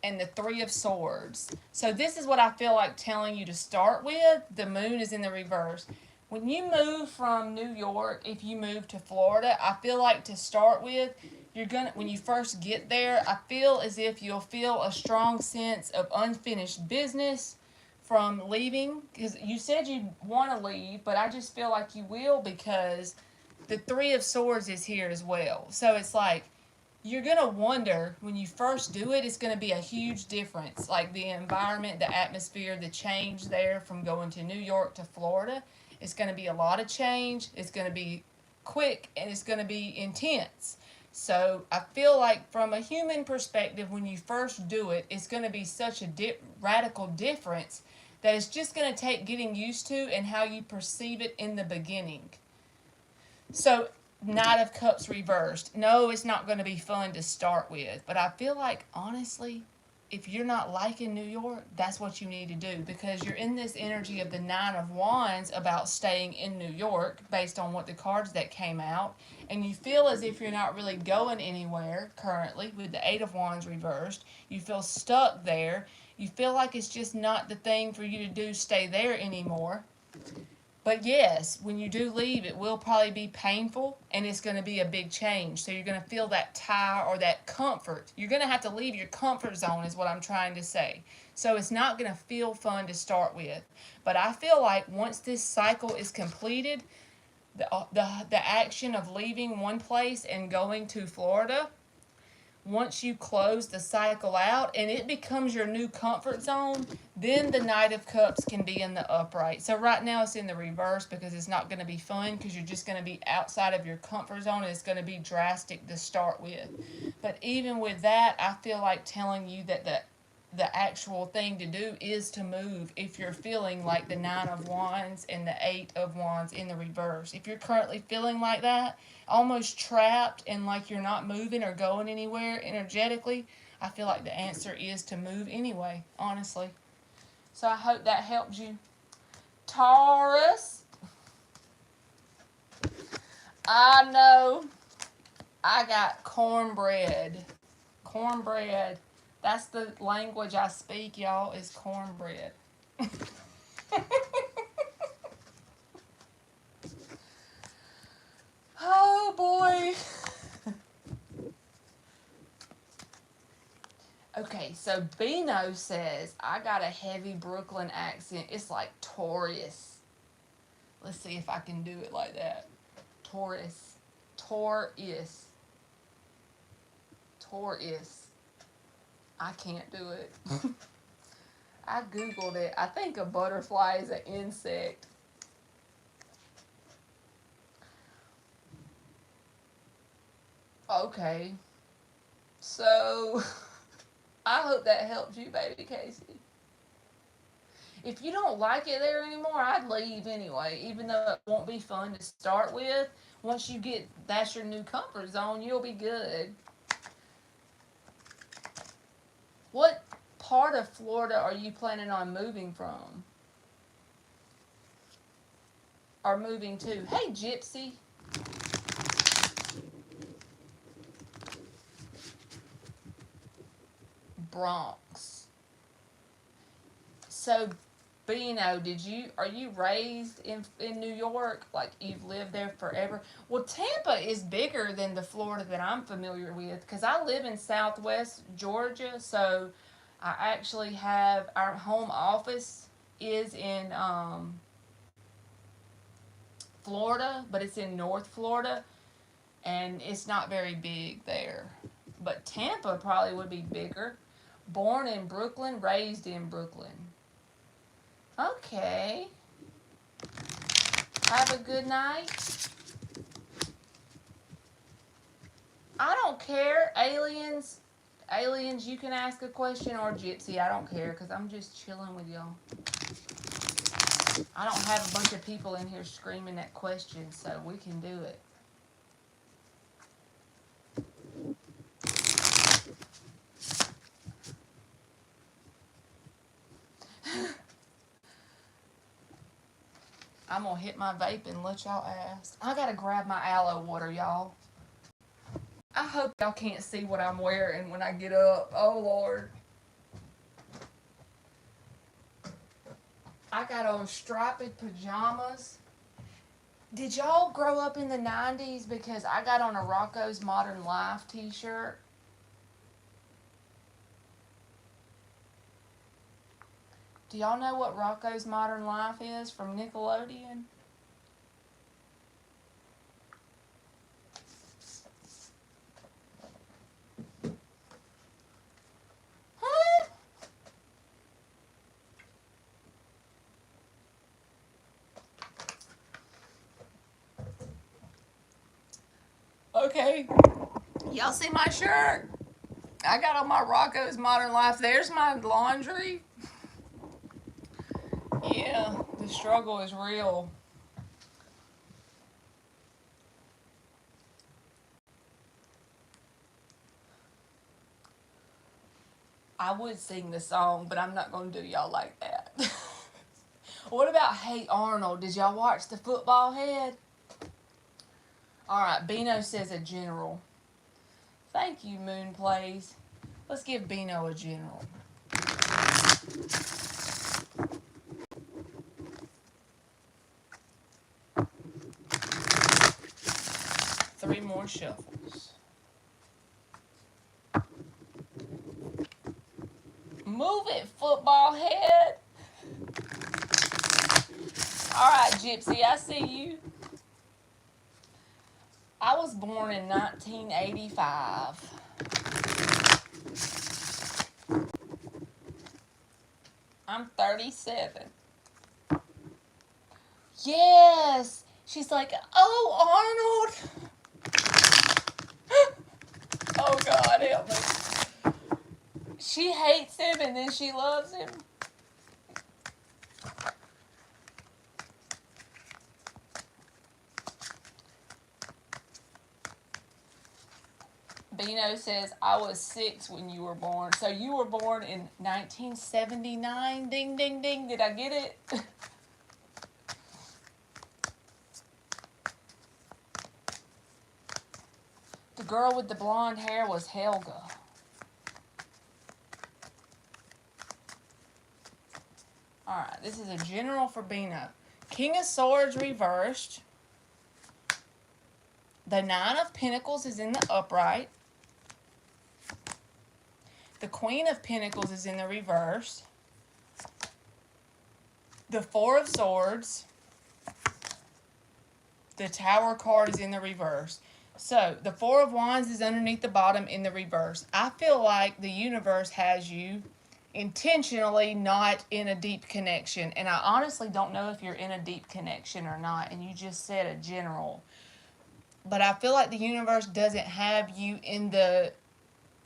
And the 3 of Swords. So this is what I feel like telling you to start with. The Moon is in the reverse. When you move from New York, if you move to Florida, I feel like to start with, when you first get there, I feel as if you'll feel a strong sense of unfinished business from leaving. Because you said you want to leave, but I just feel like you will because the 3 of Swords is here as well. So it's like, you're going to wonder when you first do it, it's going to be a huge difference. Like the environment, the atmosphere, the change there from going to New York to Florida. It's going to be a lot of change. It's going to be quick and it's going to be intense. So I feel like from a human perspective, when you first do it, it's going to be such a radical difference that it's just going to take getting used to and how you perceive it in the beginning. So Knight of Cups reversed. No, it's not going to be fun to start with. But I feel like, honestly, if you're not liking New York, that's what you need to do because you're in this energy of the 9 of Wands about staying in New York based on what the cards that came out. And you feel as if you're not really going anywhere currently with the 8 of Wands reversed. You feel stuck there. You feel like it's just not the thing for you to do, stay there anymore. But yes, when you do leave, it will probably be painful and it's going to be a big change. So you're going to feel that tie or that comfort. You're going to have to leave your comfort zone is what I'm trying to say. So it's not going to feel fun to start with. But I feel like once this cycle is completed, the action of leaving one place and going to Florida, once you close the cycle out and it becomes your new comfort zone, then the Knight of Cups can be in the upright. So right now it's in the reverse because it's not going to be fun, because you're just going to be outside of your comfort zone and it's going to be drastic to start with. But even with that, I feel like telling you that the actual thing to do is to move if you're feeling like the 9 of Wands and the 8 of Wands in the reverse. If you're currently feeling like that, almost trapped and like you're not moving or going anywhere energetically, I feel like the answer is to move anyway, honestly. So I hope that helps you. Taurus, I know I got cornbread. Cornbread. That's the language I speak, y'all, is cornbread. Oh, boy. Okay, so Bino says, I got a heavy Brooklyn accent. It's like Taurus. Let's see if I can do it like that. Taurus. Taurus. Taurus. I can't do it. I Googled it. I think a butterfly is an insect. Okay. So, I hope that helps you, baby Casey. If you don't like it there anymore, I'd leave anyway, even though it won't be fun to start with. Once you get, that's your new comfort zone, you'll be good. What part of Florida are you planning on moving from? Or moving to? Hey, Gypsy. Bronx. So, Bino, are you raised in New York? Like, you've lived there forever? Well, Tampa is bigger than the Florida that I'm familiar with, because I live in Southwest Georgia, so I actually have, our home office is in Florida, but it's in North Florida, and it's not very big there. But Tampa probably would be bigger. Born in Brooklyn, raised in Brooklyn. Okay. Have a good night. I don't care. Aliens, you can ask a question, or Gypsy. I don't care, because I'm just chilling with y'all. I don't have a bunch of people in here screaming at questions, so we can do it. I'm going to hit my vape and let y'all ask. I got to grab my aloe water, y'all. I hope y'all can't see what I'm wearing when I get up. Oh, Lord. I got on striped pajamas. Did y'all grow up in the 90s? Because I got on a Rocco's Modern Life t-shirt. Do y'all know what Rocco's Modern Life is from Nickelodeon? Huh? Okay. Y'all see my shirt? I got on my Rocco's Modern Life. There's my laundry. Yeah, the struggle is real. I would sing the song, but I'm not going to do y'all like that. What about Hey Arnold? Did y'all watch the football head? Alright, Bino says a general. Thank you, Moon Plays. Let's give Bino a general. Three more shuffles. Move it, football head. Alright, Gypsy, I see you. I was born in 1985. I'm 37. Yes! She's like, oh, Arnold! Oh, God, help me. She hates him and then she loves him. Bino says, I was 6 when you were born. So you were born in 1979? Ding, ding, ding. Did I get it? The girl with the blonde hair was Helga. Alright, this is a general for Bino. King of Swords reversed. The Nine of Pentacles is in the upright. The Queen of Pentacles is in the reverse. The Four of Swords. The Tower card is in the reverse. So, the Four of Wands is underneath the bottom in the reverse. I feel like the universe has you intentionally not in a deep connection. And I honestly don't know if you're in a deep connection or not. And you just said a general. But I feel like the universe doesn't have you in the...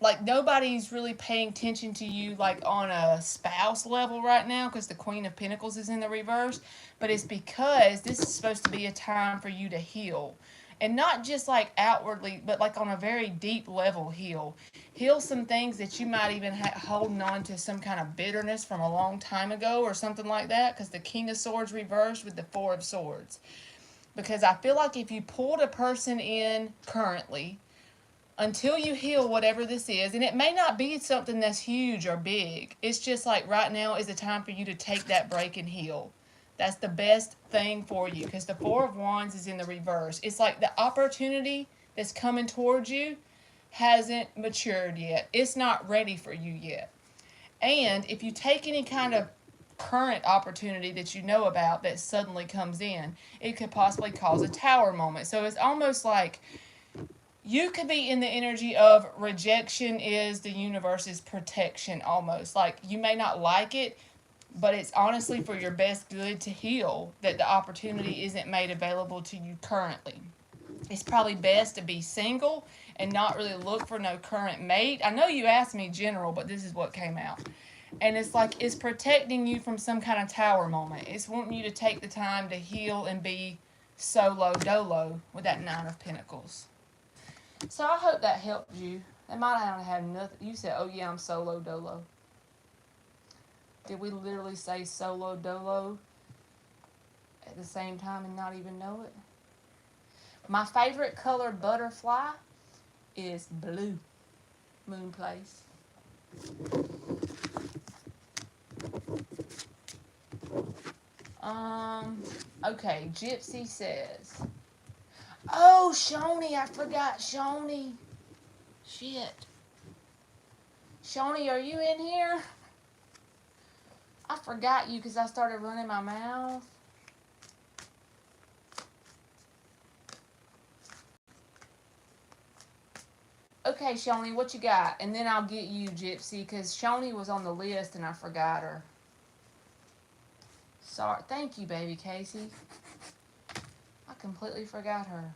Like, nobody's really paying attention to you, like, on a spouse level right now because the Queen of Pentacles is in the reverse. But it's because this is supposed to be a time for you to heal. And not just, like, outwardly, but, like, on a very deep level heal. Heal some things that you might even holding on to some kind of bitterness from a long time ago or something like that. Because the King of Swords reversed with the Four of Swords. Because I feel like if you pulled a person in currently... Until you heal whatever this is, and it may not be something that's huge or big. It's just like right now is the time for you to take that break and heal. That's the best thing for you because the Four of Wands is in the reverse. It's like the opportunity that's coming towards you hasn't matured yet. It's not ready for you yet. And if you take any kind of current opportunity that you know about that suddenly comes in, it could possibly cause a tower moment. So it's almost like... You could be in the energy of rejection is the universe's protection almost. Like, you may not like it, but it's honestly for your best good to heal that the opportunity isn't made available to you currently. It's probably best to be single and not really look for no current mate. I know you asked me general, but this is what came out. And it's like, it's protecting you from some kind of tower moment. It's wanting you to take the time to heal and be solo dolo with that Nine of Pentacles. So I hope that helped you. They might not have nothing. You said, oh yeah, I'm solo dolo. Did we literally say solo dolo at the same time and not even know it? My favorite color butterfly is blue. Moon Place. Okay, Gypsy says... Oh, Shoni, I forgot Shoni. Shit. Shoni, are you in here? I forgot you because I started running my mouth. Okay, Shoni, what you got? And then I'll get you, Gypsy, because Shoni was on the list and I forgot her. Sorry. Thank you, baby Casey. I completely forgot her.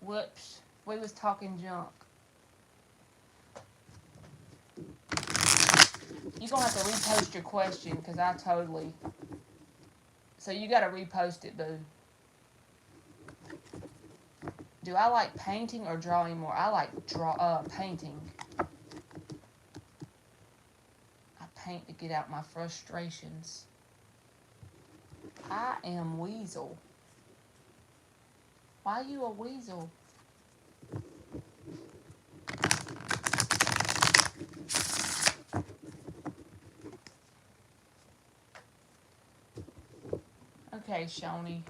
Whoops. We was talking junk. You're going to have to repost your question because I totally... So you got to repost it, boo. Do I like painting or drawing more? I like painting. I paint to get out my frustrations. I am Weasel. Why are you a weasel? Okay, Shoni.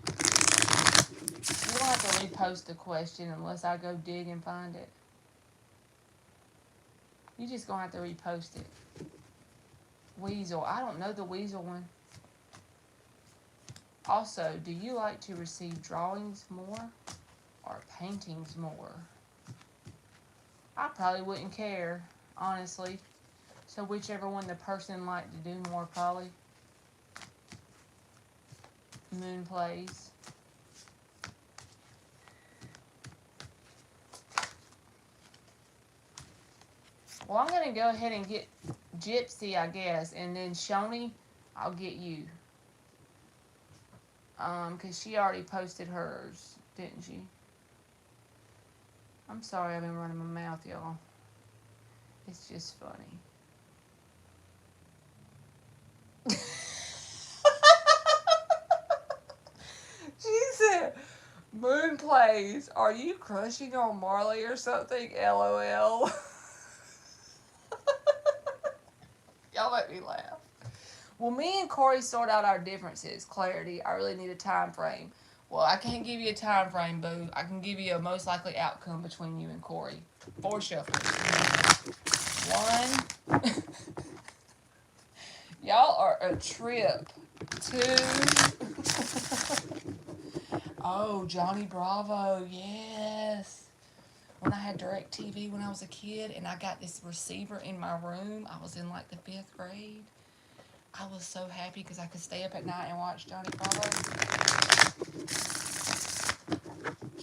You don't have to repost the question unless I go dig and find it. You just gonna have to repost it. Weasel. I don't know the weasel one. Also, do you like to receive drawings more or paintings more? I probably wouldn't care, honestly. So whichever one the person liked to do more, probably. Moon plays. Well, I'm going to go ahead and get Gypsy, I guess, and then Shoni, I'll get you. Because she already posted hers, didn't she? I'm sorry I've been running my mouth, y'all. It's just funny. She said, Moon plays. Are you crushing on Marley or something? LOL. Y'all make me laugh. Well, me and Corey sort out our differences. Clarity. I really need a time frame. Well, I can't give you a time frame, boo. I can give you a most likely outcome between you and Corey. 4 shuffles. 1. Y'all are a trip. 2. Oh, Johnny Bravo. Yes. When I had DirecTV when I was a kid and I got this receiver in my room, I was in like the 5th grade. I was so happy because I could stay up at night and watch Johnny Bravo.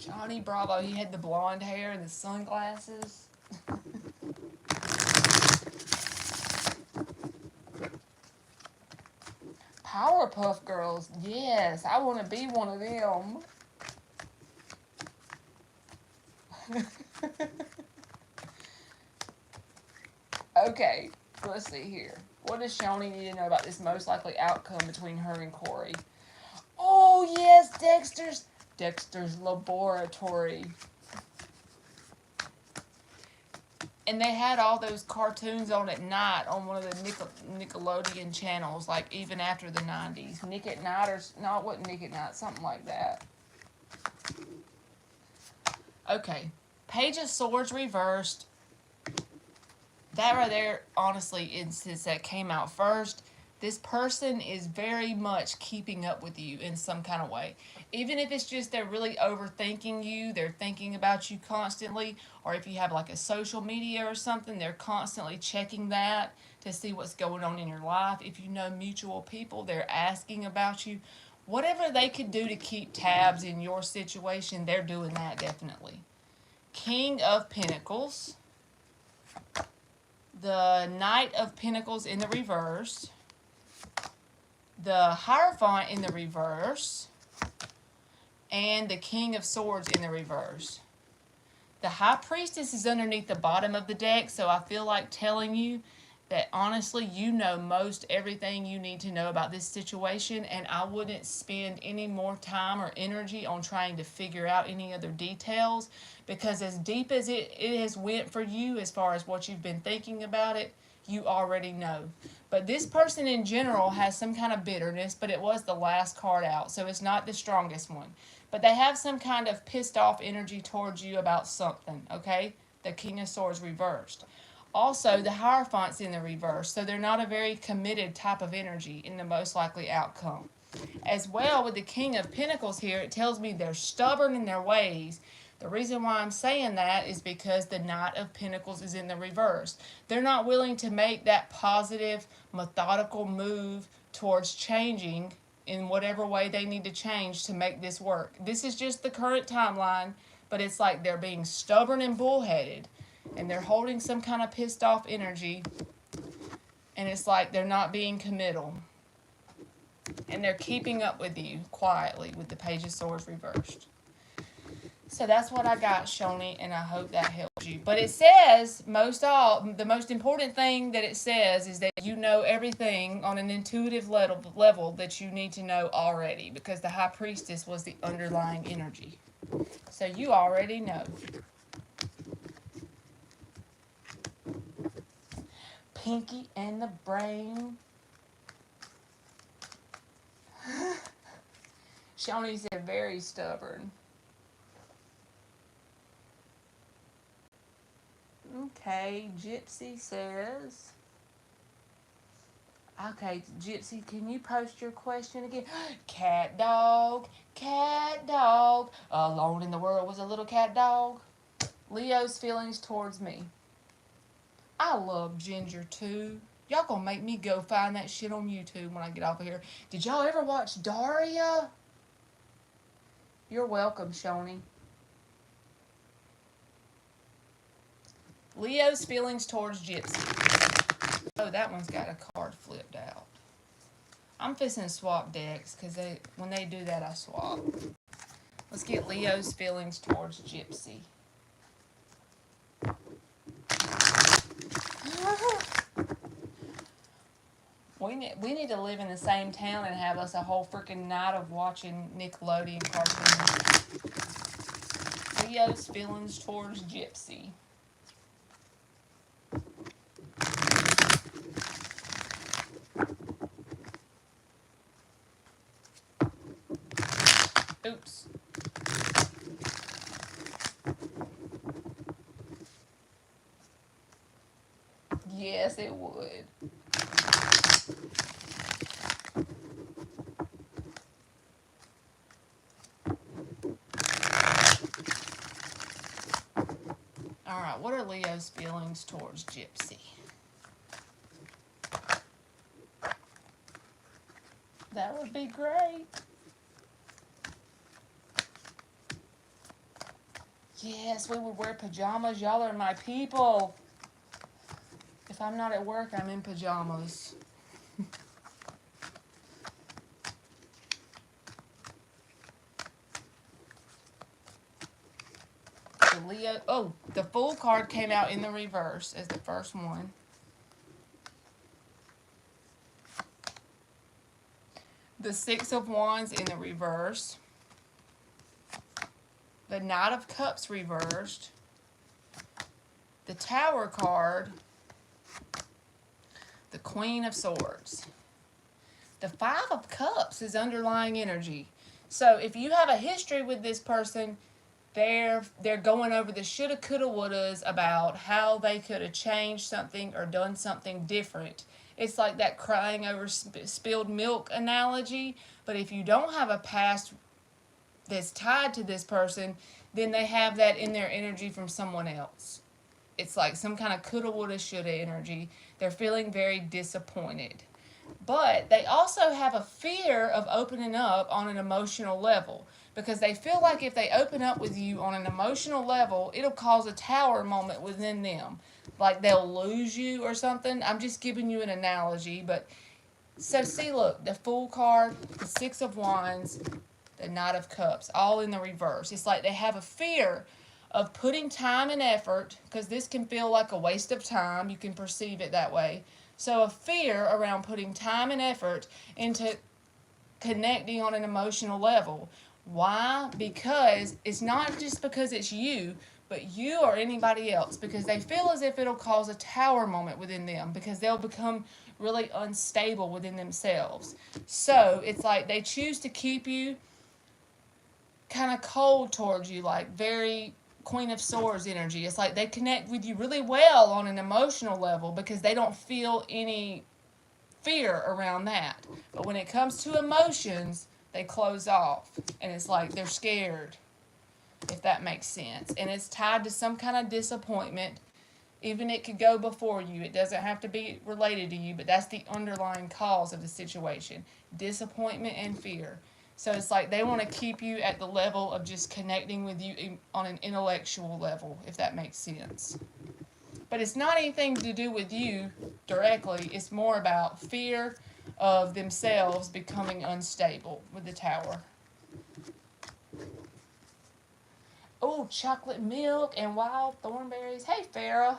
Johnny Bravo, he had the blonde hair and the sunglasses. Powerpuff Girls, yes, I want to be one of them. Okay, let's see here. What does Shoni need to know about this most likely outcome between her and Corey? Oh, yes, Dexter's Laboratory. And they had all those cartoons on at night on one of the Nickelodeon channels, like even after the 90s. Nick at Night, or no, it wasn't Nick at Night, something like that. Okay, Page of Swords reversed. That right there, honestly, since that came out first, this person is very much keeping up with you in some kind of way. Even if it's just they're really overthinking you, they're thinking about you constantly, or if you have like a social media or something, they're constantly checking that to see what's going on in your life. If you know mutual people, they're asking about you. Whatever they could do to keep tabs in your situation, they're doing that definitely. King of Pentacles. The Knight of Pentacles in the reverse. The Hierophant in the reverse. And the King of Swords in the reverse. The High Priestess is underneath the bottom of the deck, so I feel like telling you that honestly you know most everything you need to know about this situation, and I wouldn't spend any more time or energy on trying to figure out any other details, because as deep as it has went for you as far as what you've been thinking about it, you already know. But this person in general has some kind of bitterness, but it was the last card out, so it's not the strongest one. But they have some kind of pissed off energy towards you about something, okay? The King of Swords reversed. Also, the Hierophant's in the reverse, so they're not a very committed type of energy in the most likely outcome. As well, with the King of Pentacles here, it tells me they're stubborn in their ways. The reason why I'm saying that is because the Knight of Pentacles is in the reverse. They're not willing to make that positive, methodical move towards changing in whatever way they need to change to make this work. This is just the current timeline, but it's like they're being stubborn and bullheaded, and they're holding some kind of pissed off energy, and it's like they're not being committal. And they're keeping up with you quietly with the Page of Swords reversed. So that's what I got, Shoni, and I hope that helps you. But it says, the most important thing that it says is that you know everything on an intuitive level that you need to know already, because the High Priestess was the underlying energy. So you already know. Pinky and the Brain. Shoni said very stubborn. Okay, Gypsy says, Okay, Gypsy, can you post your question again? Cat dog, cat dog. Alone in the world was a little cat dog. Leo's feelings towards me. I love Ginger too. Y'all gonna make me go find that shit on YouTube when I get off of here. Did y'all ever watch Daria? You're welcome, Shoni. Leo's feelings towards Gypsy. Oh, that one's got a card flipped out. I'm fixing to swap decks because when they do that, I swap. Let's get Leo's feelings towards Gypsy. We need to live in the same town and have us a whole freaking night of watching Nickelodeon cartoons. Leo's feelings towards Gypsy. Oops. Yes, it would. Alright, what are Leo's feelings towards Gypsy? That would be great. Yes, we would wear pajamas. Y'all are my people. If I'm not at work, I'm in pajamas. Leo, oh, the Fool card came out in the reverse as the first one. The Six of Wands in the reverse. The Knight of Cups reversed. The Tower card. The Queen of Swords. The Five of Cups is underlying energy. So if you have a history with this person, they're going over the shoulda, coulda, wouldas about how they could have changed something or done something different. It's like that crying over spilled milk analogy. But if you don't have a past that's tied to this person, then they have that in their energy from someone else. It's like some kind of coulda, woulda, shoulda energy. They're feeling very disappointed. But they also have a fear of opening up on an emotional level, because they feel like if they open up with you on an emotional level, it'll cause a tower moment within them. Like they'll lose you or something. I'm just giving you an analogy. But so see, look, the Fool card, the Six of Wands, the Knight of Cups, all in the reverse. It's like they have a fear of putting time and effort, because this can feel like a waste of time. You can perceive it that way. So a fear around putting time and effort into connecting on an emotional level. Why? Because it's not just because it's you, but you or anybody else, because they feel as if it'll cause a tower moment within them, because they'll become really unstable within themselves. So it's like they choose to keep you kind of cold towards you, like very Queen of Swords energy. It's like they connect with you really well on an emotional level because they don't feel any fear around that. But when it comes to emotions, they close off. And it's like they're scared, if that makes sense. And it's tied to some kind of disappointment. Even it could go before you. It doesn't have to be related to you, but that's the underlying cause of the situation. Disappointment and fear. So it's like they want to keep you at the level of just connecting with you on an intellectual level, if that makes sense. But it's not anything to do with you directly. It's more about fear of themselves becoming unstable with the Tower. Oh, chocolate milk and wild thornberries. Hey, Farrah.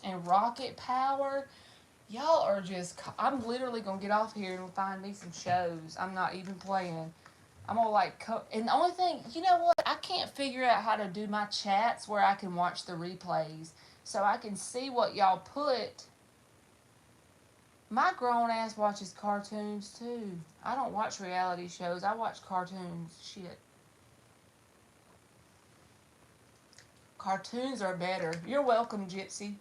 And rocket power. Y'all are just, I'm literally going to get off here and find me some shows. I'm not even playing. I'm going to like, and the only thing, you know what? I can't figure out how to do my chats where I can watch the replays. So I can see what y'all put. My grown ass watches cartoons too. I don't watch reality shows. I watch cartoons. Shit. Cartoons are better. You're welcome, Gypsy.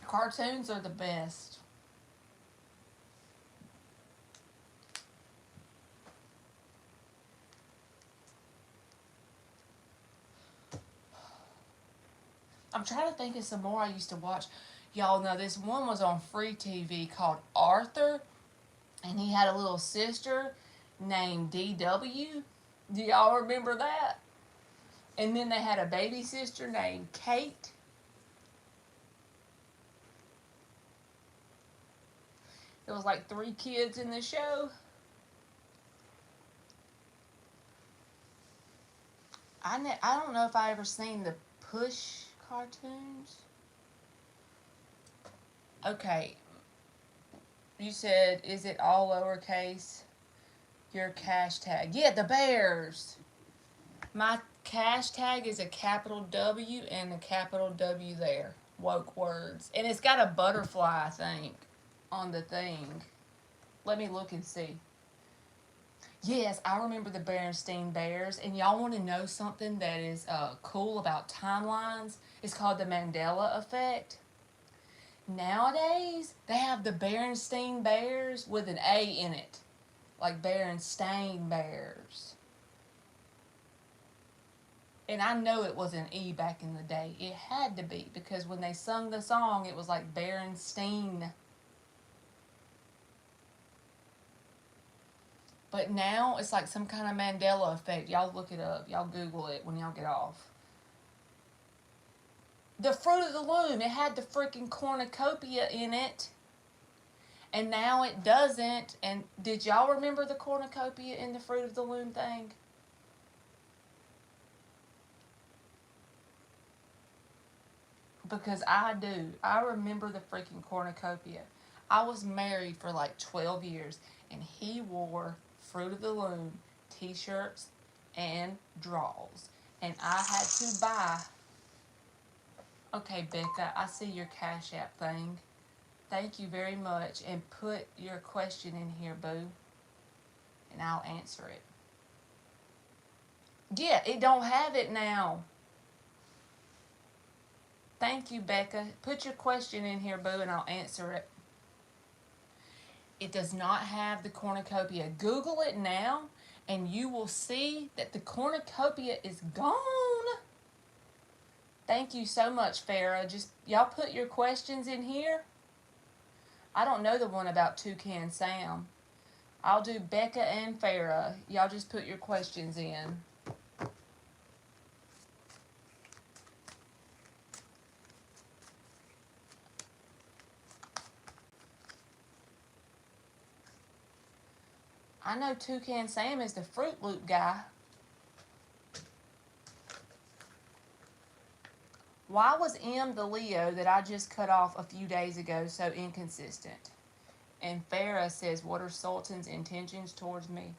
Cartoons are the best. I'm trying to think of some more I used to watch. Y'all know this one was on free TV called Arthur, and he had a little sister named DW. Do y'all remember that? And then they had a baby sister named Kate. There was like 3 kids in the show. I don't know if I ever seen the Push cartoons. Okay. You said, is it all lowercase? Your cash tag. Yeah, the Bears. My cash tag is a capital W and a capital W there. Woke words. And it's got a butterfly, I think, on the thing. Let me look and see. Yes, I remember the Berenstain Bears. And y'all want to know something that is cool about timelines? It's called the Mandela effect. Nowadays, they have the Berenstain Bears with an A in it. Like Berenstain Bears. And I know it was an E back in the day. It had to be, because when they sung the song, it was like Berenstain. But now, it's like some kind of Mandela effect. Y'all look it up. Y'all Google it when y'all get off. The Fruit of the Loom, it had the freaking cornucopia in it. And now it doesn't. And did y'all remember the cornucopia in the Fruit of the Loom thing? Because I do. I remember the freaking cornucopia. I was married for like 12 years. And he wore Fruit of the Loom t-shirts and drawers. And I had to buy... Okay, Becca, I see your Cash App thing. Thank you very much. And put your question in here, boo. And I'll answer it. Yeah, it don't have it now. Thank you, Becca. Put your question in here, boo, and I'll answer it. It does not have the cornucopia. Google it now, and you will see that the cornucopia is gone. Thank you so much, Farah. Just, y'all put your questions in here. I don't know the one about Toucan Sam. I'll do Becca and Farah. Y'all just put your questions in. I know Toucan Sam is the Fruit Loop guy. Why was M the Leo that I just cut off a few days ago so inconsistent? And Farah says, what are Sultan's intentions towards me?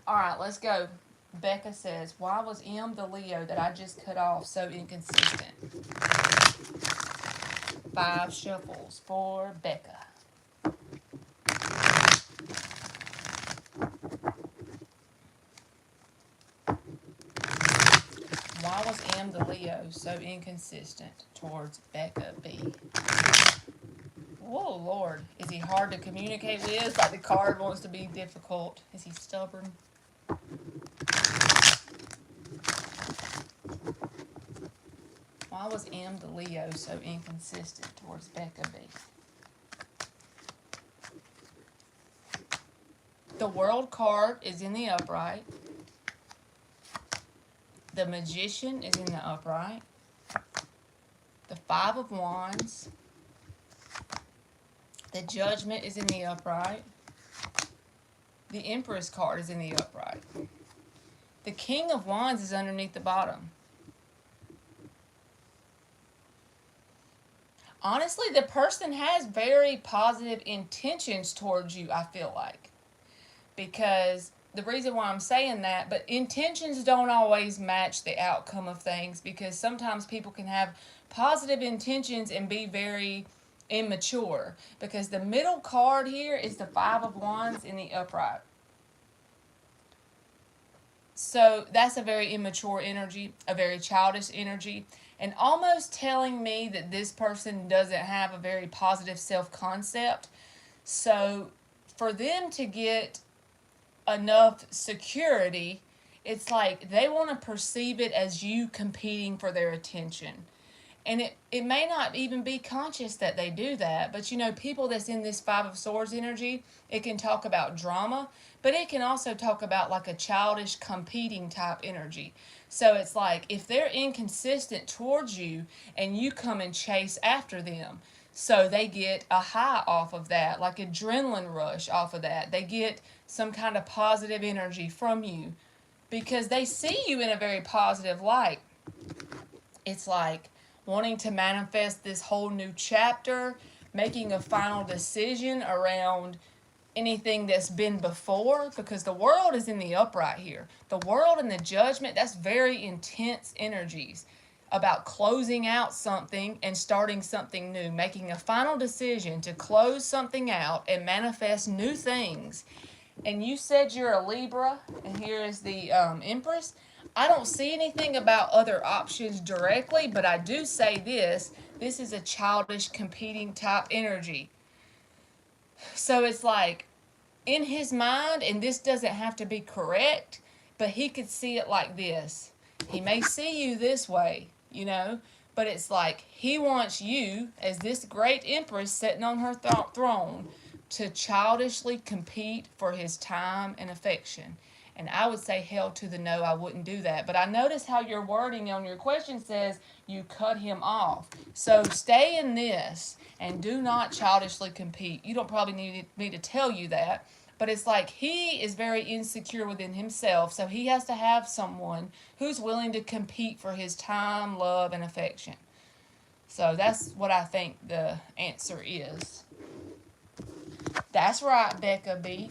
Alright, let's go. Becca says, why was M the Leo that I just cut off so inconsistent? 5 shuffles for Becca. Why was M the Leo so inconsistent towards Becca B? Whoa, Lord. Is he hard to communicate with? Like the card wants to be difficult. Is he stubborn? Why was M the Leo so inconsistent towards Becca B? The World card is in the upright. The Magician is in the upright. The 5 of Wands. The Judgment is in the upright. The Empress card is in the upright. The King of Wands is underneath the bottom. Honestly, the person has very positive intentions towards you, I feel like. Because the reason why I'm saying that, but intentions don't always match the outcome of things, because sometimes people can have positive intentions and be very immature, because the middle card here is the Five of Wands in the upright. So that's a very immature energy, a very childish energy, and almost telling me that this person doesn't have a very positive self-concept. So for them to get enough security, it's like they want to perceive it as you competing for their attention. And it may not even be conscious that they do that, but you know, people that's in this Five of Swords energy, it can talk about drama, but it can also talk about like a childish competing type energy. So it's like if they're inconsistent towards you and you come and chase after them, so they get a high off of that, like adrenaline rush off of that. They get some kind of positive energy from you because they see you in a very positive light. It's like wanting to manifest this whole new chapter, making a final decision around anything that's been before, because the world is in the upright here. The world and the judgment, that's very intense energies about closing out something and starting something new, making a final decision to close something out and manifest new things. And you said you're a Libra, and here is the Empress. I don't see anything about other options directly, but I do say this is a childish competing type energy. So it's like in his mind, and this doesn't have to be correct, but he could see it like this. He may see you this way, you know, but it's like he wants you as this great Empress sitting on her throne to childishly compete for his time and affection. And I would say hell to the no, I wouldn't do that. But I notice how your wording on your question says you cut him off. So stay in this and do not childishly compete. You don't probably need me to tell you that. But it's like he is very insecure within himself. So he has to have someone who's willing to compete for his time, love, and affection. So that's what I think the answer is. That's right, Becca B.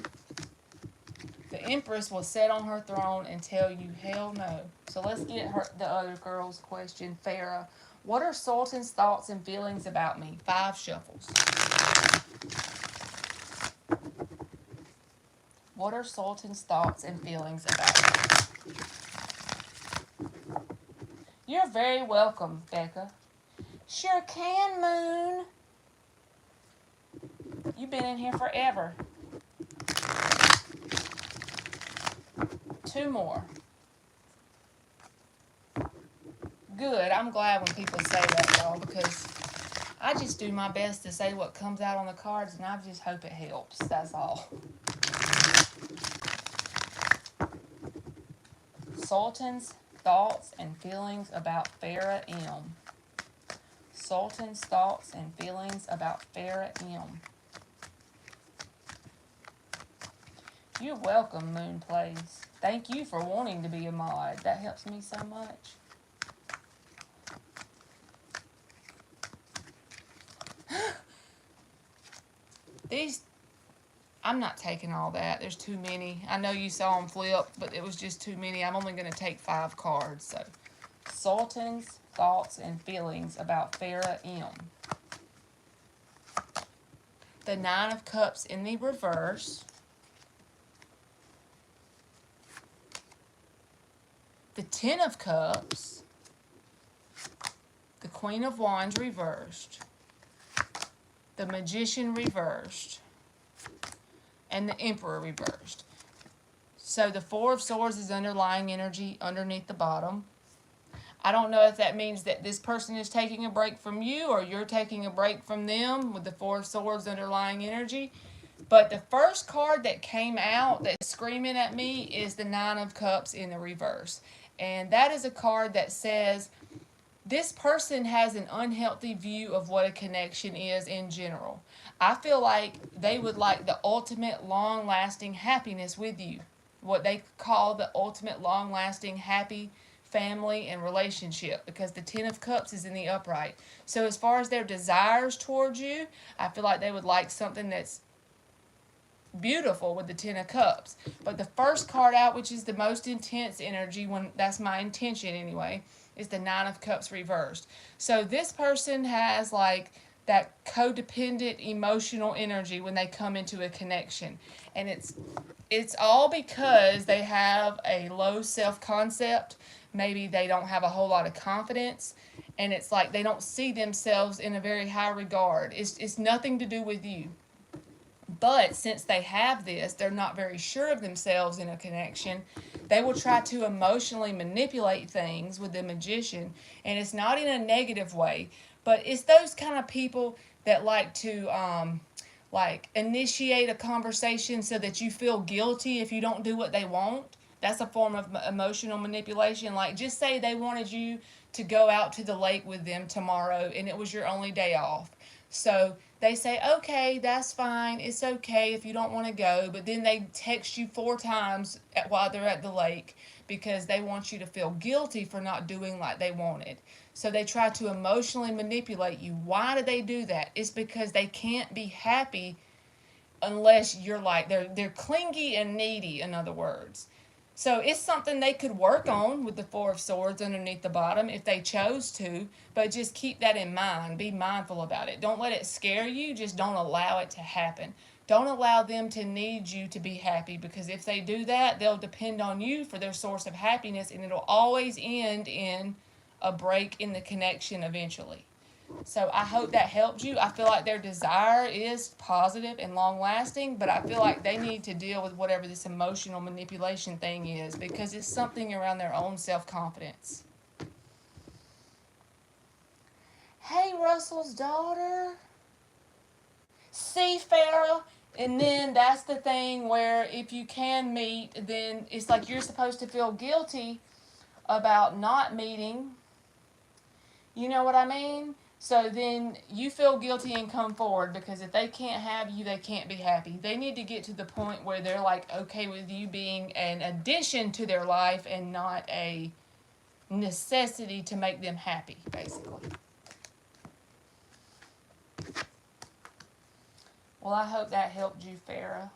The Empress will sit on her throne and tell you hell no. So let's get the other girl's question. Farah, what are Sultan's thoughts and feelings about me? 5 shuffles. What are Sultan's thoughts and feelings about me? You're very welcome, Becca. Sure can, Moon. You've been in here forever. 2 more. Good. I'm glad when people say that, y'all, because I just do my best to say what comes out on the cards, and I just hope it helps. That's all. Sultan's thoughts and feelings about Farah M. Sultan's thoughts and feelings about Farah M. You're welcome, Moon Plays. Thank you for wanting to be a mod. That helps me so much. These, I'm not taking all that. There's too many. I know you saw them flip, but it was just too many. I'm only going to take 5 cards. So, Sultan's thoughts and feelings about Farah M. The 9 of Cups in the reverse. The 10 of Cups, the Queen of Wands reversed, the Magician reversed, and the Emperor reversed. So the 4 of Swords is underlying energy underneath the bottom. I don't know if that means that this person is taking a break from you or you're taking a break from them with the 4 of Swords underlying energy. But the first card that came out that's screaming at me is the 9 of Cups in the reverse. And that is a card that says this person has an unhealthy view of what a connection is in general. I feel like they would like the ultimate long-lasting happiness with you. What they call the ultimate long-lasting happy family and relationship, because the 10 of Cups is in the upright. So as far as their desires towards you, I feel like they would like something that's beautiful with the 10 of Cups. But the first card out, which is the most intense energy, when that's my intention anyway, is the 9 of Cups reversed. So this person has like that codependent emotional energy when they come into a connection. And it's all because they have a low self-concept. Maybe they don't have a whole lot of confidence, and it's like they don't see themselves in a very high regard. It's nothing to do with you. But since they have this, they're not very sure of themselves in a connection. They will try to emotionally manipulate things with the magician, and it's not in a negative way, but it's those kind of people that like to like initiate a conversation so that you feel guilty if you don't do what they want. That's a form of emotional manipulation. Like, just say they wanted you to go out to the lake with them tomorrow and it was your only day off. So they say, okay, that's fine. It's okay if you don't want to go. But then they text you 4 times while they're at the lake because they want you to feel guilty for not doing like they wanted. So they try to emotionally manipulate you. Why do they do that? It's because they can't be happy unless you're like, they're clingy and needy, in other words. So it's something they could work on with the 4 of Swords underneath the bottom if they chose to, but just keep that in mind. Be mindful about it. Don't let it scare you. Just don't allow it to happen. Don't allow them to need you to be happy, because if they do that, they'll depend on you for their source of happiness, and it'll always end in a break in the connection eventually. So I hope that helped you. I feel like their desire is positive and long-lasting, but I feel like they need to deal with whatever this emotional manipulation thing is, because it's something around their own self-confidence. Hey, Russell's daughter. See, Farrah? And then that's the thing where if you can meet, then it's like you're supposed to feel guilty about not meeting. You know what I mean? So then you feel guilty and come forward, because if they can't have you, they can't be happy. They need to get to the point where they're like okay with you being an addition to their life and not a necessity to make them happy, basically. Well, I hope that helped you, Farrah.